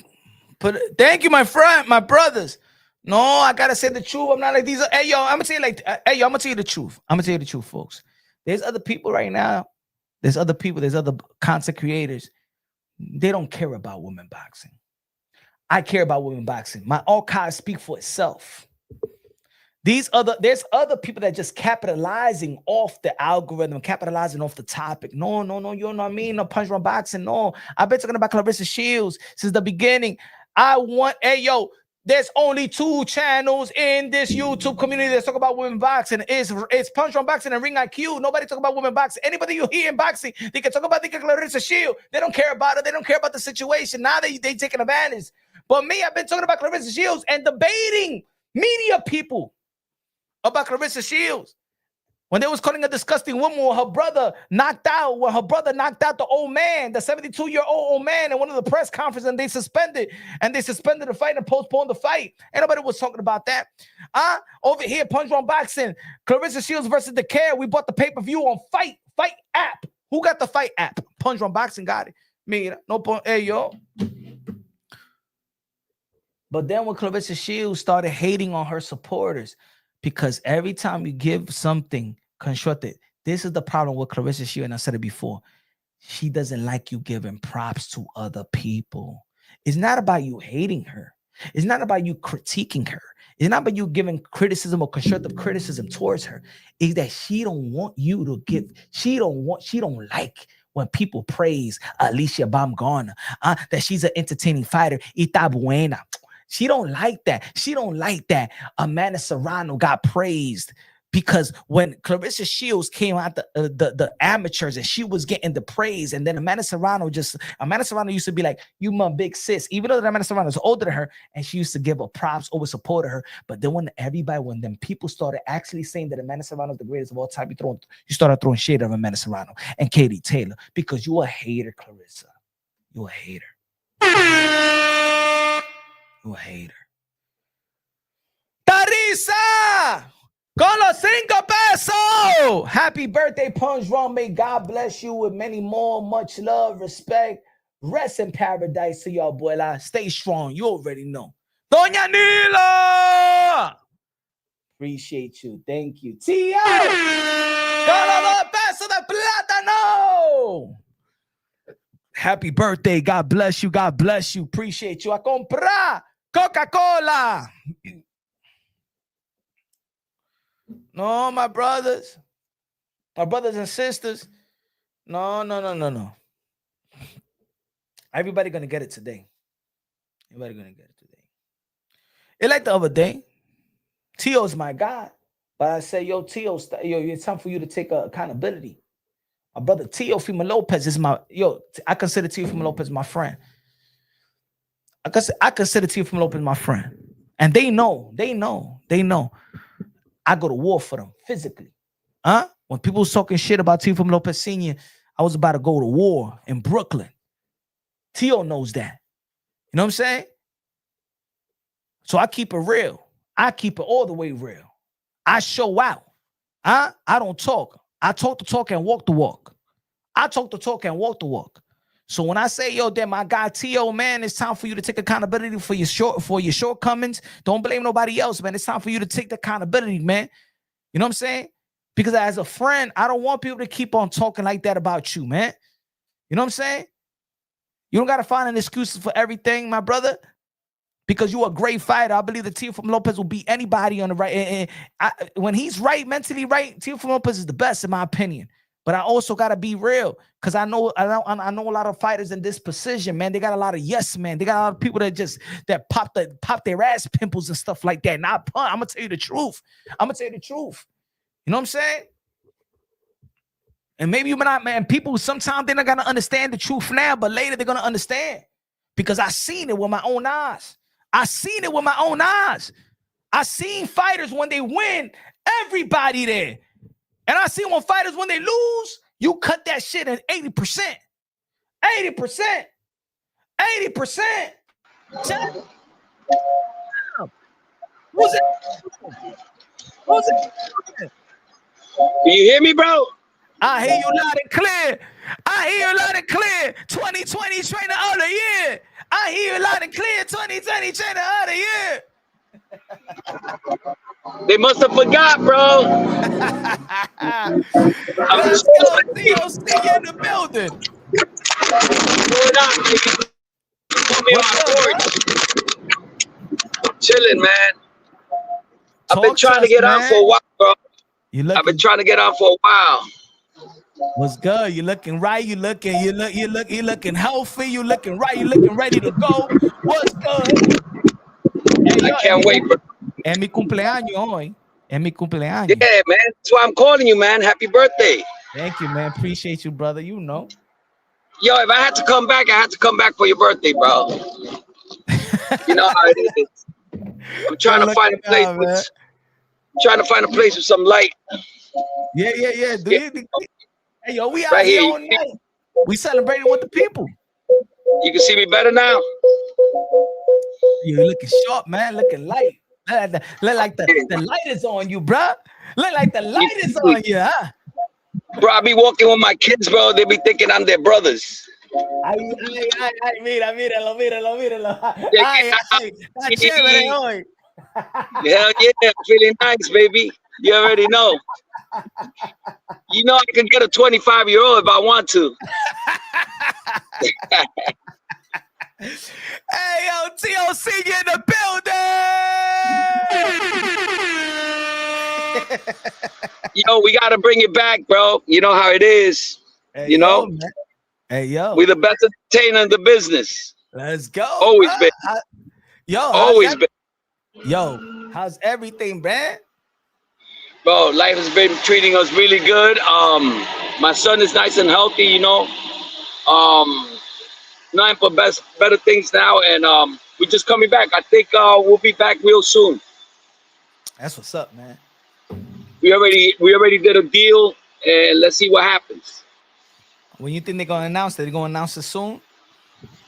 Thank you, my friend, my brothers. No, I gotta say the truth. I'm not like these. Hey, yo, I'm gonna tell you the truth. I'm gonna tell you the truth, folks. There's other people right now. There's other people. There's other content creators. They don't care about women boxing. I care about women boxing. My archive speak for itself. There's other people that just capitalizing off the algorithm, capitalizing off the topic. No, you know what I mean? No Punch Drunk Boxing. No, I've been talking about Clarissa Shields since the beginning. There's only 2 channels in this YouTube community that talk about women boxing. It's Punch Drunk Boxing and Ring IQ. Nobody talk about women boxing. Anybody you hear in boxing, they can talk about Clarissa Shields. They don't care about it. They don't care about the situation. Now they taking advantage. But me, I've been talking about Clarissa Shields and debating media people about Clarissa Shields. When they was calling a disgusting woman when her brother knocked out the old man, the 72-year-old old man in one of the press conferences, and they suspended the fight and postponed the fight. Ain't nobody was talking about that. Over here, Punch Drunk Boxing, Clarissa Shields versus the Care. We bought the pay-per-view on Fight app. Who got the Fight app? Punch Drunk Boxing got it. Me, no point. Hey, yo. But then when Clarissa Shields started hating on her supporters, because every time you give something constructed, this is the problem with Clarissa Shields, and I said it before. She doesn't like you giving props to other people. It's not about you hating her. It's not about you critiquing her. It's not about you giving criticism or constructive criticism towards her. It's that she don't want you to give. She don't like when people praise Alicia Baumgartner, that she's an entertaining fighter. Ita buena. She don't like that. She don't like that Amanda Serrano got praised, because when Clarissa Shields came out the amateurs and she was getting the praise, and then Amanda Serrano used to be like, you my big sis, even though Amanda Serrano is older than her, and she used to give her props, always supported her. But then when them people started actually saying that Amanda Serrano is the greatest of all time, you started throwing shade at Amanda Serrano and Katie Taylor, because you a hater, Clarissa. You a hater. You a hater. Clarissa! Con los 5 pesos! Happy birthday, Punch Drunk. May God bless you with many more. Much love, respect. Rest in paradise to your abuela. Stay strong. You already know. Doña Nila! Appreciate you. Thank you. Tio. Todo peso de plátano. Happy birthday. God bless you. God bless you. Appreciate you. A comprar Coca-Cola. No, my brothers and sisters. No. Everybody gonna get it today. Everybody gonna get it today. It like the other day. Tio's my guy, but I say, yo, Tio, it's time for you to take accountability. My brother Teofimo Lopez is I consider Teofimo Lopez my friend. I consider Teofimo Lopez my friend. And they know. I go to war for them physically. When people was talking shit about Teofimo Lopez Senior, I was about to go to war in Brooklyn. Tio knows that. You know what I'm saying? So I keep it real. I keep it all the way real. I show out. I don't talk. I talk the talk and walk the walk. I talk the talk and walk the walk. So when I say, yo, that my guy Tio, man, it's time for you to take accountability for your shortcomings. Don't blame nobody else, man. It's time for you to take the accountability, man. You know what I'm saying? Because as a friend, I don't want people to keep on talking like that about you, man. You know what I'm saying? You don't got to find an excuse for everything, my brother. Because you're a great fighter. I believe that Teofimo Lopez will beat anybody on the right. And when he's right, mentally right, Teofimo Lopez is the best, in my opinion. But I also got to be real, because I know a lot of fighters in this position, man. They got a lot of yes, man. They got a lot of people that pop their ass pimples and stuff like that. Not pun. I'm gonna tell you the truth. You know what I'm saying? And maybe you're not, man. People sometimes they're not gonna understand the truth now, but later they're gonna understand, because I seen it with my own eyes. I seen fighters when they win, everybody there. And I see when fighters, when they lose, you cut that shit at 80%. 80%. Who's it? Can you hear me, bro? I hear you loud and clear. 2020 trainer of the year. I hear you loud and clear. 2020 trainer of the year. They must have forgot, bro. Let's go, Theo Senior in the building. Chilling, man. I've been trying to get on for a while, bro. I've been trying to get on for a while. What's good? You looking right? You looking healthy? You looking right? You looking ready to go? What's good? I can't wait, bro. Es mi cumpleaños hoy. Es mi cumpleaños. Yeah, man. That's why I'm calling you, man. Happy birthday. Thank you, man. Appreciate you, brother. You know. Yo, if I had to come back, I had to come back for your birthday, bro. You know how it is. I'm trying to find a place. Trying to find a place with some light. Yeah. Hey, yo, we out right here here all night. We celebrating with the people. You can see me better now. You looking sharp, man. Looking light. Look like the light is on you, bro. Look like the light is on you, huh? Bro, I be walking with my kids, bro. They be thinking I'm their brothers. Ay, míralo. Yeah, Está chévere hoy. Hell yeah, feeling nice, baby. You already know. You know I can get a 25-year-old if I want to. Hey, yo, Tio Senior in the building. Yo, we got to bring it back, bro. You know how it is. Hey, you know? Man. Hey, yo. We the best entertainer in the business. Let's go. Always been. Always been. Yo, how's everything, man? Bro, life has been treating us really good. My son is nice and healthy, you know. Nine for better things now, and we're just coming back. I think we'll be back real soon. That's what's up, man. We already did a deal, and let's see what happens. When you think they're gonna announce it? They're gonna announce it soon?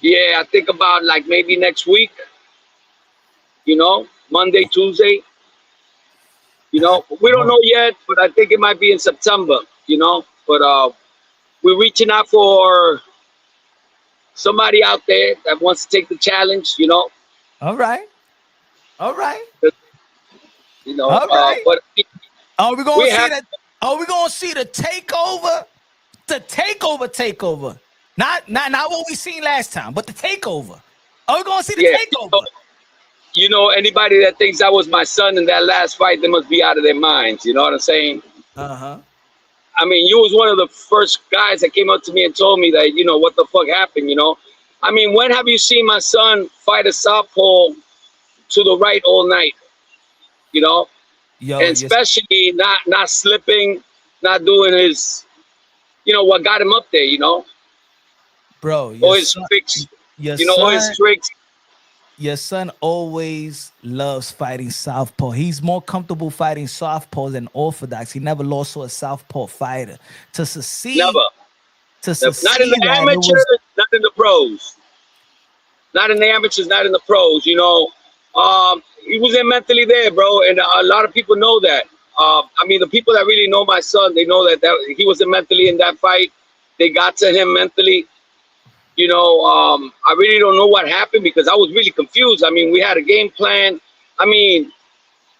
Yeah, I think about like maybe next week. You know, Monday, Tuesday. You know, we don't know yet, but I think it might be in September. You know, but we're reaching out for somebody out there that wants to take the challenge. You know. All right. You know, All right. but Are we gonna we see have- that? Are we gonna see the takeover? The takeover. Not what we seen last time, but the takeover. Are we gonna see the takeover? You know, anybody that thinks I was my son in that last fight, they must be out of their minds. You know what I'm saying? Uh-huh. I mean, you was one of the first guys that came up to me and told me that, you know, what the fuck happened, you know? I mean, when have you seen my son fight a southpaw to the right all night? You know? Yo, and especially not slipping, not doing his, you know, what got him up there, you know? Bro, or his tricks, you know, or his tricks. Your son always loves fighting southpaw. He's more comfortable fighting southpaw than orthodox. He never lost to a southpaw fighter. To succeed, Never. To succeed, not in the amateurs, not in the pros. Not in the amateurs, not in the pros. You know, he wasn't mentally there, bro, and a lot of people know that. I mean, the people that really know my son, they know that he wasn't mentally in that fight. They got to him mentally. You know, I really don't know what happened because I was really confused. I mean, we had a game plan. I mean,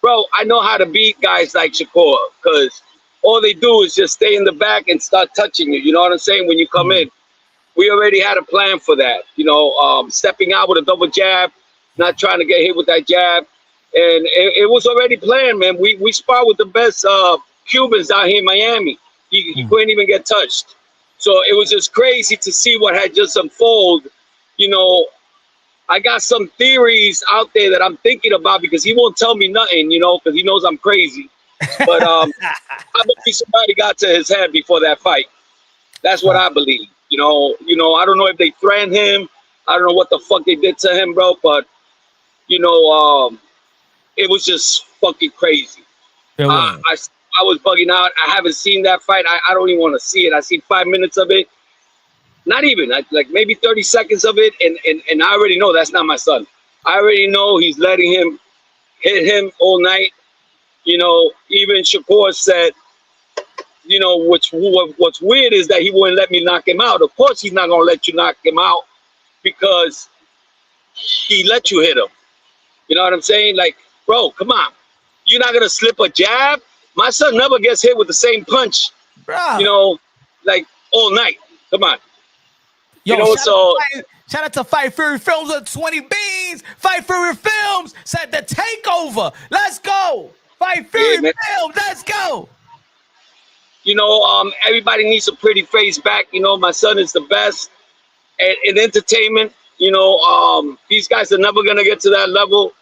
bro, I know how to beat guys like Shakur because all they do is just stay in the back and start touching you. You know what I'm saying? When you come in, we already had a plan for that. You know, stepping out with a double jab, not trying to get hit with that jab. And it was already planned, man. We sparred with the best Cubans out here in Miami. He couldn't even get touched. So it was just crazy to see what had just unfolded. You know, I got some theories out there that I'm thinking about because he won't tell me nothing, you know, because he knows I'm crazy. But I believe somebody got to his head before that fight. That's what I believe. You know, I don't know if they threatened him. I don't know what the fuck they did to him, bro. But, you know, it was just fucking crazy. I was bugging out. I haven't seen that fight. I don't even want to see it. I seen 5 minutes of it. Not even, like maybe 30 seconds of it. And I already know that's not my son. I already know he's letting him hit him all night. You know, even Shakur said, you know, what's weird is that he wouldn't let me knock him out. Of course, he's not going to let you knock him out because he let you hit him. You know what I'm saying? Like, bro, come on. You're not going to slip a jab? My son never gets hit with the same punch, bro. You know, like all night. Come on. Yo, you know, shout out to Fight Fury Films with 20 beans. Fight Fury Films said the takeover. Let's go. Fight Fury Films. Let's go. You know, everybody needs a pretty face back. You know, my son is the best in entertainment. You know, these guys are never going to get to that level.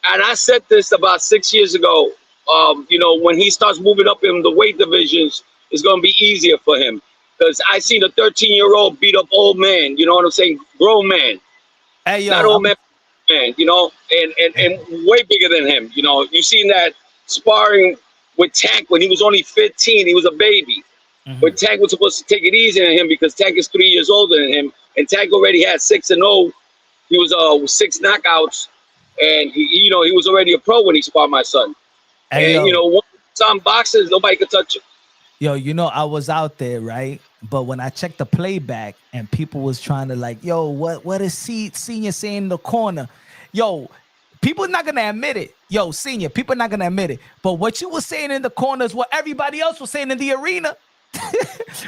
And I said this about 6 years ago. You know, when he starts moving up in the weight divisions, it's going to be easier for him. Because I seen a 13-year-old beat up old man, you know what I'm saying? Grown man. Hey, yo, not old man, you know, and way bigger than him. You know, you seen that sparring with Tank when he was only 15. He was a baby. But Tank was supposed to take it easy on him because Tank is 3 years older than him. And Tank already had 6-0. He was 6 knockouts. And, he was already a pro when he sparred my son. Hey, and, you know, some boxers, nobody could touch him. Yo, you know, I was out there, right? But when I checked the playback and people was trying to like, yo, what is Senior saying in the corner? Yo, people are not going to admit it. Yo, Senior, people are not going to admit it. But what you were saying in the corner is what everybody else was saying in the arena.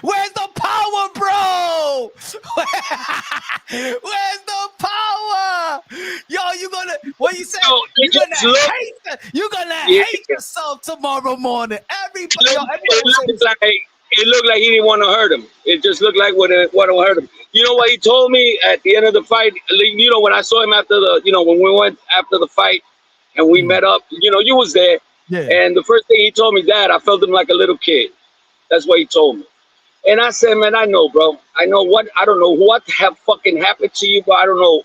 Where's the power, bro? Where's the power? Yo, what you say? You're gonna hate yourself tomorrow morning. It looked like he didn't want to hurt him. It just looked like what hurt him. You know what he told me at the end of the fight? You know, when I saw him after when we went after the fight and we met up, you know, you was there. Yeah. And the first thing he told me, Dad, I felt him like a little kid. That's what he told me. And I said, man, I know, bro. I know I don't know what fucking happened to you, but I don't know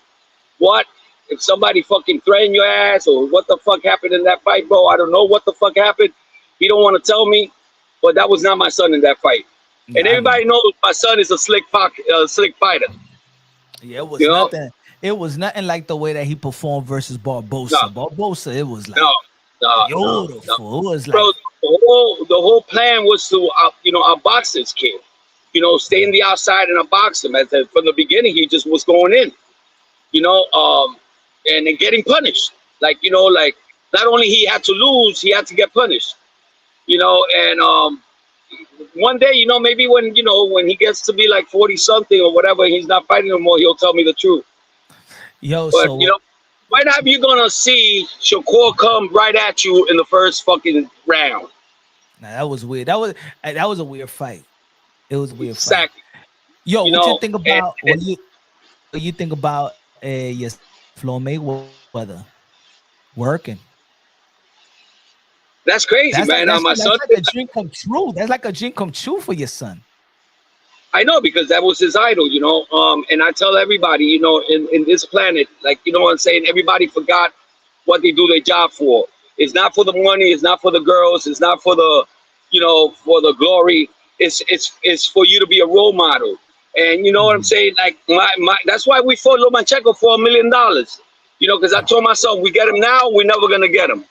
what. If somebody fucking threatened your ass or what the fuck happened in that fight, bro. I don't know what the fuck happened. He don't want to tell me, but that was not my son in that fight. Nah, and everybody knows my son is a slick fighter. Yeah, it was nothing. It was nothing like the way that he performed versus Barbosa. No. Barbosa, it was like beautiful. No. It was like, bro, the whole plan was to our boxers kid, stay in the outside and box him. From the beginning, he just was going in, and then getting punished. Like not only he had to lose, he had to get punished. You know, and one day, you know, maybe when he gets to be like 40 something or whatever, he's not fighting no more, he'll tell me the truth. Yo, but so you know, when have you gonna see Shakur come right at you in the first fucking round? Nah, that was weird. That was a weird fight. It was a weird Exactly. fight. Yo, You what know, you think about what you think about your Floyd Mayweather working? That's crazy, man. My That's son, like a dream come true. That's like a dream come true for your son. I know, because that was his idol, you know. And I tell everybody, you know, in this planet, like, you know what I'm saying, everybody forgot what they do their job for. It's not for the money, it's not for the girls, it's not for the, you know, for the glory. It's for you to be a role model. And you know what I'm saying? Like that's why we fought Lomachenko for $1 million. You know, because I told myself, we get him now, we're never gonna get him.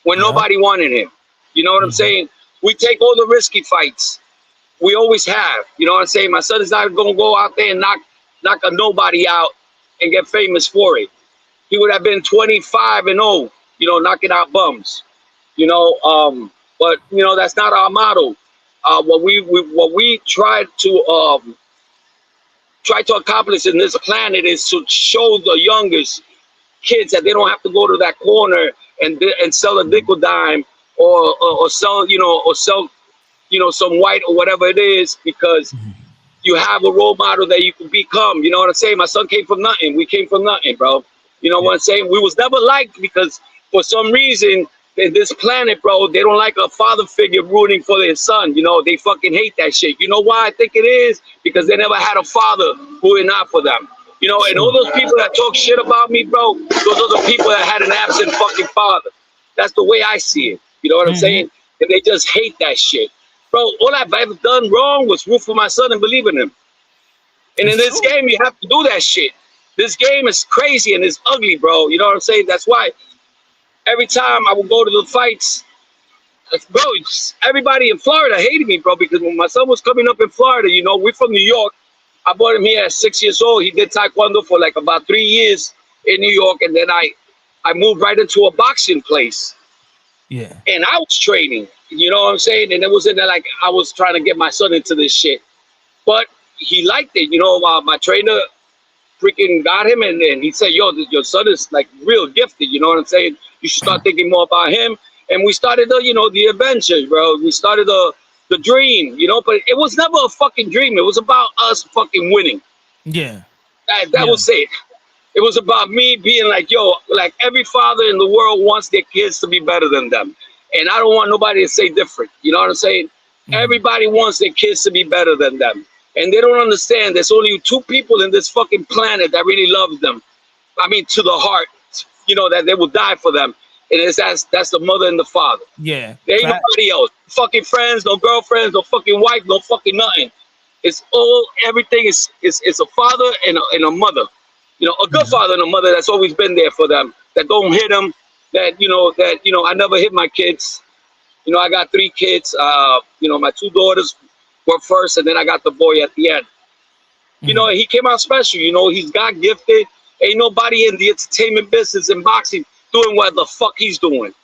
When nobody wanted him. You know what I'm saying? We take all the risky fights. We always have. You know what I'm saying? My son is not going to go out there and knock a nobody out and get famous for it. He would have been 25-0, you know, knocking out bums. You know, but you know, that's not our motto. What we try to accomplish in this planet is to show the youngest kids that they don't have to go to that corner and sell a nickel dime or sell, you know, some white or whatever it is, because you have a role model that you can become. You know what I'm saying? My son came from nothing. We came from nothing, bro. You know what I'm saying? We was never liked because for some reason in this planet, bro, they don't like a father figure rooting for their son. You know, they fucking hate that shit. You know why I think it is? Because they never had a father rooting out for them. You know, and all those people that talk shit about me, bro, those are the people that had an absent fucking father. That's the way I see it. You know what I'm saying? And they just hate that shit. Bro, all I've ever done wrong was root for my son and believe in him. And in this game, you have to do that shit. This game is crazy and it's ugly, bro. You know what I'm saying? That's why every time I would go to the fights, bro, everybody in Florida hated me, bro, because when my son was coming up in Florida, you know, we're from New York. I brought him here at 6 years old. He did taekwondo for like about 3 years in New York. And then I moved right into a boxing place. Yeah. And I was training, you know what I'm saying? And it was in there like I was trying to get my son into this shit. But he liked it. You know, my trainer freaking got him. And he said, yo, your son is like real gifted. You know what I'm saying? You should start thinking more about him. And we started the adventures, bro. We started the dream, you know, but it was never a fucking dream. It was about us fucking winning. Yeah. That was it. It was about me being like, yo, like every father in the world wants their kids to be better than them. And I don't want nobody to say different. You know what I'm saying? Everybody wants their kids to be better than them. And they don't understand there's only 2 people in this fucking planet that really loves them. I mean, to the heart, you know, that they will die for them. And that's the mother and the father. Yeah. There ain't nobody else. Fucking friends, no girlfriends, no fucking wife, no fucking nothing. It's all, everything is a father and a mother. You know, a good father and a mother that's always been there for them, that don't hit them, that I never hit my kids. You know, I got 3 kids. You know, my 2 daughters were first, and then I got the boy at the end. You know, he came out special. You know, he's God gifted. Ain't nobody in the entertainment business and boxing doing what the fuck he's doing.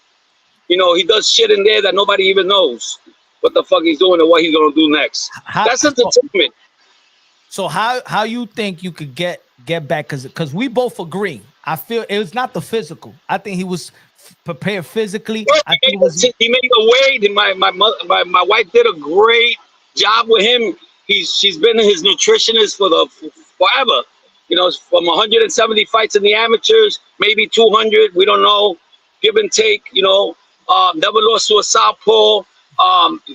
You know, he does shit in there that nobody even knows what the fuck he's doing and what he's gonna do next. That's entertainment. So how you think you could get back? Because we both agree. I feel it was not the physical. I think he was prepared physically. Well, I think he made a weight. My wife did a great job with him. She's been his nutritionist for forever. You know, from 170 fights in the amateurs, maybe 200. We don't know, give and take. You know, never lost to a southpaw.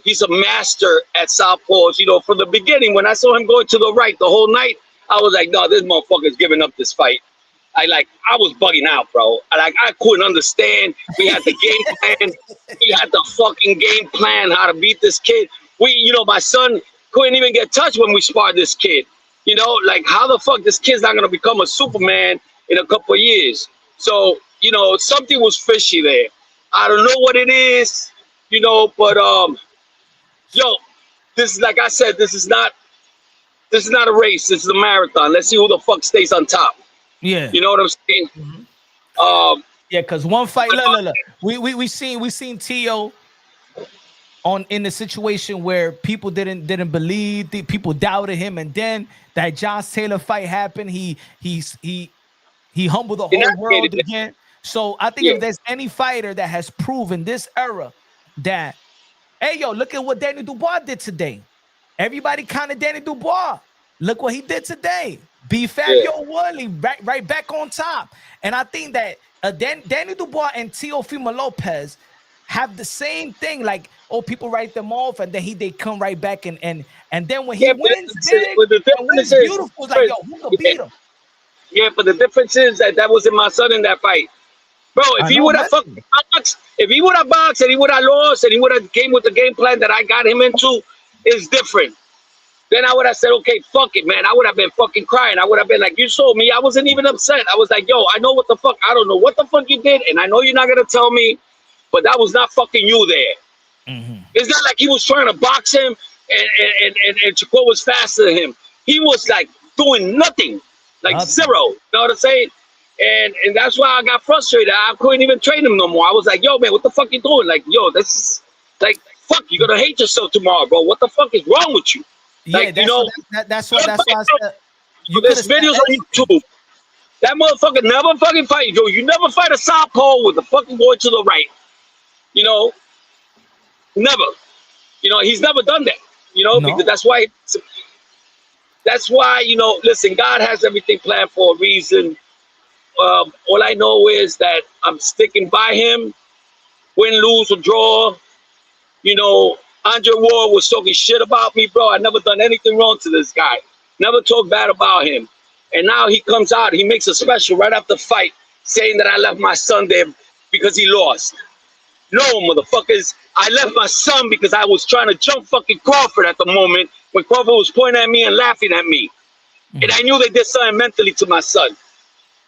He's a master at southpaws. You know, from the beginning, when I saw him going to the right the whole night, I was like, no, this motherfucker's giving up this fight. I was bugging out, bro. I couldn't understand. We had the game plan. We had the fucking game plan how to beat this kid. My son couldn't even get touched when we sparred this kid. You know, like how the fuck this kid's not gonna become a Superman in a couple of years? So, you know, something was fishy there. I don't know what it is, you know, but yo, this is, like I said, this is not a race. This is a marathon. Let's see who the fuck stays on top. Yeah. You know what I'm saying? Yeah, because one fight, look. We seen Teo in the situation where people didn't believe, people doubted him, and then that Josh Taylor fight happened. He humbled the whole world again. So I think if there's any fighter that has proven this era that, hey yo, look at what Danny Dubois did today. Everybody counted Danny Dubois. Look what he did today. Beat Fabio Woodley right back on top. And I think that Danny Dubois and Teofimo Lopez have the same thing. Like, people write them off, and then they come right back, and then when he wins big and wins beautiful, it's like, yo, who could beat him? Yeah, but the difference is that wasn't my son in that fight. Bro, if he would have fucking boxed, and he would have lost, and he would have came with the game plan that I got him into, is different. Then I would have said, okay, fuck it, man. I would have been fucking crying. I would have been like, you saw me. I wasn't even upset. I was like, yo, I know what the fuck. I don't know what the fuck you did, and I know you're not going to tell me, but that was not fucking you there. It's not like he was trying to box him, and Chico was faster than him. He was like doing nothing, like zero. You know what I'm saying? And that's why I got frustrated. I couldn't even train him no more. I was like, yo, man, what the fuck you doing? Like, yo, this is like, fuck, you're going to hate yourself tomorrow, bro. What the fuck is wrong with you? Like, that's why I said. There's videos on YouTube. That motherfucker never fucking fight. Yo, you never fight a southpaw with the fucking boy to the right. You know, never. You know, he's never done that. You know, because that's why, you know, listen, God has everything planned for a reason. All I know is that I'm sticking by him, win, lose, or draw. You know, Andre Ward was talking shit about me, bro. I never done anything wrong to this guy. Never talked bad about him. And now he comes out, he makes a special right after the fight saying that I left my son there because he lost. No, motherfuckers, I left my son because I was trying to jump fucking Crawford at the moment when Crawford was pointing at me and laughing at me. And I knew they did something mentally to my son.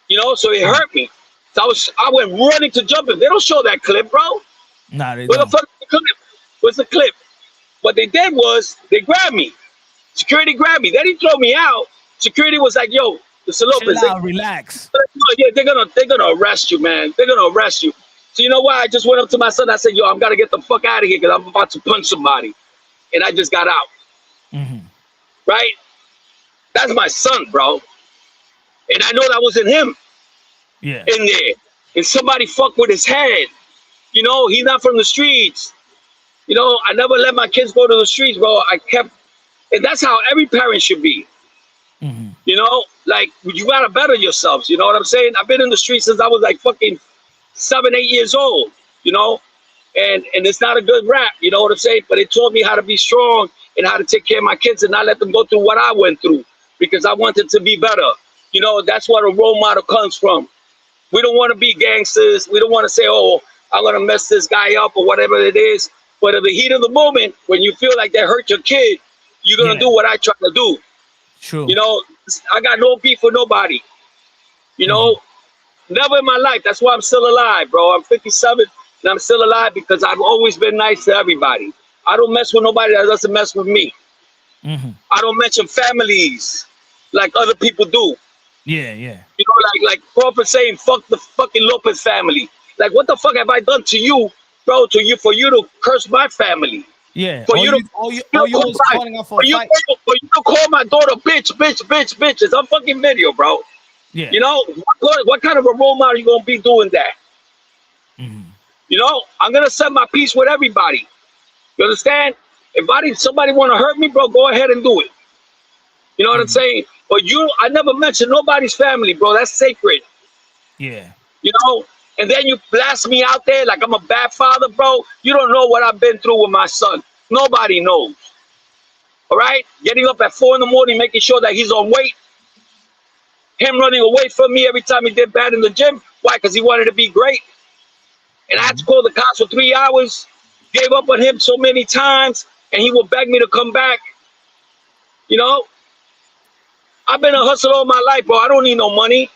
You know, so it hurt me. So I went running to jump him. They don't show that clip, bro. Nah, they Where don't. the fuck is the clip? Where's the clip? What they did was they grabbed me. Security grabbed me. They didn't throw me out. Security was like, yo, Mr. Lopez, relax. Yeah, they're gonna arrest you, man. They're gonna arrest you. So you know why? I just went up to my son. I said, yo, I'm gonna get the fuck out of here because I'm about to punch somebody. And I just got out. Right? That's my son, bro. And I know that wasn't him. Yeah. In there. And somebody fucked with his head. You know, he's not from the streets. You know, I never let my kids go to the streets, bro. And that's how every parent should be. You know, like, you gotta better yourselves. You know what I'm saying? I've been in the streets since I was like fucking 7, 8 years old, you know? And it's not a good rap, you know what I'm saying? But it taught me how to be strong and how to take care of my kids and not let them go through what I went through because I wanted to be better. You know, that's where a role model comes from. We don't want to be gangsters. We don't want to say, oh, I'm going to mess this guy up or whatever it is. But in the heat of the moment, when you feel like they hurt your kid, you're going to do what I try to do. True. You know, I got no beef with nobody. You know, never in my life. That's why I'm still alive, bro. I'm 57 and I'm still alive because I've always been nice to everybody. I don't mess with nobody that doesn't mess with me. I don't mention families like other people do. Yeah. You know, like Crawford saying, fuck the fucking Lopez family. Like, what the fuck have I done to you, bro, for you to curse my family? Yeah. For you to call my daughter bitch. It's on fucking video, bro. Yeah. You know, what kind of a role model are you going to be doing that? You know, I'm going to set my peace with everybody. You understand? If somebody want to hurt me, bro, go ahead and do it. You know what I'm saying? But I never mentioned nobody's family, bro. That's sacred. Yeah. You know? And then you blast me out there like I'm a bad father, bro. You don't know what I've been through with my son. Nobody knows. All right? Getting up at 4 in the morning, making sure that he's on weight. Him running away from me every time he did bad in the gym. Why? Because he wanted to be great. And I had to call the cops for 3 hours. Gave up on him so many times. And he would beg me to come back. You know? I've been a hustler all my life, bro. I don't need no money.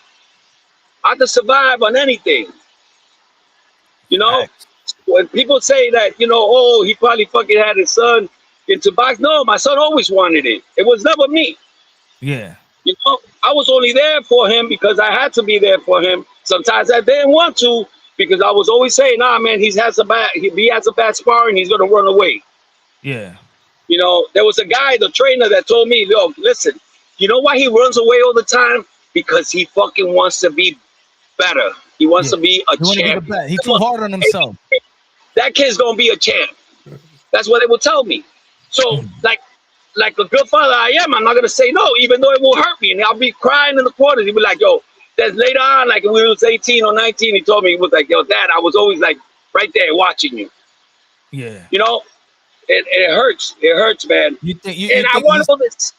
I can survive on anything. You know? When people say that, you know, oh, he probably fucking had his son into box. No, my son always wanted it. It was never me. Yeah. You know, I was only there for him because I had to be there for him. Sometimes I didn't want to, because I was always saying, nah, man, he has a bad sparring, he's gonna run away. Yeah. You know, there was a guy, the trainer, that told me, yo, listen, you know why he runs away all the time? Because he fucking wants to be better. He wants to be a champ. He's too hard on himself. That kid's gonna be a champ. That's what they will tell me. So, like a good father I am, I'm not gonna say no, even though it will hurt me, and I'll be crying in the corners. He'll be like, yo, then later on, like when we was 18 or 19, he told me, he was like, yo, Dad, I was always like right there watching you. Yeah. You know, it hurts. It hurts, man. You think I want all this.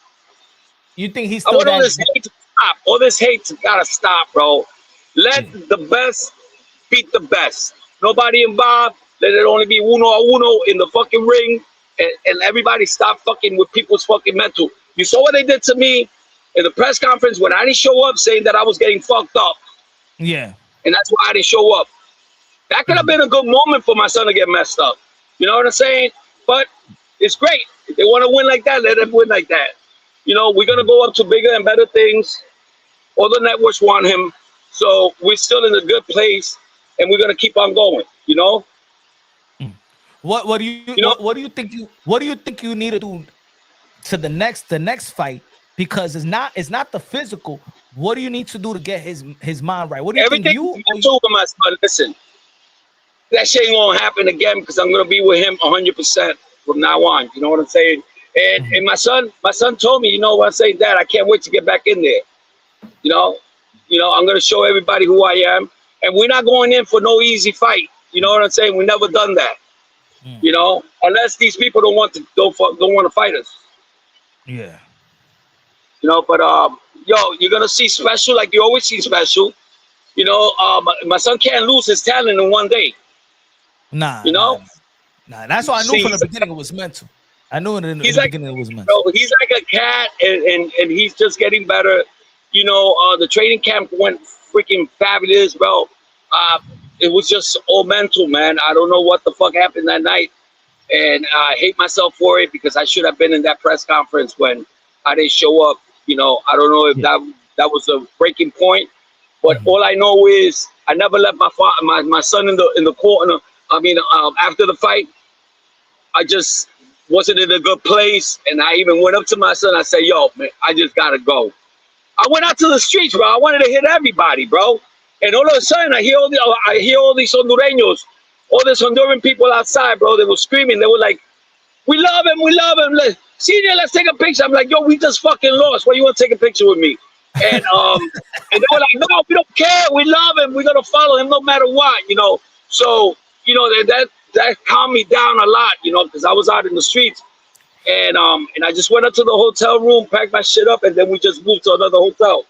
You think he's I still want all this hate to stop. All this hate's gotta stop, bro. Let the best beat the best. Nobody involved. Let it only be uno a uno in the fucking ring, and everybody stop fucking with people's fucking mental. You saw what they did to me in the press conference when I didn't show up, saying that I was getting fucked up. Yeah. And that's why I didn't show up. That could have been a good moment for my son to get messed up. You know what I'm saying? But it's great. If they want to win like that, let them win like that. You know, we're going to go up to bigger and better things. All the networks want him. So we're still in a good place, and we're going to keep on going, you know? What do you think you need to do to the next fight? Because it's not the physical. What do you need to do to get his mind right? What do you think I told my son, listen, that shit ain't gonna happen again because I'm gonna be with him 100% from now on. You know what I'm saying? And my son told me, you know what I'm saying, Dad, I can't wait to get back in there. You know, I'm gonna show everybody who I am, and we're not going in for no easy fight. You know what I'm saying? We never done that. You know, unless these people don't want to fight us. Yeah. You know, but yo, you're gonna see special like you always see special. You know, my son can't lose his talent in one day. Nah. You know? Nah. That's why I knew from the beginning it was mental. I knew in the beginning it was mental. Bro, he's like a cat, and he's just getting better. You know, the training camp went freaking fabulous, bro. It was just all mental, man. I don't know what the fuck happened that night, and I hate myself for it because I should have been in that press conference when I didn't show up. You know, I don't know if that was a breaking point, but all I know is I never left my son in the corner. I mean, after the fight, I just wasn't in a good place, and I even went up to my son. I said, "Yo, man, I just gotta go." I went out to the streets, bro. I wanted to hit everybody, bro. And all of a sudden, I hear all these Hondureños, all these Honduran people outside, bro. They were screaming. They were like, "We love him, we love him. Senior, let's take a picture." I'm like, "Yo, we just fucking lost. Why you want to take a picture with me?" And and they were like, "No, we don't care. We love him. We're gonna follow him no matter what." You know, so you know that calmed me down a lot. You know, because I was out in the streets, and I just went up to the hotel room, packed my shit up, and then we just moved to another hotel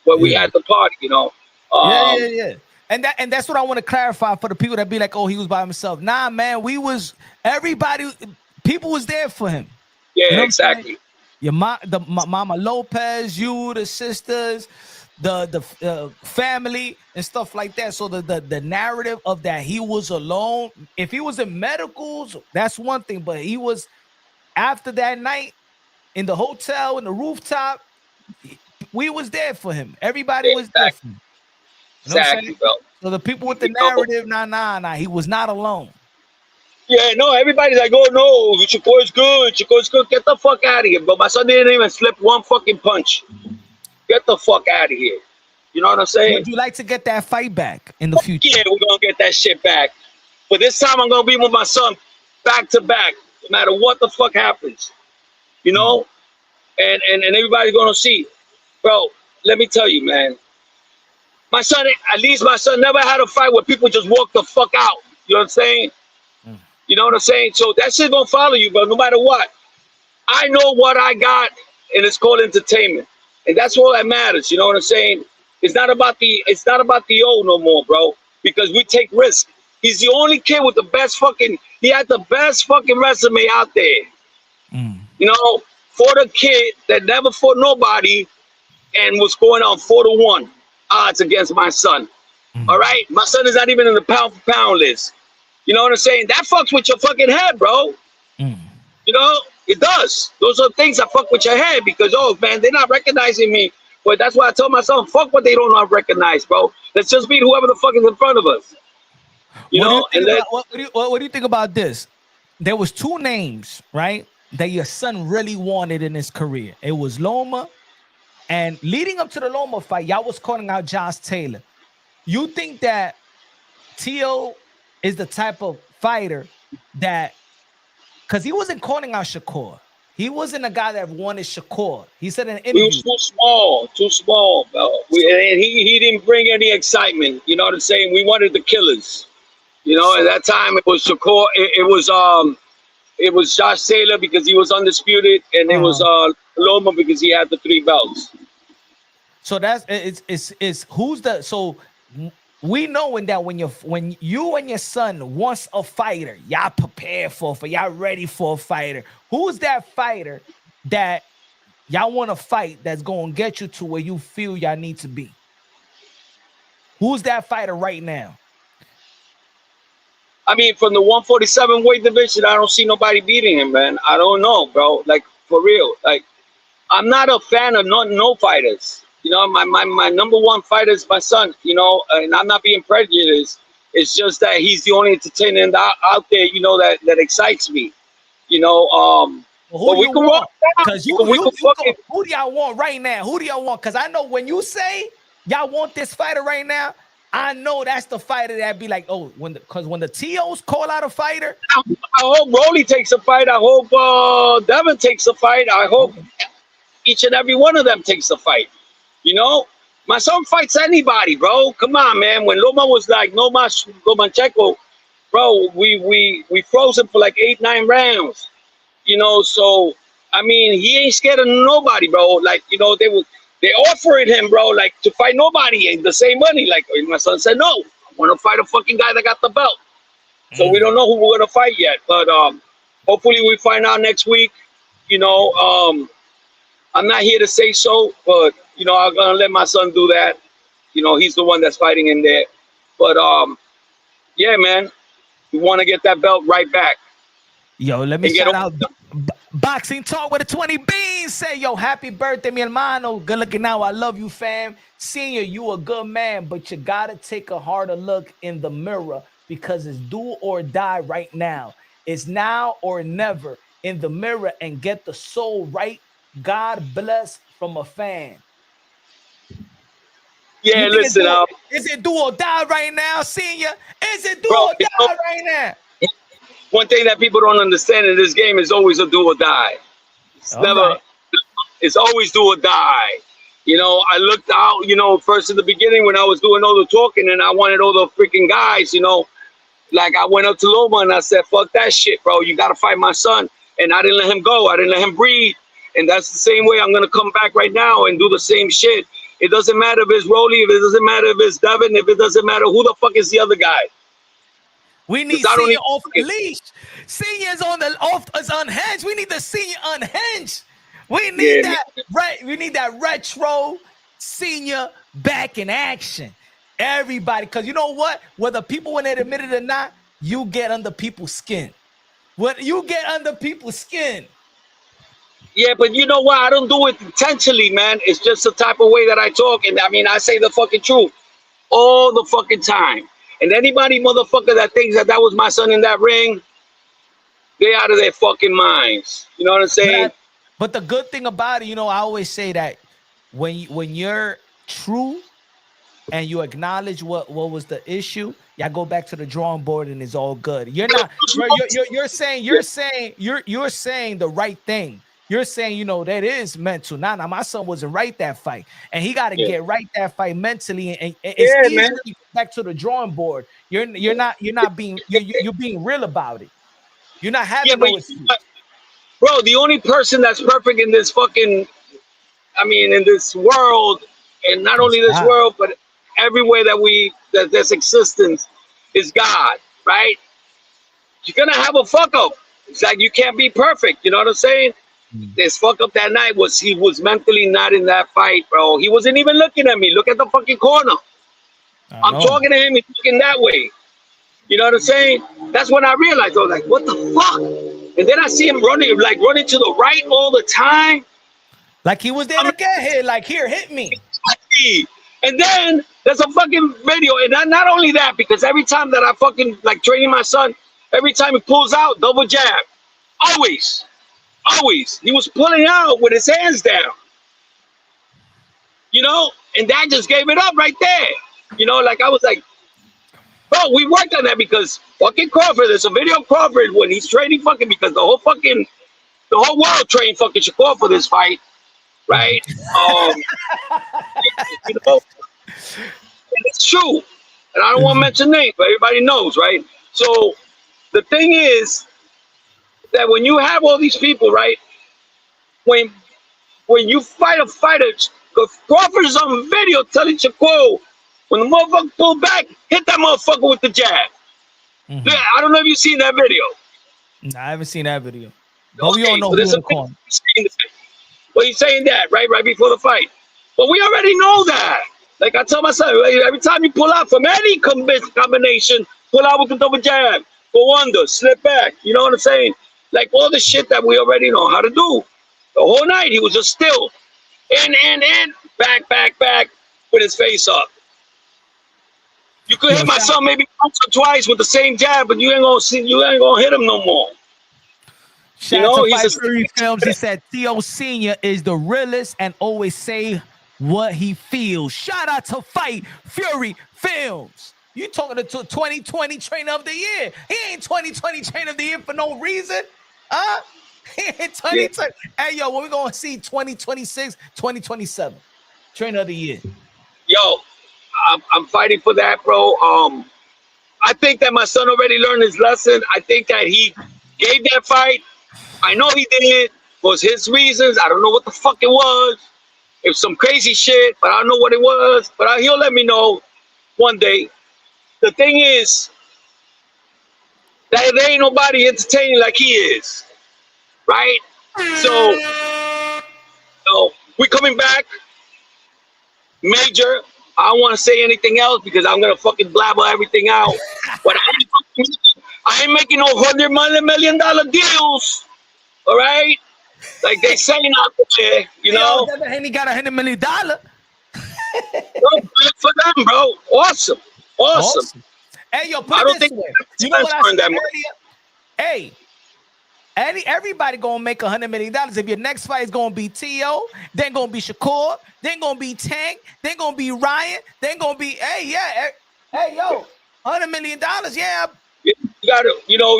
where we had the party. You know. Yeah. And that's what I want to clarify for the people that be like, "Oh, he was by himself." Nah, man, people was there for him. Yeah, you know exactly. Mama Lopez, you, the sisters, the family and stuff like that. So the narrative of that he was alone. If he was in medicals, that's one thing. But he was after that night in the hotel in the rooftop. We was there for him. Everybody was there for him. You know exactly, bro. So the people with the narrative, nah, he was not alone. Yeah, no, everybody's like, "Oh no, Chico's good, Chico's good." Get the fuck out of here, bro. My son didn't even slip one fucking punch. Get the fuck out of here. You know what I'm saying? Would you like to get that fight back in the future? Yeah, we're gonna get that shit back. But this time I'm gonna be with my son back to back, no matter what the fuck happens. You know? And everybody's gonna see. Bro, let me tell you, man. My son never had a fight where people just walk the fuck out. You know what I'm saying? You know what I'm saying? So that shit gonna follow you, but no matter what. I know what I got, and it's called entertainment. And that's all that matters. You know what I'm saying? It's not about the old no more, bro. Because we take risks. He's the only kid with the best he had the best fucking resume out there. You know, for the kid that never fought nobody and was going on 4-1 odds against my son. All right? My son is not even in the pound for pound list. You know what I'm saying? That fucks with your fucking head, bro. You know, it does. Those are things that fuck with your head because, oh, man, they're not recognizing me. But that's why I told myself, fuck what they don't not recognize, bro. Let's just beat whoever the fuck is in front of us. You know, and then what do you think about this? There was two names, right, that your son really wanted in his career. It was Loma, and leading up to the Loma fight, y'all was calling out Josh Taylor. You think that Teo is the type of fighter that, because he wasn't calling out Shakur. He wasn't a guy that wanted Shakur. He said in an interview, he was too small, bro. And he didn't bring any excitement. You know what I'm saying? We wanted the killers. You know, at that time it was Shakur. It was Josh Taylor because he was undisputed, and it was Loma because he had the 3 belts. So that's it's who's the, so we knowing that when you and your son wants a fighter, y'all prepare for y'all ready for a fighter. Who's that fighter that y'all want to fight that's gonna get you to where you feel y'all need to be? Who's that fighter right now? I mean, from the 147 weight division, I don't see nobody beating him, man. I don't know, bro. Like, for real. Like, I'm not a fan of no fighters. You know, my number one fighter is my son, you know, and I'm not being prejudiced. It's just that he's the only entertainer out there, you know, that excites me. You know, who do you want? Because who do y'all want right now? Who do y'all want? Because I know when you say y'all want this fighter right now, I know that's the fighter that be like, oh, when the TOs call out a fighter. I hope Rolly takes a fight. I hope Devin takes a fight. I hope each and every one of them takes a fight. You know, my son fights anybody, bro. Come on, man. When Loma was like Lomachenko, bro, we froze him for like 8-9 rounds. You know, so I mean, he ain't scared of nobody, bro. Like, you know, they offered him, bro, like to fight nobody and the same money. Like my son said, no, I want to fight a fucking guy that got the belt. So we don't know who we're gonna fight yet, but hopefully we find out next week. You know, I'm not here to say so, but you know, I'm gonna let my son do that. You know, he's the one that's fighting in there. But yeah, man, we want to get that belt right back. Yo, let me shout out Boxing Talk with the 20 beans. Say, yo, happy birthday, mi hermano. Good looking out. I love you, fam. Senior, you a good man, but you gotta take a harder look in the mirror because it's do or die right now. It's now or never in the mirror and get the soul right. God bless from a fan. Yeah, listen, is it do or die right now, Senior? Is it do or die right now? One thing that people don't understand in this game is always a do or die. It's it's always do or die. You know, I looked out, you know, first in the beginning when I was doing all the talking and I wanted all the freaking guys, you know, like I went up to Loma and I said, fuck that shit, bro. You got to fight my son. And I didn't let him go. I didn't let him breathe. And that's the same way I'm going to come back right now and do the same shit. It doesn't matter if it's Rolly, if it doesn't matter if it's Devin, if it doesn't matter who the fuck is the other guy. We need Senior off the leash. Senior's is unhinged. We need the Senior unhinged. We need that right. We need that retro Senior back in action. Everybody, because you know what? Whether people want to admit it or not, you get under people's skin. You get under people's skin. Yeah, but you know what? I don't do it intentionally, man. It's just the type of way that I talk. And I mean, I say the fucking truth all the fucking time. And anybody motherfucker that thinks that was my son in that ring, they out of their fucking minds. You know what I'm saying? But the good thing about it, you know, I always say that when you're true and you acknowledge what was the issue, y'all go back to the drawing board and it's all good. You're not. You're saying the right thing. You're saying, you know, that is mental. Now, my son wasn't right that fight, and he got to get right that fight mentally. And it's easy to get back to the drawing board. You're being real about it. You're not having no excuse. Bro, the only person that's perfect in this fucking, I mean, in this world, and not only this world, but everywhere that there's existence is God, right? You're gonna have a fuck up. It's like you can't be perfect. You know what I'm saying? This fuck up that night was he was mentally not in that fight, bro. He wasn't even looking at me. Look at the fucking corner. I'm talking to him. He's looking that way. You know what I'm saying? That's when I realized I was like, what the fuck? And then I see him running to the right all the time. Like he was there to get hit. Like, here, hit me. And then there's a fucking video, and not only that, because every time that I fucking like training my son, every time he pulls out, double jab, always, he was pulling out with his hands down, you know, and that just gave it up right there, you know, like I was like, bro, we worked on that because fucking Crawford, there's a video of Crawford when he's training fucking, because the whole world trained fucking Shakur for this fight, right? You know, and it's true, and I don't want to mention names, but everybody knows, right? So the thing is that when you have all these people, right, when you fight a fighter, Crawford is on video telling Shakur, when the motherfucker pull back, hit that motherfucker with the jab. Yeah, I don't know if you've seen that video. No, I haven't seen that video. But we all know who's in the corner. Well, he's saying that right before the fight. But we already know that. Like I tell my son, every time you pull out from any combination, pull out with the double jab, go under, slip back. You know what I'm saying? Like all the shit that we already know how to do. The whole night he was just still in, back with his face up. You could hit my son maybe once or twice with the same jab, but you ain't gonna hit him no more. Shout out to Fight Fury Films. He said Theo Senior is the realest and always say what he feels. Shout out to Fight Fury Films. You talking to 2020 Trainer of the Year? He ain't 2020 Trainer of the Year for no reason, huh? He ain't 2020. Yeah. Hey yo, what we gonna see 2026, 2027 Trainer of the Year? Yo, I'm fighting for that, bro. I think that my son already learned his lesson. I think that he gave that fight. I know he did. Was his reasons. I don't know what the fuck it was. It was some crazy shit, but I don't know what it was. But he'll let me know one day. The thing is that there ain't nobody entertaining like he is, right? So we coming back major. I don't want to say anything else because I'm gonna fucking blabber everything out. But I ain't making no $100 million deals. All right, like they saying out there, you know. Devin Haney got $100 million. Bro, good for them, bro. Awesome. Hey, yo, put it this way. You know what I said earlier? Hey, everybody gonna make $100 million if your next fight is gonna be Teo, then gonna be Shakur, then gonna be Tank, then gonna be Ryan, then gonna be hey yo, $100 million, yeah. You know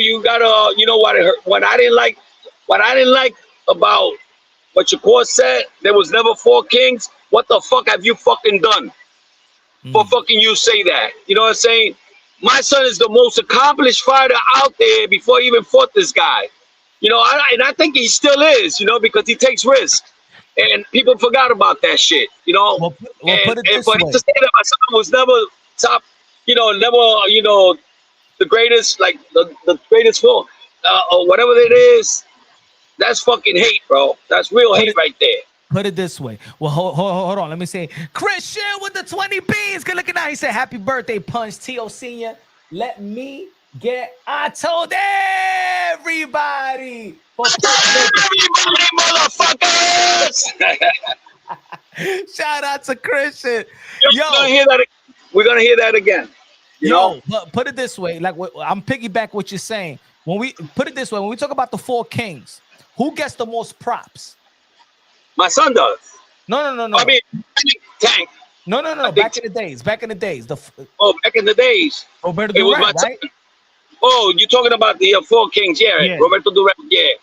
what it hurt. What I didn't like about what Shakur said, there was never 4 kings. What the fuck have you fucking done for fucking you say that? You know what I'm saying? My son is the most accomplished fighter out there before he even fought this guy. You know, and I think he still is, you know, because he takes risks. And people forgot about that shit, you know. Well, put it this for him way. to say that my son was never top, the greatest, like the greatest for or whatever it is, that's fucking hate, bro. That's real hate right there. Put it this way. Well, hold on. Let me say, Christian with the 20 beans. Good looking out. He said, "Happy birthday, Punch Teo Senior. Let me get." I told everybody. Everybody, motherfuckers. Shout out to Christian. Yo, we're gonna hear that again. You know? But put it this way. Like I'm piggyback what you're saying. When we put it this way, when we talk about the 4 kings, who gets the most props? My son does. No. I mean, Tank. No. Back in the days. Back in the days. Back in the days. Roberto It was Durant, my right? Oh, you're talking about the 4 kings, yeah. Roberto Durant, yeah.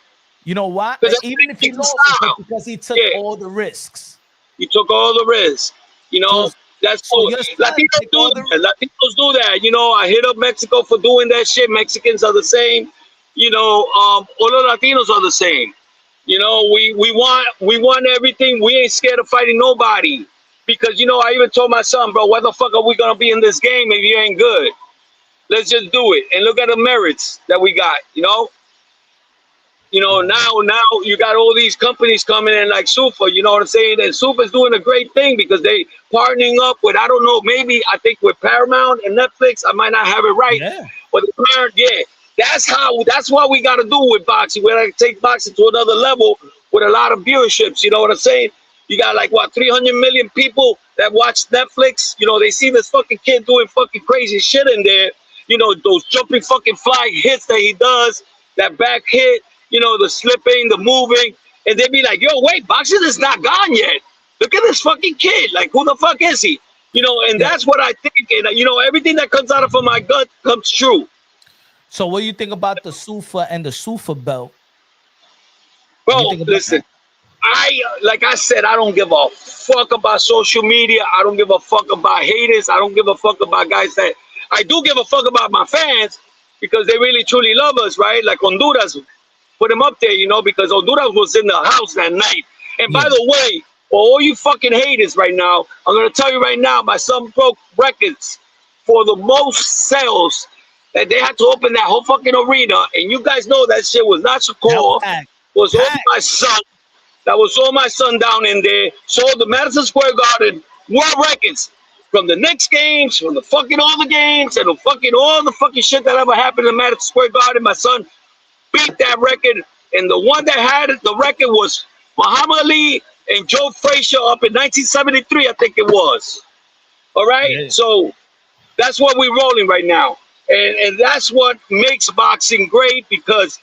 You know why? Even if he lost, because he took all the risks. He took all the risks. You know, that's cool. Latinos do that. You know, I hit up Mexico for doing that shit. Mexicans are the same. You know, all the Latinos are the same. You know, we want everything. We ain't scared of fighting nobody. Because, you know, I even told my son, bro, where the fuck are we going to be in this game if you ain't good? Let's just do it. And look at the merits that we got, you know? You know, now you got all these companies coming in like Super, you know what I'm saying? And Super's doing a great thing because they partnering up with, I don't know, maybe I think with Paramount and Netflix. I might not have it right. Yeah. But that's what we got to do with boxing. We got to take boxing to another level with a lot of viewerships. You know what I'm saying? You got like, 300 million people that watch Netflix, you know, they see this fucking kid doing fucking crazy shit in there. You know, those jumping fucking fly hits that he does, that back hit, you know, the slipping, the moving. And they be like, yo, wait, boxing is not gone yet. Look at this fucking kid. Like, who the fuck is he? You know, and that's what I think. And, you know, everything that comes out of my gut comes true. So what do you think about the SUFA and the SUFA belt? Bro, listen, like I said, I don't give a fuck about social media. I don't give a fuck about haters. I don't give a fuck about guys that, I do give a fuck about my fans because they really truly love us, right? Like Honduras, put him up there, you know, because Honduras was in the house that night. And by the way, for all you fucking haters right now, I'm going to tell you right now, my son broke records for the most sales that they had to open that whole fucking arena. And you guys know that shit was not Shakur. Was all my son. That was all my son down in there. So the Madison Square Garden world records from the Knicks games, from the fucking all the games, and the fucking all the fucking shit that ever happened in Madison Square Garden. My son beat that record, and the one that had the record was Muhammad Ali and Joe Frazier up in 1973, I think it was. All right, so that's what we're rolling right now, and that's what makes boxing great because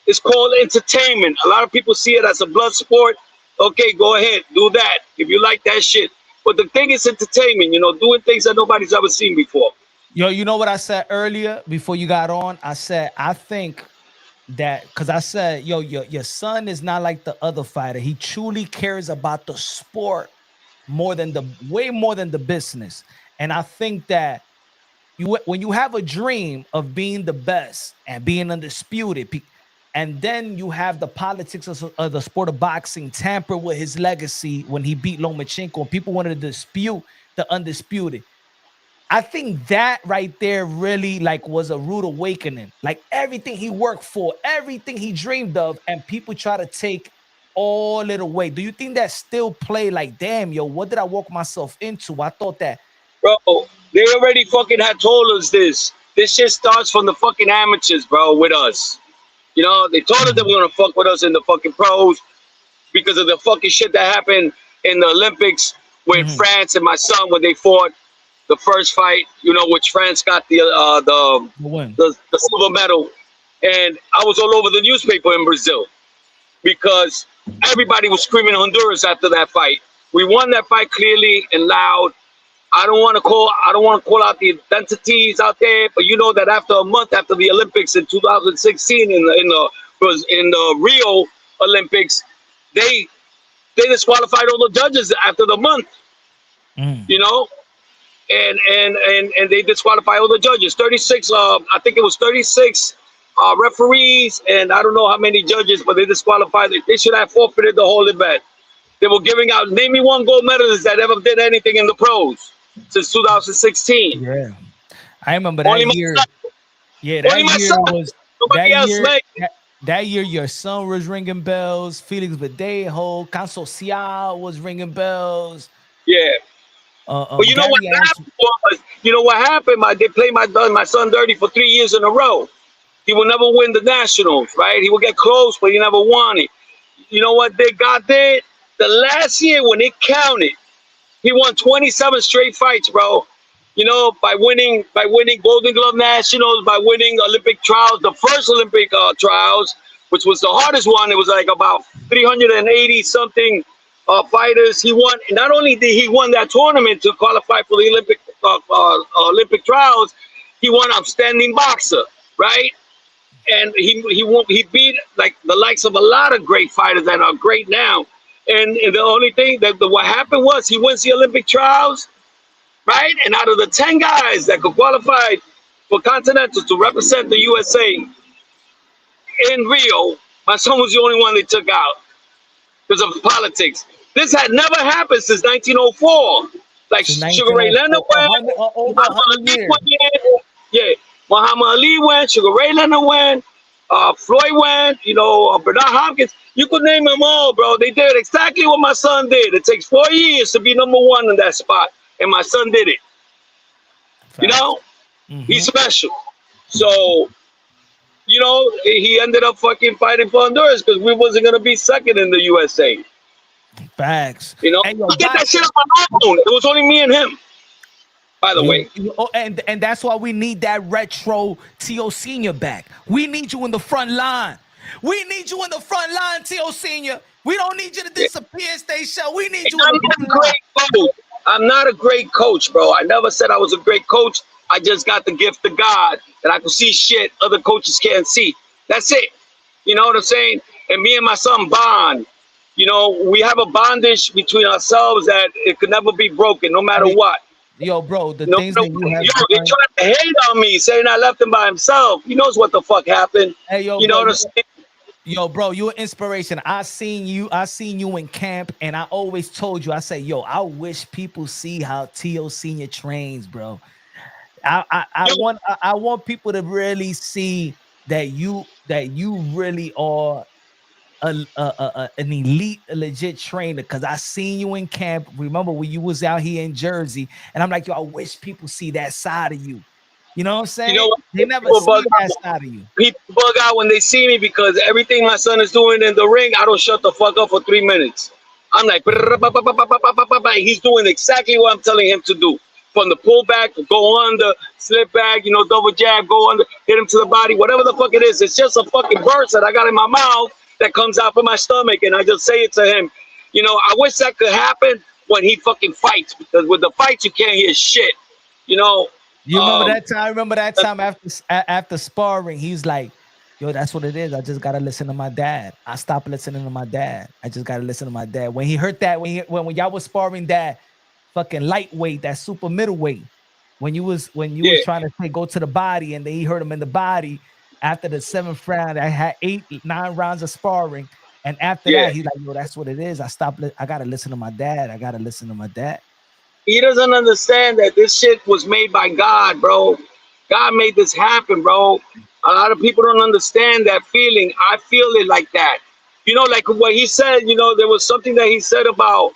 it's called entertainment. A lot of people see it as a blood sport. Okay, go ahead, do that if you like that shit. But the thing is entertainment, you know, doing things that nobody's ever seen before. Yo, you know what I said earlier before you got on? I said, I think that, because I said, yo, your son is not like the other fighter. He truly cares about the sport way more than the business. And I think that when you have a dream of being the best and being undisputed, and then you have the politics of the sport of boxing tamper with his legacy when he beat Lomachenko and people wanted to dispute the undisputed. I think that right there really like was a rude awakening. Like everything he worked for, everything he dreamed of, and people try to take all it away. Do you think that still play like, damn, yo, what did I walk myself into? I thought that. Bro, they already fucking had told us this. This shit starts from the fucking amateurs, bro, with us. You know, they told us they were going to fuck with us in the fucking pros because of the fucking shit that happened in the Olympics with France and my son when they fought the first fight, you know, which France got the silver medal. And I was all over the newspaper in Brazil because everybody was screaming Honduras after that fight. We won that fight clearly and loud. I don't want to call out the identities out there, but you know that after a month after the Olympics in 2016 in the Rio Olympics, they disqualified all the judges after the month. You know, and they disqualified all the judges. 36, I think it was 36 referees, and I don't know how many judges, but they disqualified. They should have forfeited the whole event. They were giving out, name me one gold medalist that ever did anything in the pros since 2016. Yeah, I remember that year. Yeah, that year your son was ringing bells. Felix Verdejo, Council Cial was ringing bells. Yeah. But you know what happened was, they played my son dirty for 3 years in a row. He will never win the nationals, right? He will get close, but he never won it. You know what they got there? The last year when it counted, he won 27 straight fights, bro. You know, by winning Golden Glove Nationals, by winning Olympic trials, the first Olympic trials, which was the hardest one. It was like about 380 something fighters. He won. Not only did he won that tournament to qualify for the Olympic trials, he won Outstanding Boxer, right? And he beat like the likes of a lot of great fighters that are great now. And the only thing what happened was he wins the Olympic trials, right? And out of the 10 guys that could qualify for Continental to represent the USA in Rio, my son was the only one they took out because of politics. This had never happened since 1904. Like Sugar Ray Leonard went, Muhammad Ali went, Sugar Ray Leonard went, Floyd went, you know, Bernard Hopkins. You could name them all, bro. They did exactly what my son did. It takes 4 years to be #1 in that spot, and my son did it. You know, he's special. So, you know, he ended up fucking fighting for Honduras because we wasn't gonna be second in the USA. Facts. You know, Hey, yo, I get that shit on my own. It was only me and him. By the way. And that's why we need that retro Teo Senior back. We need you in the front line. We need you in the front line, Teo Senior. We don't need you to disappear, stay show. We need you in the front line. Coach. I'm not a great coach, bro. I never said I was a great coach. I just got the gift of God that I can see shit other coaches can't see. That's it. You know what I'm saying? And me and my son bond. You know, we have a bondage between ourselves that it could never be broken, no matter what. Yo, bro, the things that you have done, they're trying to hate on me, saying I left him by himself. He knows what the fuck happened. Hey, yo, you know bro, what I'm saying? Yo, bro, you're an inspiration. I seen you in camp, and I always told you, I say, yo, I wish people see how Teo Senior trains, bro. I want people to really see that you really are an elite, a legit trainer, because I seen you in camp. Remember when you was out here in Jersey, and I'm like, yo, I wish people see that side of you. You know what I'm saying? You know what? They never see that side of you. People bug out when they see me because everything my son is doing in the ring, I don't shut the fuck up for 3 minutes. I'm like, he's doing exactly what I'm telling him to do. From the pullback, go under, slip back, you know, double jab, go under, hit him to the body, whatever the fuck it is. It's just a fucking burst that I got in my mouth that comes out from my stomach, and I just say it to him. You know, I wish that could happen when he fucking fights, because with the fights you can't hear shit. You know. You remember that time? I remember that time after sparring, he's like, yo, that's what it is. I just gotta listen to my dad. I stopped listening to my dad. I just gotta listen to my dad. When he heard that, when y'all was sparring that fucking lightweight, that super middleweight, when you was trying to say go to the body, and he hurt him in the body after the 7th round. I had 9 rounds of sparring, and after that, he's like, yo, that's what it is. I gotta listen to my dad. I gotta listen to my dad. He doesn't understand that this shit was made by God, bro. God made this happen, bro. A lot of people don't understand that feeling. I feel it like that. You know, like what he said, you know, there was something that he said about,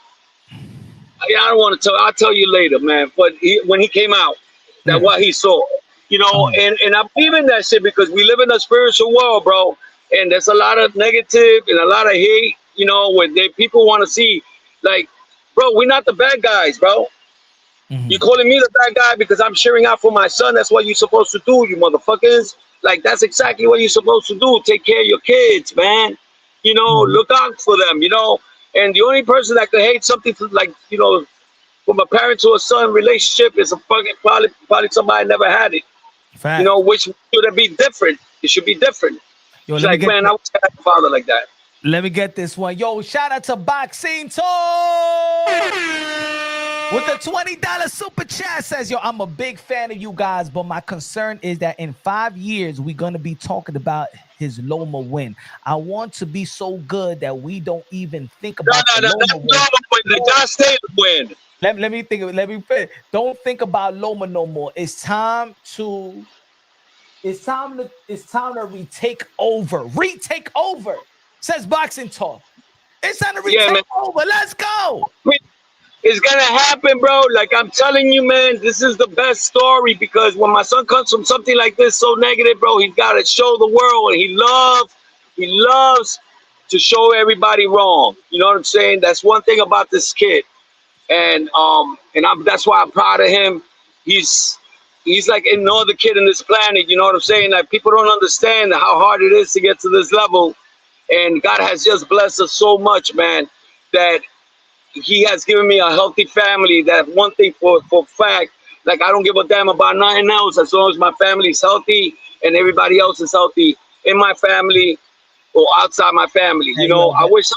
I don't want to tell, I'll tell you later, man. But when he came out, that what he saw, you know, and I believe in that shit because we live in a spiritual world, bro. And there's a lot of negative and a lot of hate, you know, when people want to see, like, bro, we're not the bad guys, bro. You calling me the bad guy because I'm sharing out for my son. That's what you're supposed to do, you motherfuckers. Like, that's exactly what you're supposed to do. Take care of your kids, man. You know, look out for them, you know. And the only person that could hate something like, you know, from a parent to a son relationship is a fucking probably somebody never had it. Fact. You know, which should be different. It should be different. Yo, like, man, I wish I had a father like that. Let me get this one. Yo, shout out to Boxing Talk with the $20 super chat. Says, yo, I'm a big fan of you guys, but my concern is that in 5 years, we're going to be talking about his Loma win. I want to be so good that we don't even think about Loma win. The John State win. Let me think. Don't think about Loma no more. It's time to retake over. Retake over. Says Boxing Talk. It's time to retake over. Let's go. It's gonna happen, bro. Like I'm telling you, man, this is the best story because when my son comes from something like this so negative, bro, he's gotta show the world. And he loves to show everybody wrong. You know what I'm saying? That's one thing about this kid. And that's why I'm proud of him. He's like no other kid in this planet. You know what I'm saying? Like people don't understand how hard it is to get to this level. And God has just blessed us so much, man, that he has given me a healthy family. That one thing for fact, like I don't give a damn about nothing else as long as my family is healthy and everybody else is healthy in my family or outside my family. You know, I wish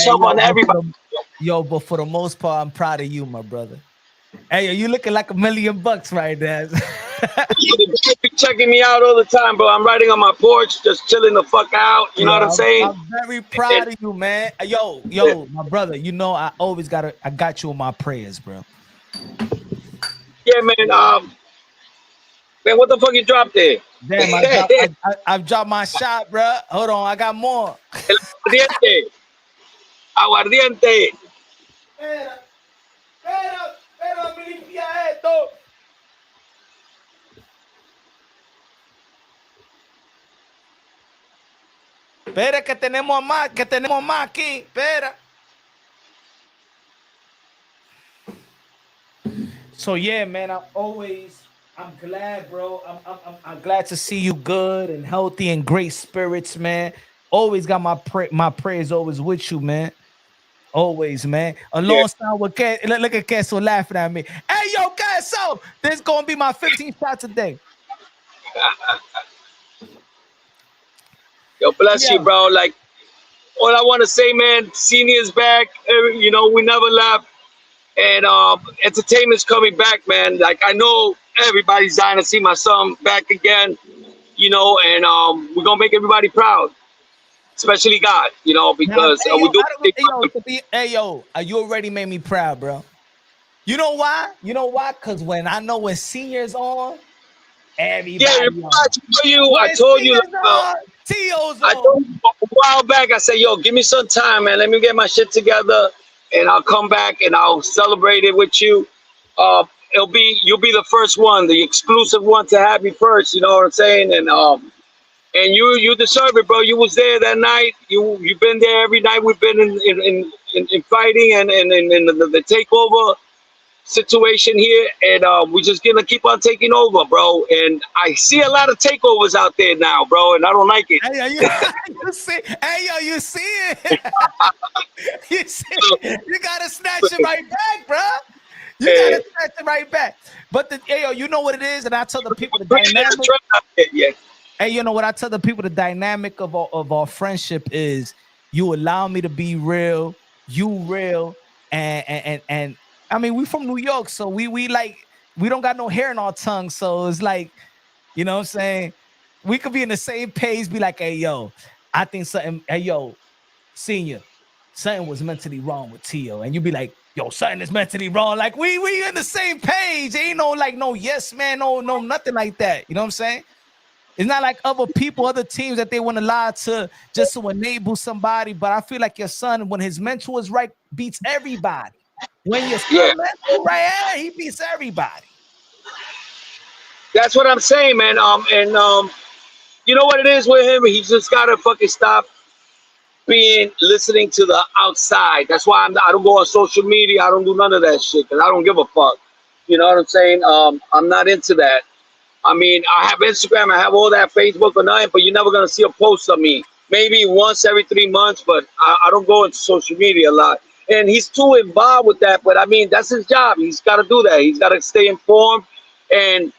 help on everybody. Yo, but for the most part, I'm proud of you, my brother. Hey, you looking like $1 million right now. You be checking me out all the time, bro. I'm riding on my porch, just chilling the fuck out. You know what I'm saying? I'm very proud of you, man. Yo, my brother. You know, I got you in my prayers, bro. Yeah, man. Man, what the fuck you dropped there? Damn, I've dropped my shot, bro. Hold on, I got more. Aguardiente. Espera, me limpia esto. Espera que tenemos más aquí. Espera. So yeah, man, I'm glad, bro. I'm glad to see you good and healthy and great spirits, man. Always got my prayers always with you, man. Always, man. Yeah. Alongside with Cat. Look at Queso laughing at me. Hey, yo, Queso, this is gonna be my 15th shot today. Yo, bless you, Yeah. bro. Like, all I want to say, man, Senior's back. You know, we never left. And entertainment's coming back, man. Like, I know everybody's dying to see my son back again, you know, and we're going to make everybody proud, especially God, you know, because Now, we do. You already made me proud, bro. You know why? Because when Senior's on, everybody I told you, Tio's I on. told you a while back, I said, yo, give me some time, man. Let me get my shit together, and I'll come back and I'll celebrate it with you. You'll be the first one, the exclusive one to have me first. You know what I'm saying? And you deserve it, bro. You was there that night. You've been there every night. We've been in fighting and in the takeover situation here, and we're just gonna keep on taking over, bro. And I see a lot of takeovers out there now, bro, and I don't like it. You see it. You see it. You gotta snatch it right back, bro. You gotta snatch it right back. But you know what it is, and I tell the people the dynamic. Hey, you know what I tell the people? The dynamic of our friendship is you allow me to be real, you real, and I mean, we from New York, so we don't got no hair in our tongue, so it's like, you know what I'm saying? We could be in the same page, be like, hey, yo, I think something, hey, yo, Senior, something was mentally wrong with Tio. And you be like, yo, something is mentally wrong. Like, we in the same page. Ain't no yes, man, no, nothing like that. You know what I'm saying? It's not like other people, other teams that they want to lie to just to enable somebody. But I feel like your son, when his mentor is right, beats everybody. When your son mentor right, he beats everybody. That's what I'm saying, man. You know what it is with him? He just gotta fucking stop listening to the outside. That's why I don't go on social media. I don't do none of that shit because I don't give a fuck. You know what I'm saying? I'm not into that. I mean, I have Instagram, I have all that, Facebook or nothing, but you're never gonna see a post of me. Maybe once every 3 months, but I don't go into social media a lot. And he's too involved with that, but I mean, that's his job. He's got to do that. He's got to stay informed, and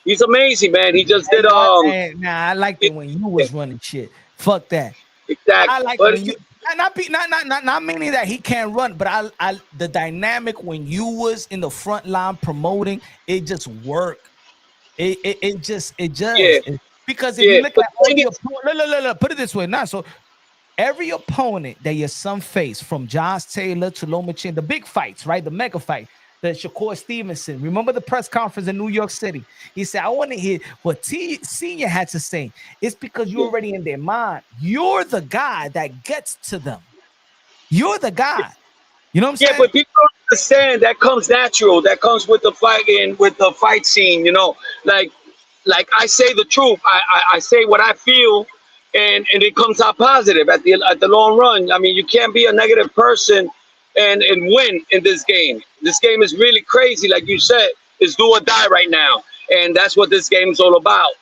he's amazing, man. He just did. I liked it when you was running shit. Fuck that. Exactly. I like when you. Not meaning that he can't run, but I the dynamic when you was in the front line promoting, it just worked. It just because if you look at all your look, put it this way, so every opponent that your son faced, from Josh Taylor to Lomachin, the big fights, right, the mega fight, the Shakur Stevenson. Remember the press conference in New York City? He said, "I want to hear what Senior had to say." It's because you're already in their mind. You're the guy that gets to them. You're the guy. You know what I'm saying? Yeah, but people don't understand that comes natural. That comes with the fighting, with the fight scene. You know, like I say the truth. I say what I feel, and it comes out positive at the long run. I mean, you can't be a negative person and win in this game. This game is really crazy, like you said. It's do or die right now, and that's what this game is all about.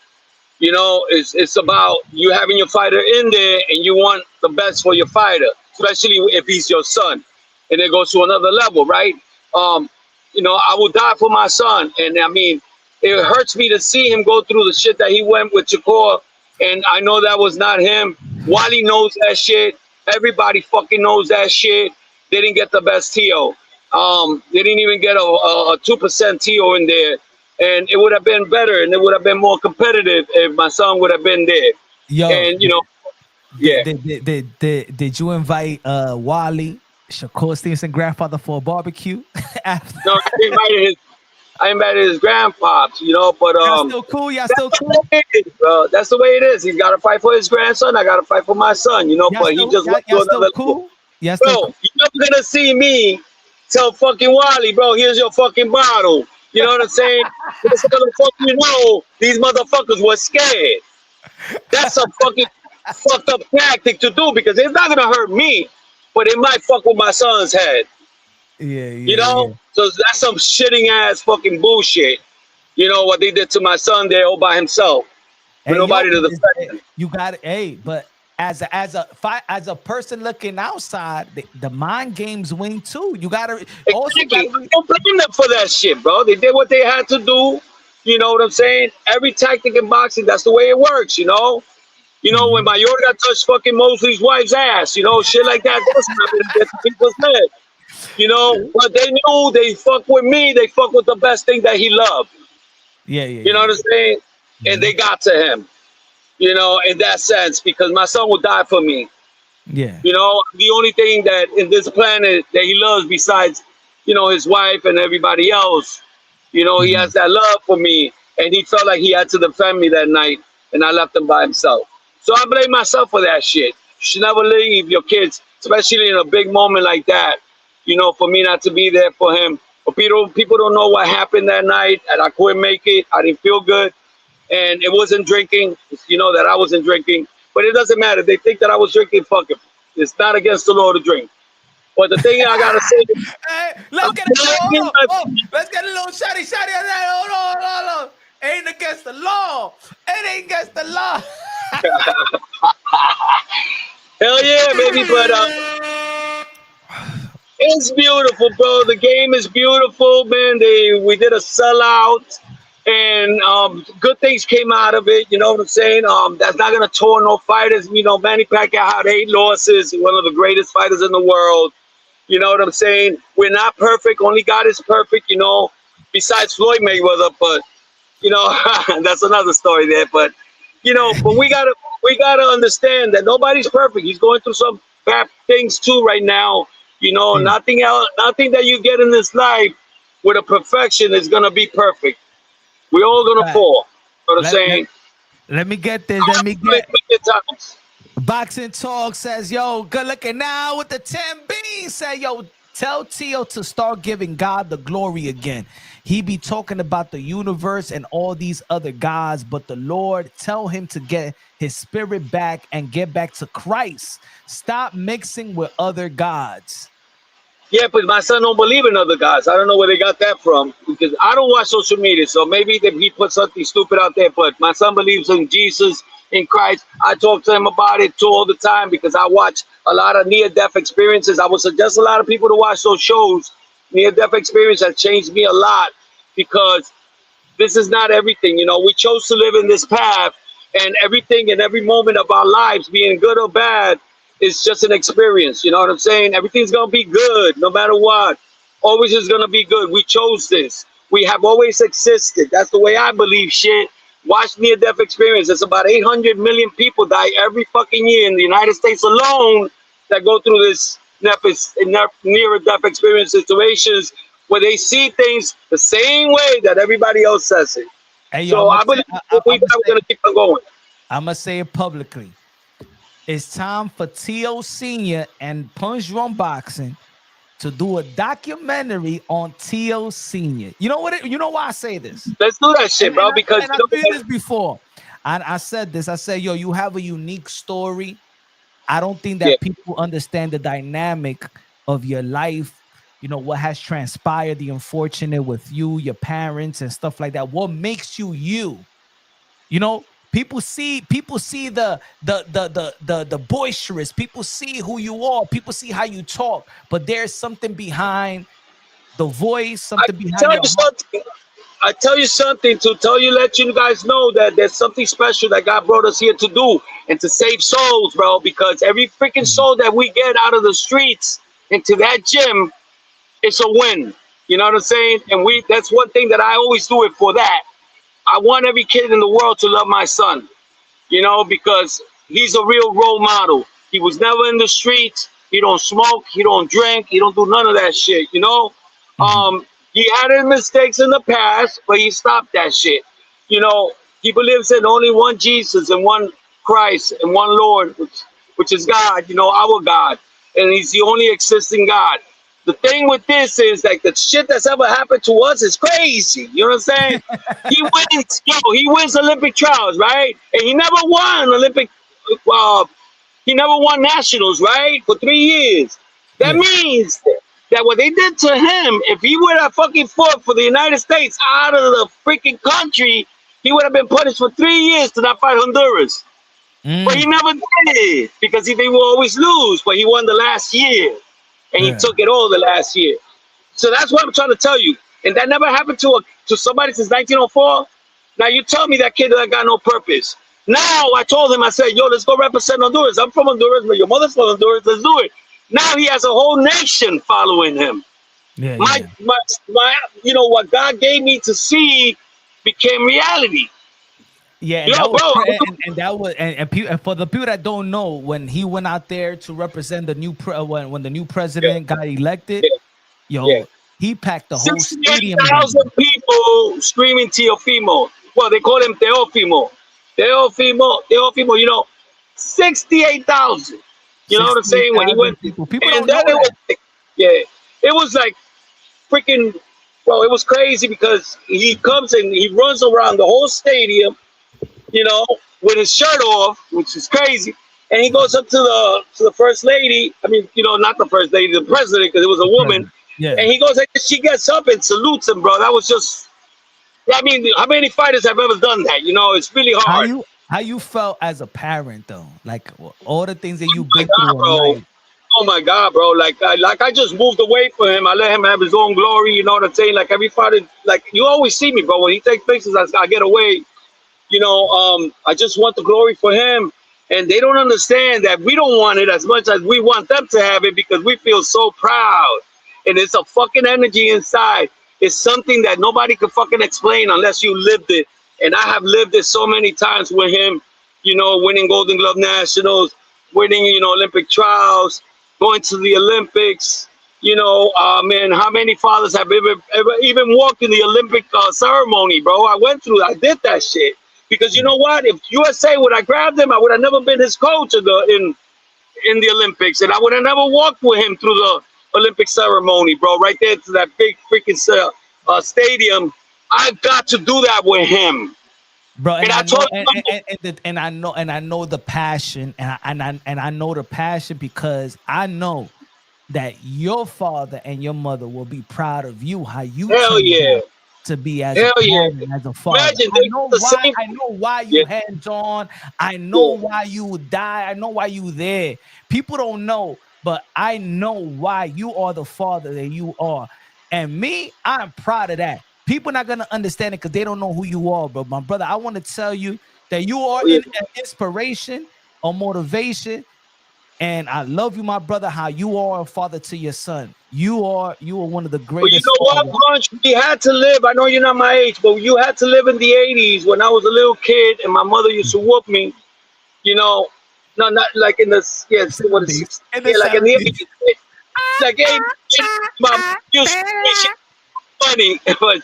You know, it's about you having your fighter in there, and you want the best for your fighter, especially if he's your son. And it goes to another level, right? You know, I will die for my son. And I mean, it hurts me to see him go through the shit that he went with Shakur. And I know that was not him. Wally knows that shit. Everybody fucking knows that shit. They didn't get the best TO. They didn't even get a 2% TO in there. And it would have been better, and it would have been more competitive if my son would have been there. Yo, and, you know, Did you invite Wally, Shakur Stevenson grandfather, for a barbecue? No, I invited his grandpops, you know, but y'all still cool. Bro, that's the way it is. He's got to fight for his grandson. I got to fight for my son, you know. But he just went to another cool. Yes, bro, you're never gonna see me tell fucking Wally, bro, here's your fucking bottle. You know what I'm saying? It's gonna fucking know these motherfuckers were scared. That's a fucking fucked up tactic to do because it's not gonna hurt me, but it might fuck with my son's head. Yeah, You know, yeah. so that's some shitting ass fucking bullshit. You know what they did to my son there all by himself, with Hey, yo, nobody to but defend him. you got it. Hey, but as a person looking outside, the mind games win too. You gotta also Exactly. gotta. I don't blame them for that shit, bro. They did what they had to do. You know what I'm saying? Every tactic in boxing, that's the way it works, you know? You know, when my York got touched fucking Mosley's wife's ass, you know, shit like that does happen and get to people's head. You know, but they knew they fuck with me, they fuck with the best thing that he loved. Yeah, yeah, You know what I'm saying? And they got to him, you know, in that sense, because my son would die for me. yeah. You know, the only thing that in this planet that he loves besides, you know, his wife and everybody else, you know, he has that love for me. And he felt like he had to defend me that night, and I left him by himself. So I blame myself for that shit. You should never leave your kids, especially in a big moment like that, you know, for me not to be there for him. But people don't know what happened that night, and I couldn't make it. I didn't feel good. And it wasn't drinking, you know, that I wasn't drinking. But it doesn't matter. They think that I was drinking, fuck it. It's not against the law to drink. But the thing I gotta say is, Hey, let's get it. Hold on. Let's get a little shotty. Hold on. Ain't against the law. It ain't against the law. hell yeah, baby. But it's beautiful, bro. The game is beautiful, man. We did a sellout, and good things came out of it. You know what I'm saying? That's not gonna tour no fighters. You know, Manny Pacquiao had 8 losses. One of the greatest fighters in the world. You know what I'm saying? We're not perfect. Only God is perfect. You know, besides Floyd Mayweather, but you know that's another story there. But you know, but we gotta understand that nobody's perfect. He's going through some bad things too right now. You know, nothing else, nothing that you get in this life with a perfection is gonna be perfect. We're all gonna fall. You know what I'm saying? Let me get this. Let me get. Boxing Talk says, yo, good looking now with the 10 beans. Say, yo, tell Tio to start giving God the glory again. He be talking about the universe and all these other gods, but the Lord, tell him to get his spirit back and get back to Christ. Stop mixing with other gods. Yeah, but my son don't believe in other gods. I don't know where they got that from, because I don't watch social media, so maybe he put something stupid out there, but my son believes in Jesus, in Christ. I talk to him about it too all the time, because I watch a lot of near-death experiences. I would suggest a lot of people to watch those shows. Near-death experience has changed me a lot, because this is not everything. You know, we chose to live in this path, and everything in every moment of our lives, being good or bad, it's just an experience. You know what I'm saying? Everything's gonna be good no matter what. Always is gonna be good. We chose this. We have always existed. That's the way I believe shit. Watch near-death experience. It's about 800 million people die every fucking year in the United States alone that go through this near-death experience situations where they see things the same way that everybody else says it. Hey, yo, So I believe we're gonna keep on going. I'm gonna say it publicly. It's time for Tio Senior and Punsh Drunk Boxing to do a documentary on Tio Senior. You know what? You know why I say this? Let's do that shit, bro. Because I've seen this before. And I said this. I said, yo, you have a unique story. I don't think that people understand the dynamic of your life. You know, what has transpired, the unfortunate with you, your parents, and stuff like that. What makes you you? You know, people see the boisterous. People see who you are. People see how you talk. But there's something behind the voice. Something behind your heart. I tell you something to let you guys know that there's something special that God brought us here to do and to save souls, bro. Because every freaking soul that we get out of the streets into that gym, it's a win. You know what I'm saying? And that's one thing that I always do it for that. I want every kid in the world to love my son, you know, because he's a real role model. He was never in the streets. He don't smoke. He don't drink. He don't do none of that shit, you know. He had his mistakes in the past, but he stopped that shit. You know, he believes in only one Jesus and one Christ and one Lord, which is God, you know, our God. And he's the only existing God. The thing with this is like the shit that's ever happened to us is crazy. You know what I'm saying? He wins Olympic trials, right? And he never won Olympic. He never won nationals, right? For 3 years. That means that what they did to him, if he would have fucking fought for the United States out of the freaking country, he would have been punished for 3 years to not fight Honduras. But he never did because they will always lose. But he won the last year, and he took it all the last year. So that's what I'm trying to tell you. And that never happened to somebody since 1904. Now you tell me that kid that got no purpose. Now I told him, I said, yo, let's go represent Honduras. I'm from Honduras, but your mother's from Honduras. Let's do it. Now he has a whole nation following him. My, you know, what God gave me to see became reality. Yeah, and that was and for the people that don't know, when he went out there to represent the new when the new president got elected, he packed the whole stadium. 68,000 people screaming Teofimo. Well, they call him Teofimo. Teofimo. You know, 68,000. You know what I'm saying? When he went, people and don't then know it was like freaking. Well, it was crazy because he comes and he runs around the whole stadium, you know, with his shirt off, which is crazy. And he goes up to the first lady. I mean, you know, not the first lady, the president, because it was a woman. Yeah. And he goes, she gets up and salutes him, bro. That was just, I mean, how many fighters have ever done that? You know, it's really hard. How you felt as a parent, though? Like, all the things that you've been through, bro. Oh my God, bro! Like I just moved away from him. I let him have his own glory. You know what I'm saying? Like every fighter, like you always see me, bro. When he takes places, I get away. You know, I just want the glory for him, and they don't understand that we don't want it as much as we want them to have it because we feel so proud, and it's a fucking energy inside. It's something that nobody can fucking explain unless you lived it, and I have lived it so many times with him. You know, winning Golden Glove Nationals, winning, you know, Olympic trials. Going to the Olympics, you know, man, how many fathers have ever even walked in the Olympic ceremony, bro? I did that shit. Because you know what? If USA would have grabbed him, I would have never been his coach in the Olympics. And I would have never walked with him through the Olympic ceremony, bro. Right there to that big freaking stadium. I got to do that with him. Bro, and I know the passion, and I know the passion because I know that your father and your mother will be proud of you. How you to be as a father. Imagine, I know why you hands on. I know why you would die. I know why you there. People don't know, but I know why you are the father that you are, and me, I'm proud of that. People not gonna understand it because they don't know who you are, but my brother, I want to tell you that you are an inspiration or motivation, and I love you, my brother. How you are a father to your son. You are one of the greatest. Well, you know what, Punch? We had to live. I know you're not my age, but you had to live in the '80s when I was a little kid, and my mother used to whoop me. You know, no, not like in the like in the '80s. Like, hey, mom, funny, but.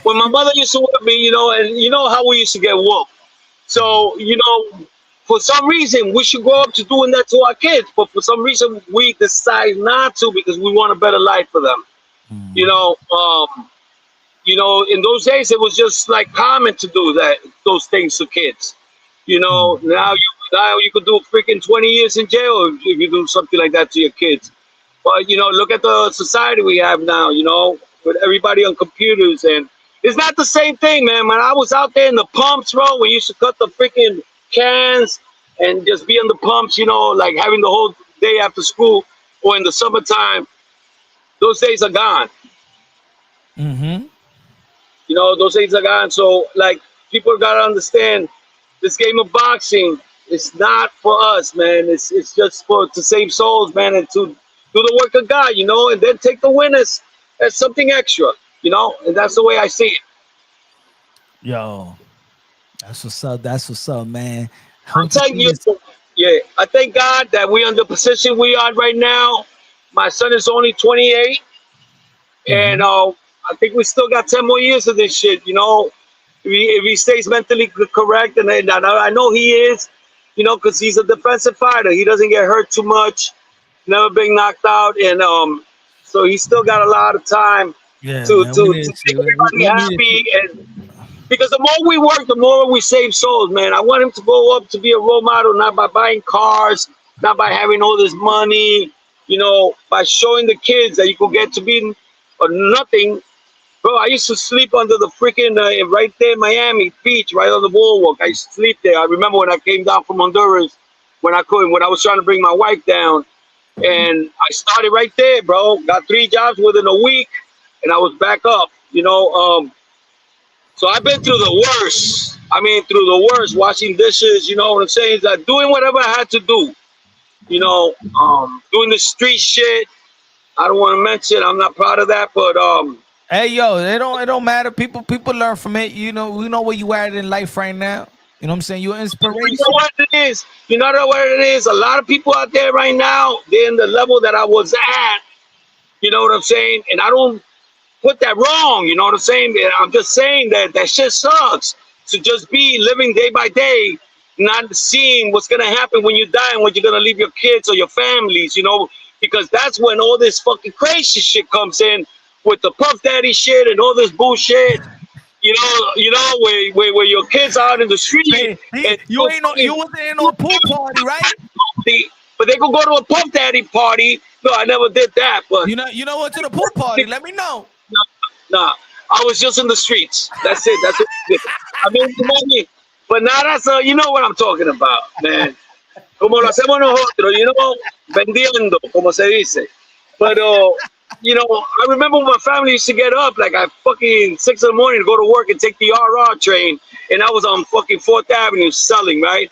When my mother used to whoop me, you know, and you know how we used to get whooped. So, you know, for some reason, we should grow up to doing that to our kids. But for some reason, we decide not to because we want a better life for them. You know, in those days, it was just like common to do those things to kids. You know, now you could do freaking 20 years in jail if you do something like that to your kids. But, you know, look at the society we have now, you know, with everybody on computers, and it's not the same thing, man. When I was out there in the pumps, bro, we used to cut the freaking cans and just be on the pumps, you know, like having the whole day after school or in the summertime. Those days are gone. You know, those days are gone. So, like, people gotta understand this game of boxing. It's not for us, man. It's just to save souls, man, and to do the work of God, you know, and then take the winners. That's something extra, you know, and that's the way I see it. Yo, that's what's up. That's what's up, man. I thank God that we're in the position we are right now. My son is only 28, and I think we still got 10 more years of this shit, you know, if he stays mentally correct, and I know he is, you know, because he's a defensive fighter. He doesn't get hurt too much, never been knocked out, and so he's still got a lot of time to make everybody happy. And because the more we work, the more we save souls, man. I want him to grow up to be a role model, not by buying cars, not by having all this money, you know, by showing the kids that you could get to be nothing. Bro, I used to sleep under the freaking, right there in Miami Beach, right on the boardwalk. I used to sleep there. I remember when I came down from Honduras, when I was trying to bring my wife down. And I started right there, bro. Got 3 jobs within a week, and I was back up, you know. So I've been through the worst. I mean, through the worst, washing dishes, you know what I'm saying? Is that doing whatever I had to do, you know, doing the street shit. I don't want to mention, I'm not proud of that, but hey yo, it don't matter. People learn from it. You know, we know where you at in life right now. You know what I'm saying? You're inspiration. You know what it is? You know what it is? A lot of people out there right now, they're in the level that I was at. You know what I'm saying? And I don't put that wrong. You know what I'm saying? I'm just saying that shit sucks. To just be living day by day, not seeing what's going to happen when you die and when you're going to leave your kids or your families, you know, because that's when all this fucking crazy shit comes in with the Puff Daddy shit and all this bullshit. You know, where your kids out in the street. Hey, you wasn't in no pool party, right? But they could go to a Puff Daddy party. No, I never did that. But you know what, to the pool party? Let me know. Nah, I was just in the streets. That's it. That's it. I mean, money. But now that's you know what I'm talking about, man. Como lo hacemos nosotros, you know, vendiendo, como se dice. But you know, I remember when my family used to get up like at fucking 6 in the morning to go to work and take the RR train, and I was on fucking 4th Avenue selling, right?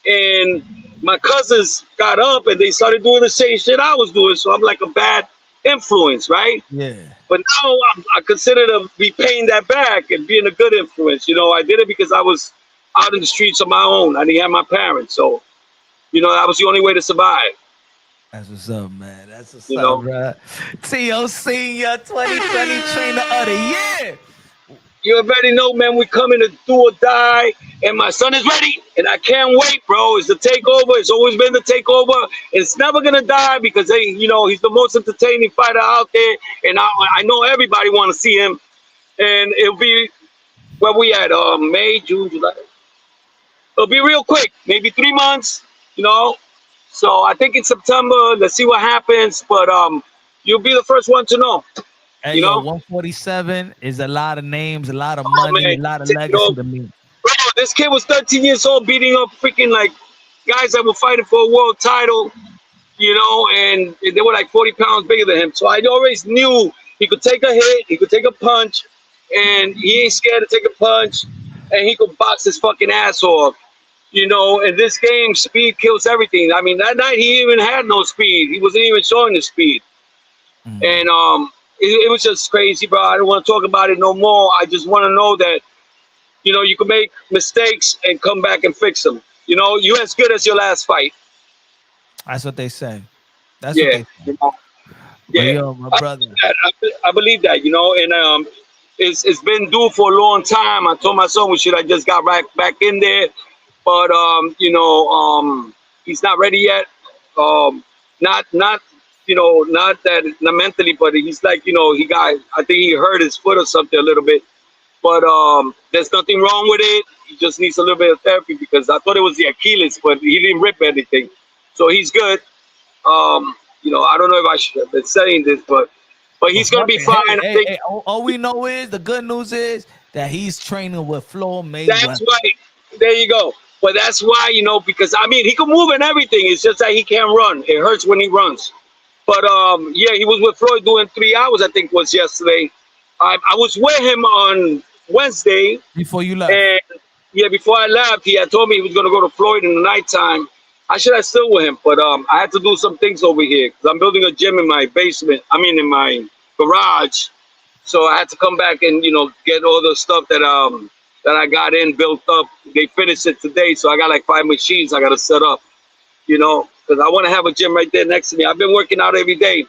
And my cousins got up and they started doing the same shit I was doing, so I'm like a bad influence, right? Yeah. But now I consider to be paying that back and being a good influence. You know, I did it because I was out in the streets on my own. I didn't have my parents, so you know that was the only way to survive. That's what's up, man. That's what's You up, know? bro. Teo Senior 2020 Trainer of the Year. You already know, man, we coming to do or die, and my son is ready, and I can't wait, bro. It's the takeover. It's always been the takeover. It's never gonna die because you know, he's the most entertaining fighter out there, and I know everybody want to see him, and it'll be where we at, May, June, July. It'll be real quick, maybe 3 months, you know. So I think in September, let's see what happens, but you'll be the first one to know. Hey, you know, 147 is a lot of names, a lot of money, man, a lot of legacy to me. Bro, this kid was 13 years old beating up freaking like guys that were fighting for a world title, you know, and they were like 40 pounds bigger than him. So I always knew he could take a hit, he could take a punch, and he ain't scared to take a punch, and he could box his fucking ass off. You know, in this game, speed kills everything. I mean, that night he even had no speed. He wasn't even showing the speed. And it was just crazy, bro. I don't want to talk about it no more. I just want to know that, you know, you can make mistakes and come back and fix them. You know, you're as good as your last fight. That's what they say. That's yeah, what they say. you know? Yeah, yo, my brother. I believe that, you know, and it's been due for a long time. I told my son we should have just got right back in there. But you know, he's not ready yet. Not you know, not mentally, but he's like, you know, I think he hurt his foot or something a little bit. But there's nothing wrong with it. He just needs a little bit of therapy because I thought it was the Achilles, but he didn't rip anything, so he's good. You know, I don't know if I should have been saying this, but he's gonna be fine. Hey, all we know is the good news is that he's training with Floyd Mayweather. That's right. There you go. But that's why, you know, because I mean, he can move and everything. It's just that he can't run. It hurts when he runs. But yeah, he was with Floyd doing 3 hours, I think was yesterday. I was with him on Wednesday. Before you left. And yeah, before I left, he had told me he was going to go to Floyd in the nighttime. I should have still with him, but I had to do some things over here because I'm building a gym in my basement. I mean, in my garage. So I had to come back and, you know, get all the stuff that I got built up. They finished it today, so I got like 5 machines I got to set up, you know, because I want to have a gym right there next to me. I've been working out every day,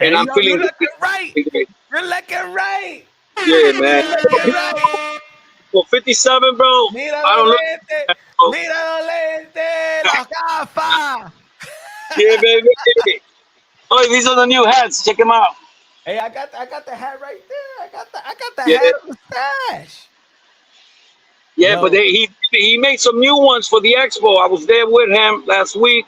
and I'm feeling you're looking right. You're looking right. Yeah, man. You're looking right. Well, 57, bro. Mira I don't los lentes, los gafas. Yeah, baby. Oh, these are the new hats. Check them out. Hey, I got the hat right there. I got the hat of the stash. Yeah, but he made some new ones for the expo. I was there with him last week.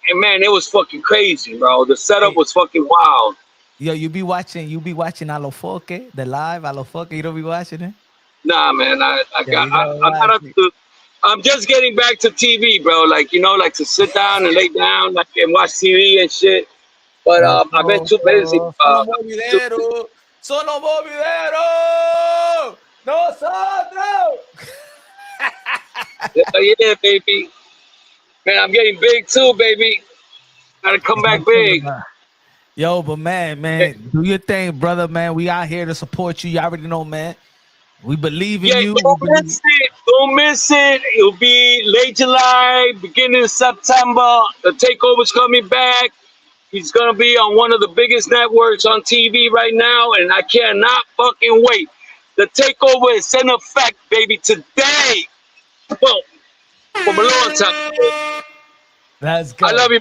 And man, it was fucking crazy, bro. The setup was fucking wild. Yo, you be watching A Lo Foque, the live A Lo Foque. You don't be watching it? Nah, man, Yeah, I'm just getting back to TV, bro. Like, you know, like to sit down and lay down, like, and watch TV and shit. But I've been too busy. Solo movidero. Nosotros. Yeah, baby. Man, I'm getting big too, baby. Gotta come back big. Yo, but man, do your thing, brother, man. We out here to support you. You already know, man. We believe in you. Don't miss it. Don't miss it. It'll be late July, beginning of September. The takeover's coming back. He's gonna be on one of the biggest networks on TV right now, and I cannot fucking wait. The takeover is in effect, baby, today. Well, from a long time. That's good. I love you.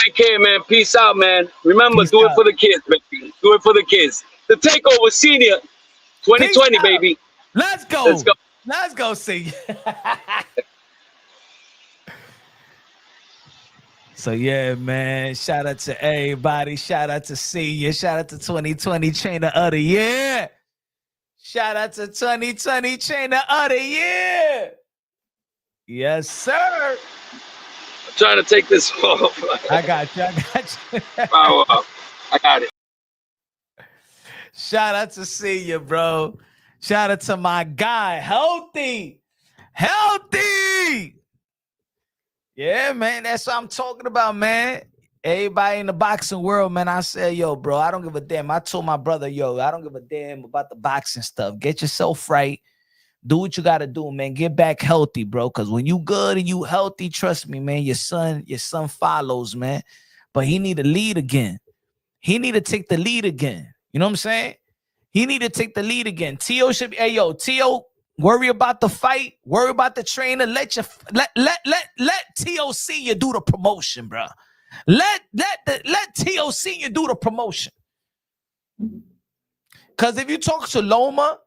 Take care, man. Peace out, man. Remember, do it for the kids, baby. Do it for the kids. The takeover senior 2020, baby. Let's go. Let's go. Let's go see. So yeah, man. Shout out to everybody. Shout out to Senior. Shout out to 2020 Trainer of the Year. Shout out to 2020 Trainer of the Year. Yes, sir. I'm trying to take this off. I got you. I got it. Shout out to Senior, bro. Shout out to my guy, Healthy. Yeah, man, that's what I'm talking about, man. Everybody in the boxing world, man, I said, yo, bro, I don't give a damn. I told my brother, yo, I don't give a damn about the boxing stuff. Get yourself right. Do what you got to do, man. Get back healthy, bro, because when you good and you healthy, trust me, man, your son follows, man. But he need to lead again. He need to take the lead again. You know what I'm saying? He need to take the lead again. Teo should be, hey, yo, Teo, worry about the fight. Worry about the trainer. Let Teo Senior do the promotion, bro. Let Teo Senior do the promotion. Because if you talk to Loma,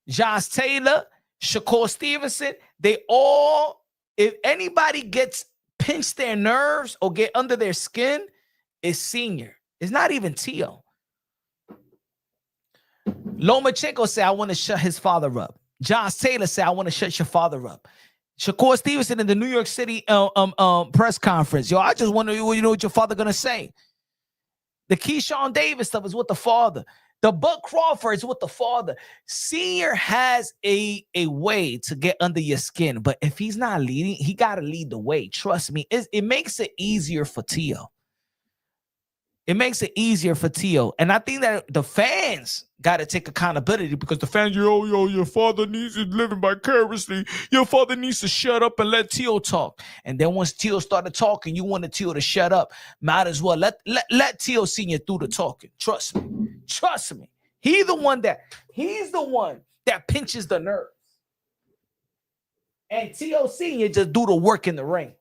Josh Taylor, Shakur Stevenson, they all, if anybody gets pinched their nerves or get under their skin, it's Senior. It's not even Teo. Lomachenko said, I want to shut his father up. Josh Taylor said, I want to shut your father up. Shakur Stevenson in the New York City press conference. Yo, I just wonder, you know what your father going to say. The Keyshawn Davis stuff is with the father. The Bud Crawford is with the father. Senior has a way to get under your skin, but if he's not leading, he got to lead the way. Trust me. It makes it easier for Teo. It makes it easier for Teo. And I think that the fans got to take accountability because the fans, yo, your father needs to live vicariously. Your father needs to shut up and let Teo talk. And then once Teo started talking, you wanted Teo to shut up. Might as well let Teo Senior do the talking. Trust me. Trust me. He's the one that pinches the nerves. And Teo Senior just do the work in the ring.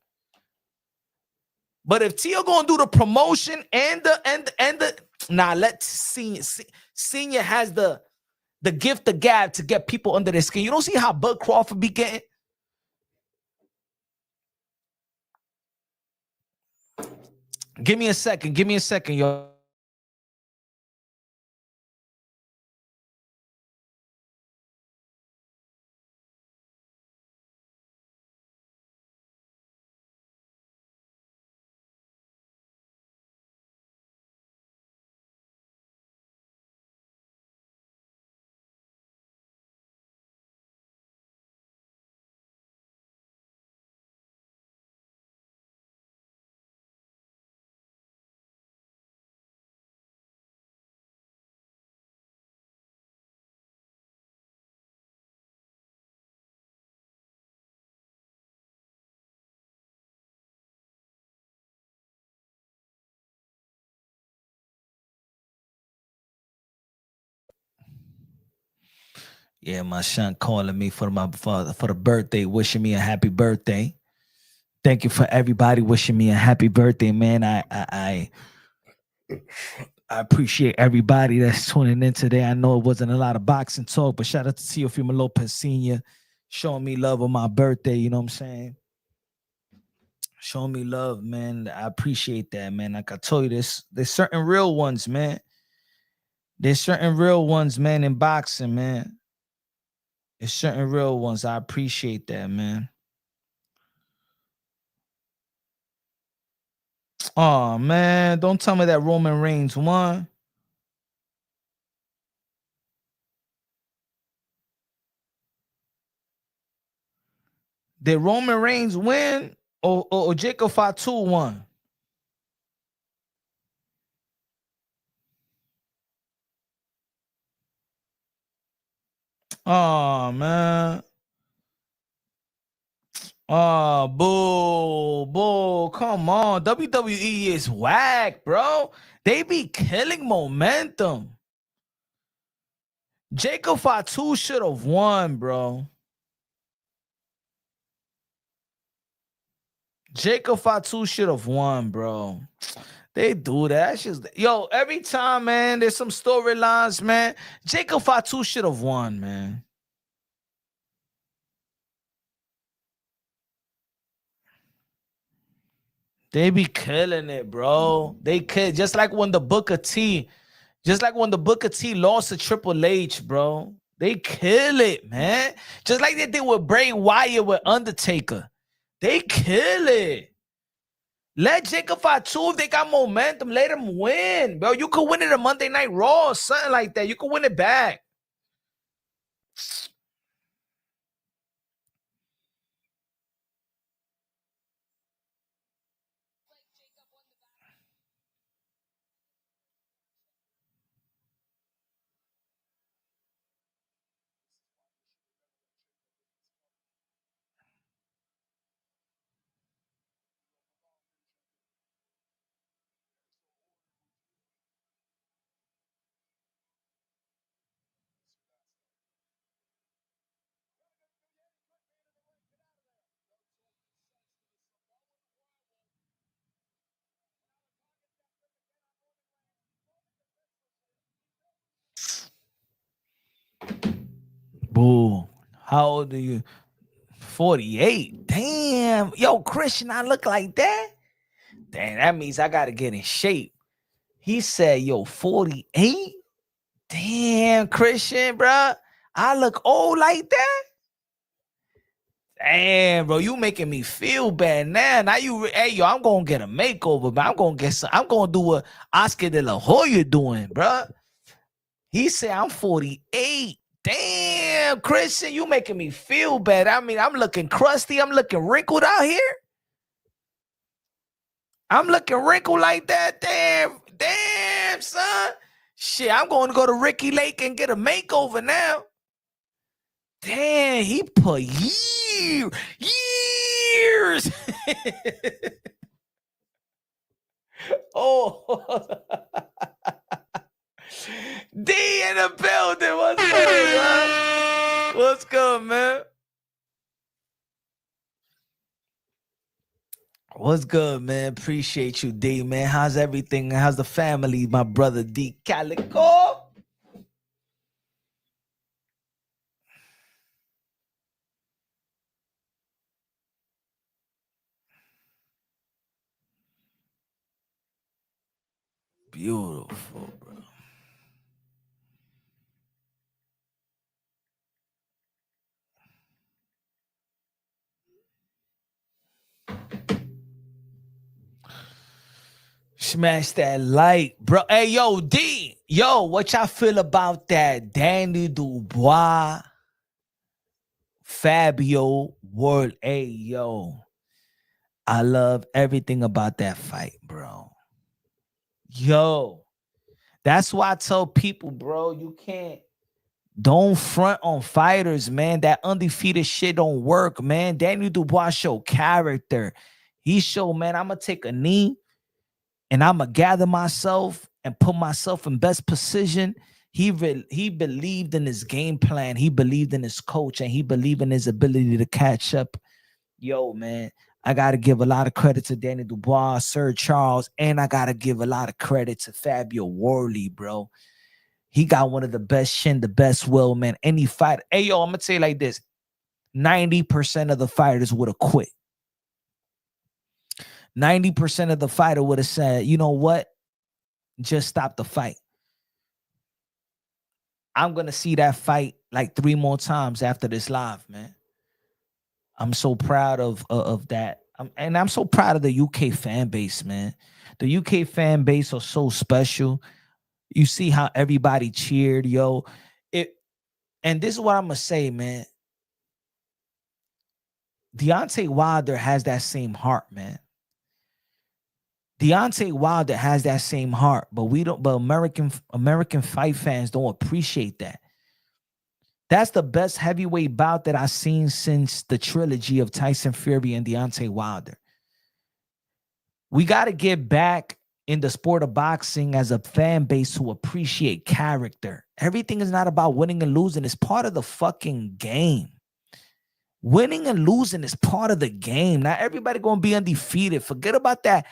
But if Teo gonna do the promotion and the let Senior has the gift of gab to get people under their skin. You don't see how Bud Crawford be getting. Give me a second, yo. Yeah, my son calling me for the birthday, wishing me a happy birthday. Thank you for everybody wishing me a happy birthday, man. I appreciate everybody that's tuning in today. I know it wasn't a lot of boxing talk, but shout out to Teofimo Lopez Senior showing me love on my birthday. You know what I'm saying? Show me love, man. I appreciate that, man. Like I told you, there's certain real ones, man. There's certain real ones, man, in boxing, man. There's certain real ones. I appreciate that, man. Oh, man. Don't tell me that Roman Reigns won. Did Roman Reigns win or Jacob Fatu won? Oh, man. Oh, boo. Come on. WWE is whack, bro. They be killing momentum. Jacob Fatu should have won, bro. Jacob Fatu should have won, bro. They do that. That's just, yo, every time, man, there's some storylines, man. Jacob Fatu should have won, man. They be killing it, bro. They could, just like when the Booker T lost to Triple H, bro. They kill it, man. Just like they did with Bray Wyatt with Undertaker. They kill it. Let Jacob Fatu, if they got momentum, let him win, bro. You could win it a Monday Night Raw, something like that. You could win it back. Boo. How old are you? 48. Damn. Yo, Christian, I look like that? Damn, that means I got to get in shape. He said, yo, 48? Damn, Christian, bro. I look old like that? Damn, bro, you making me feel bad now. Now hey, yo, I'm going to get a makeover, but I'm going to do what Oscar de la Hoya doing, bro. He said, I'm 48. Damn, Christian, you making me feel bad. I mean, I'm looking crusty. I'm looking wrinkled out here. I'm looking wrinkled like that. Damn, son. Shit, I'm going to go to Ricky Lake and get a makeover now. Damn, he put years. Oh. D in the building. What's good, man? What's good, man? What's good, man? Appreciate you, D, man. How's everything? How's the family, my brother D Calico? Beautiful, bro. Smash that like, bro. Hey, yo, D. Yo, what y'all feel about that Danny Dubois, Fabio World? Hey, yo. I love everything about that fight, bro. Yo. That's why I tell people, bro, you don't front on fighters, man. That undefeated shit don't work, man. Danny Dubois show character. He showed, man, I'm going to take a knee and I'm going to gather myself and put myself in best position. He believed in his game plan. He believed in his coach, and he believed in his ability to catch up. Yo, man, I got to give a lot of credit to Danny Dubois, Sir Charles, and I got to give a lot of credit to Fabio Worley, bro. He got one of the best shin, the best will, man. Any fight. Hey, yo, I'm going to say it like this. 90% of the fighters would have quit. 90% of the fighter would have said, you know what? Just stop the fight. I'm going to see that fight like 3 more times after this live, man. I'm so proud of that. And I'm so proud of the UK fan base, man. The UK fan base are so special. You see how everybody cheered, yo. And this is what I'm going to say, man. Deontay Wilder has that same heart, man. Deontay Wilder has that same heart, but American fight fans don't appreciate that. That's the best heavyweight bout that I've seen since the trilogy of Tyson Fury and Deontay Wilder. We got to get back in the sport of boxing as a fan base to appreciate character. Everything is not about winning and losing. It's part of the fucking game. Winning and losing is part of the game. Not everybody going to be undefeated. Forget about that.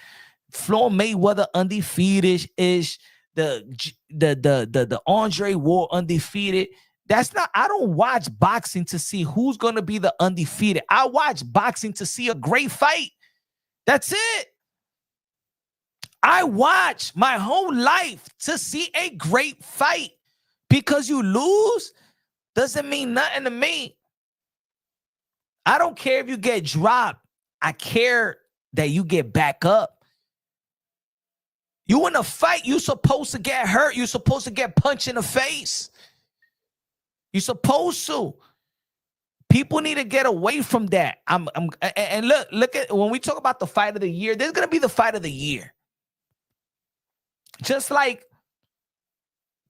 Floyd Mayweather undefeated is the Andre Ward undefeated. That's not, I don't watch boxing to see who's going to be the undefeated. I watch boxing to see a great fight. That's it. I watch my whole life to see a great fight. Because you lose doesn't mean nothing to me. I don't care if you get dropped. I care that you get back up. You in a fight, you're supposed to get hurt. You're supposed to get punched in the face. You're supposed to. People need to get away from that. And look at when we talk about the fight of the year, there's gonna be the fight of the year. Just like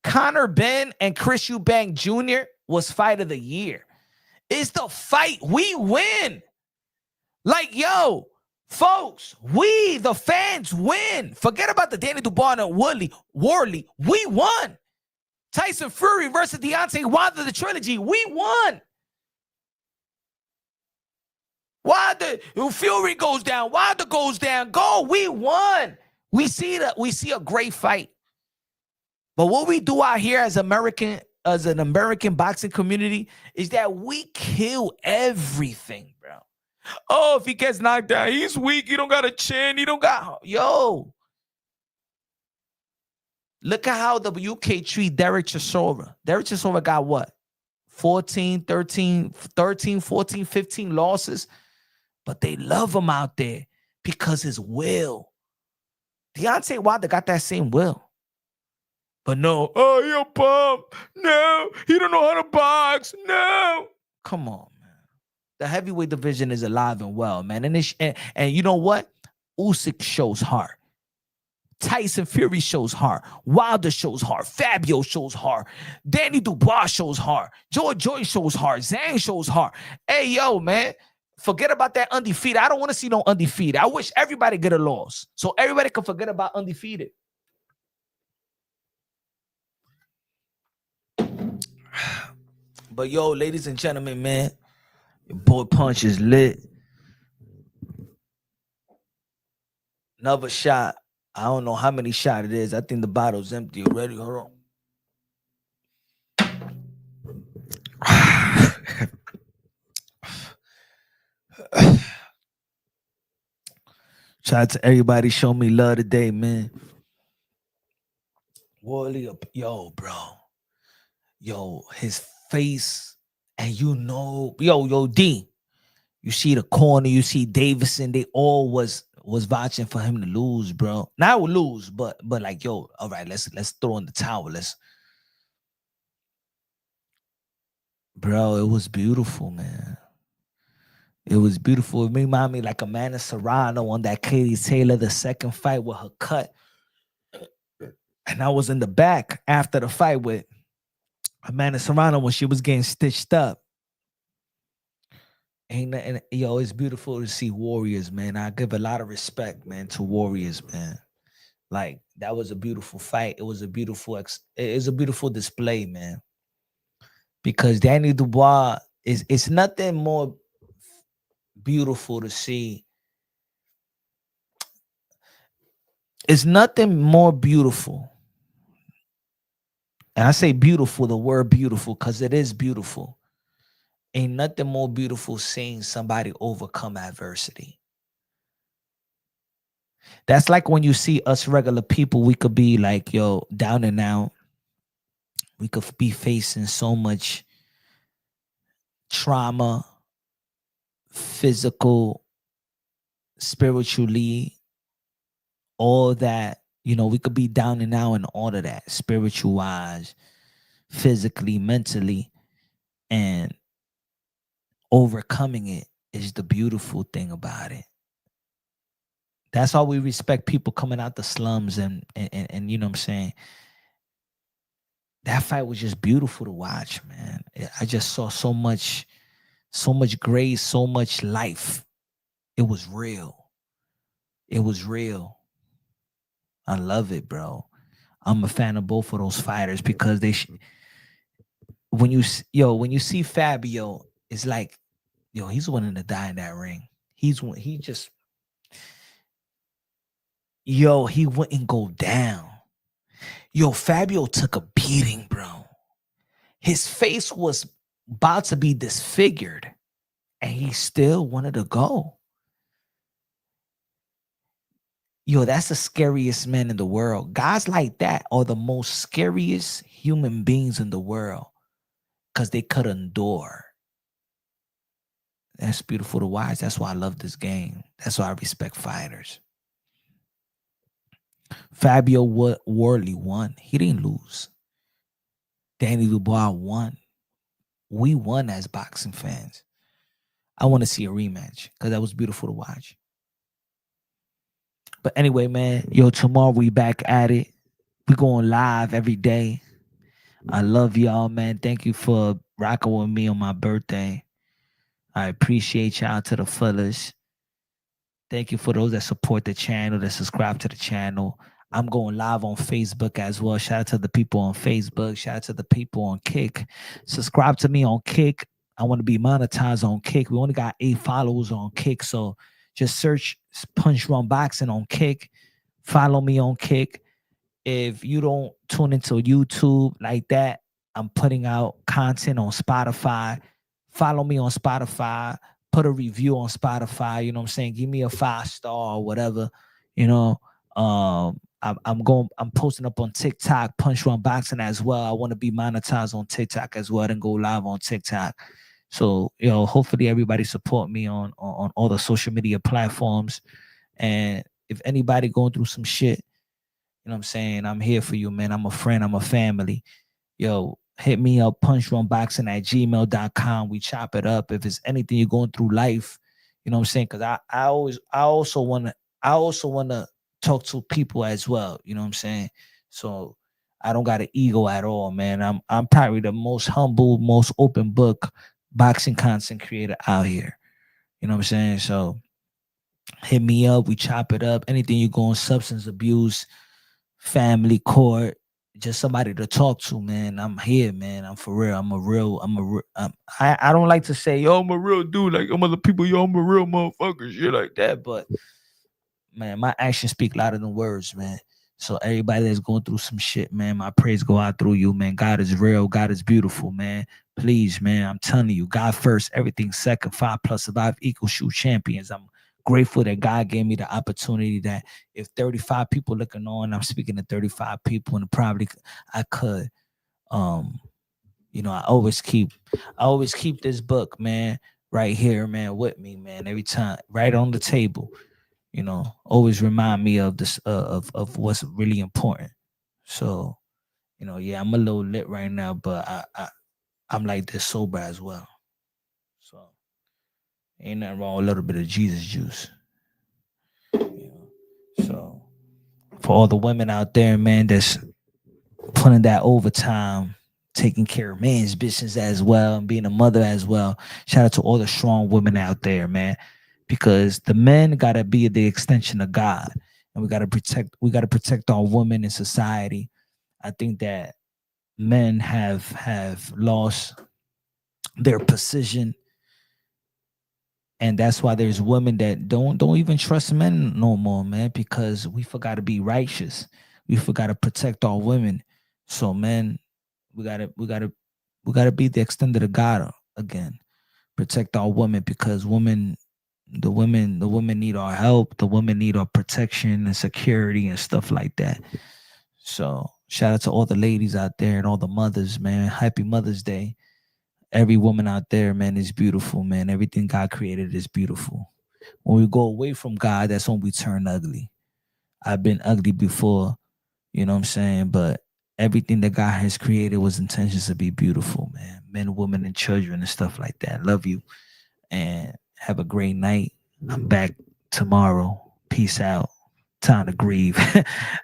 Conor Benn and Chris Eubank Jr. was fight of the year. It's the fight we win. Like, yo, folks, we, the fans, win. Forget about the Danny Dubois and Worley. We won. Tyson Fury versus Deontay Wilder, the trilogy. We won. Wilder, Fury goes down. Wilder goes down. Go. We won. We see a great fight. But what we do out here as an American boxing community is that we kill everything, bro. Oh, if he gets knocked down, he's weak. He don't got a chin. He don't got... Yo. Look at how the UK treat Derek Chisora. Derek Chisora got what? 14, 15 losses. But they love him out there because his will. Deontay Wilder got that same will. But no, oh, he a bum. No, he don't know how to box. No. Come on, man. The heavyweight division is alive and well, man. And you know what? Usyk shows heart. Tyson Fury shows heart. Wilder shows heart. Fabio shows heart. Danny Dubois shows heart. George shows heart. Zhang shows heart. Hey, yo, man. Forget about that undefeated. I don't want to see no undefeated. I wish everybody get a loss so everybody can forget about undefeated. But yo, ladies and gentlemen, man, your boy Punch is lit. Another shot. I don't know how many shots it is. I think the bottle's empty already. Hold on. Shout out to everybody showing me love today, man. Wally up, yo, bro. Yo, his face, and you know, yo, D. You see the corner, you see Davison, they all was vouching for him to lose, bro. Not lose, but like, yo, all right, let's throw in the towel. Bro, it was beautiful, man. It was beautiful. It reminded me like Amanda Serrano on that Katie Taylor, the second fight with her cut. And I was in the back after the fight with Amanda Serrano when she was getting stitched up. And yo, it's beautiful to see warriors, man. I give a lot of respect, man, to warriors, man. Like, that was a beautiful fight. It was a beautiful display, man. Because Danny Dubois it's nothing more beautiful to see. It's nothing more beautiful. And I say beautiful, the word beautiful, because it is beautiful. Ain't nothing more beautiful seeing somebody overcome adversity. That's like when you see us regular people, we could be like, yo, down and out. We could be facing so much trauma, physical, spiritually, all that. You know, we could be down and out in all of that, spiritual wise, physically, mentally, and overcoming it is the beautiful thing about it. That's why we respect people coming out the slums and you know what I'm saying? That fight was just beautiful to watch, man. I just saw so much grace, so much life. It was real. It was real. I love it, bro. I'm a fan of both of those fighters because when you see Fabio, it's like, yo, he's wanting to die in that ring. He wouldn't go down. Yo, Fabio took a beating, bro. His face was about to be disfigured, and he still wanted to go. Yo, that's the scariest man in the world. Guys like that are the most scariest human beings in the world because they could endure. That's beautiful to watch. That's why I love this game. That's why I respect fighters. Fabio Worley won. He didn't lose. Danny Dubois won. We won as boxing fans. I want to see a rematch because that was beautiful to watch. But anyway, man, yo, tomorrow we back at it. We going live every day. I love y'all, man. Thank you for rocking with me on my birthday. I appreciate y'all to the fullest. Thank you for those that support the channel, that subscribe to the channel. I'm going live on Facebook as well. Shout out to the people on Facebook. Shout out to the people on Kick. Subscribe to me on Kick. I want to be monetized on Kick. We only got 8 followers on Kick, so just search Punsh Drunk Boxing on Kick. Follow me on Kick. If you don't tune into YouTube like that, I'm putting out content on Spotify. Follow me on Spotify. Put a review on Spotify. You know what I'm saying? Give me a 5-star or whatever. You know, I'm posting up on TikTok, Punsh Drunk Boxing as well. I want to be monetized on TikTok as well and go live on TikTok. So, you know, hopefully everybody support me on all the social media platforms. And if anybody going through some shit, you know what I'm saying, I'm here for you, man. I'm a friend. I'm a family. Yo, hit me up, punchdrunkboxing@gmail.com. We chop it up. If it's anything you're going through life, you know what I'm saying? Because I also want to talk to people as well. You know what I'm saying? So I don't got an ego at all, man. I'm probably the most humble, most open book boxing content creator out here. You know what I'm saying? So hit me up. We chop it up. Anything you go on, substance abuse, family court, just somebody to talk to, man. I'm here, man. I'm for real. I don't like to say, yo, I'm a real dude. Like, I'm other people, yo, I'm a real motherfucker, shit like that. But man, my actions speak louder than words, man. So everybody that's going through some shit, man, my praise go out through you, man. God is real. God is beautiful, man. Please, man, I'm telling you, God first, everything second, 5 + 5 = shoot champions. I'm grateful that God gave me the opportunity that if 35 people looking on, I'm speaking to 35 people, and probably I could, you know, I always keep this book, man, right here, man, with me, man, every time, right on the table. You know, always remind me of this of what's really important. So, you know, yeah, I'm a little lit right now, but I'm like this sober as well. So ain't nothing wrong with a little bit of Jesus juice. You know? So for all the women out there, man, that's putting that overtime, taking care of man's business as well, and being a mother as well. Shout out to all the strong women out there, man. Because the men gotta be the extension of God, and we gotta protect our women in society. I think that men have lost their position, and that's why there's women that don't even trust men no more, man. Because we forgot to be righteous, we forgot to protect our women. So, men, we gotta be the extended of God again. Protect our women, because women The women need our help. The women need our protection and security and stuff like that. So shout out to all the ladies out there and all the mothers, man. Happy Mother's Day. Every woman out there, man, is beautiful, man. Everything God created is beautiful. When we go away from God, that's when we turn ugly. I've been ugly before, you know what I'm saying? But everything that God has created was intentions to be beautiful, man. Men, women, and children and stuff like that. Love you. And have a great night. I'm back tomorrow. Peace out. Time to grieve.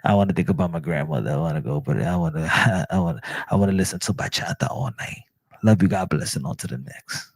I want to think about my grandmother. I want to go, but I want to listen to bachata all night. Love you. God bless, and on to the next.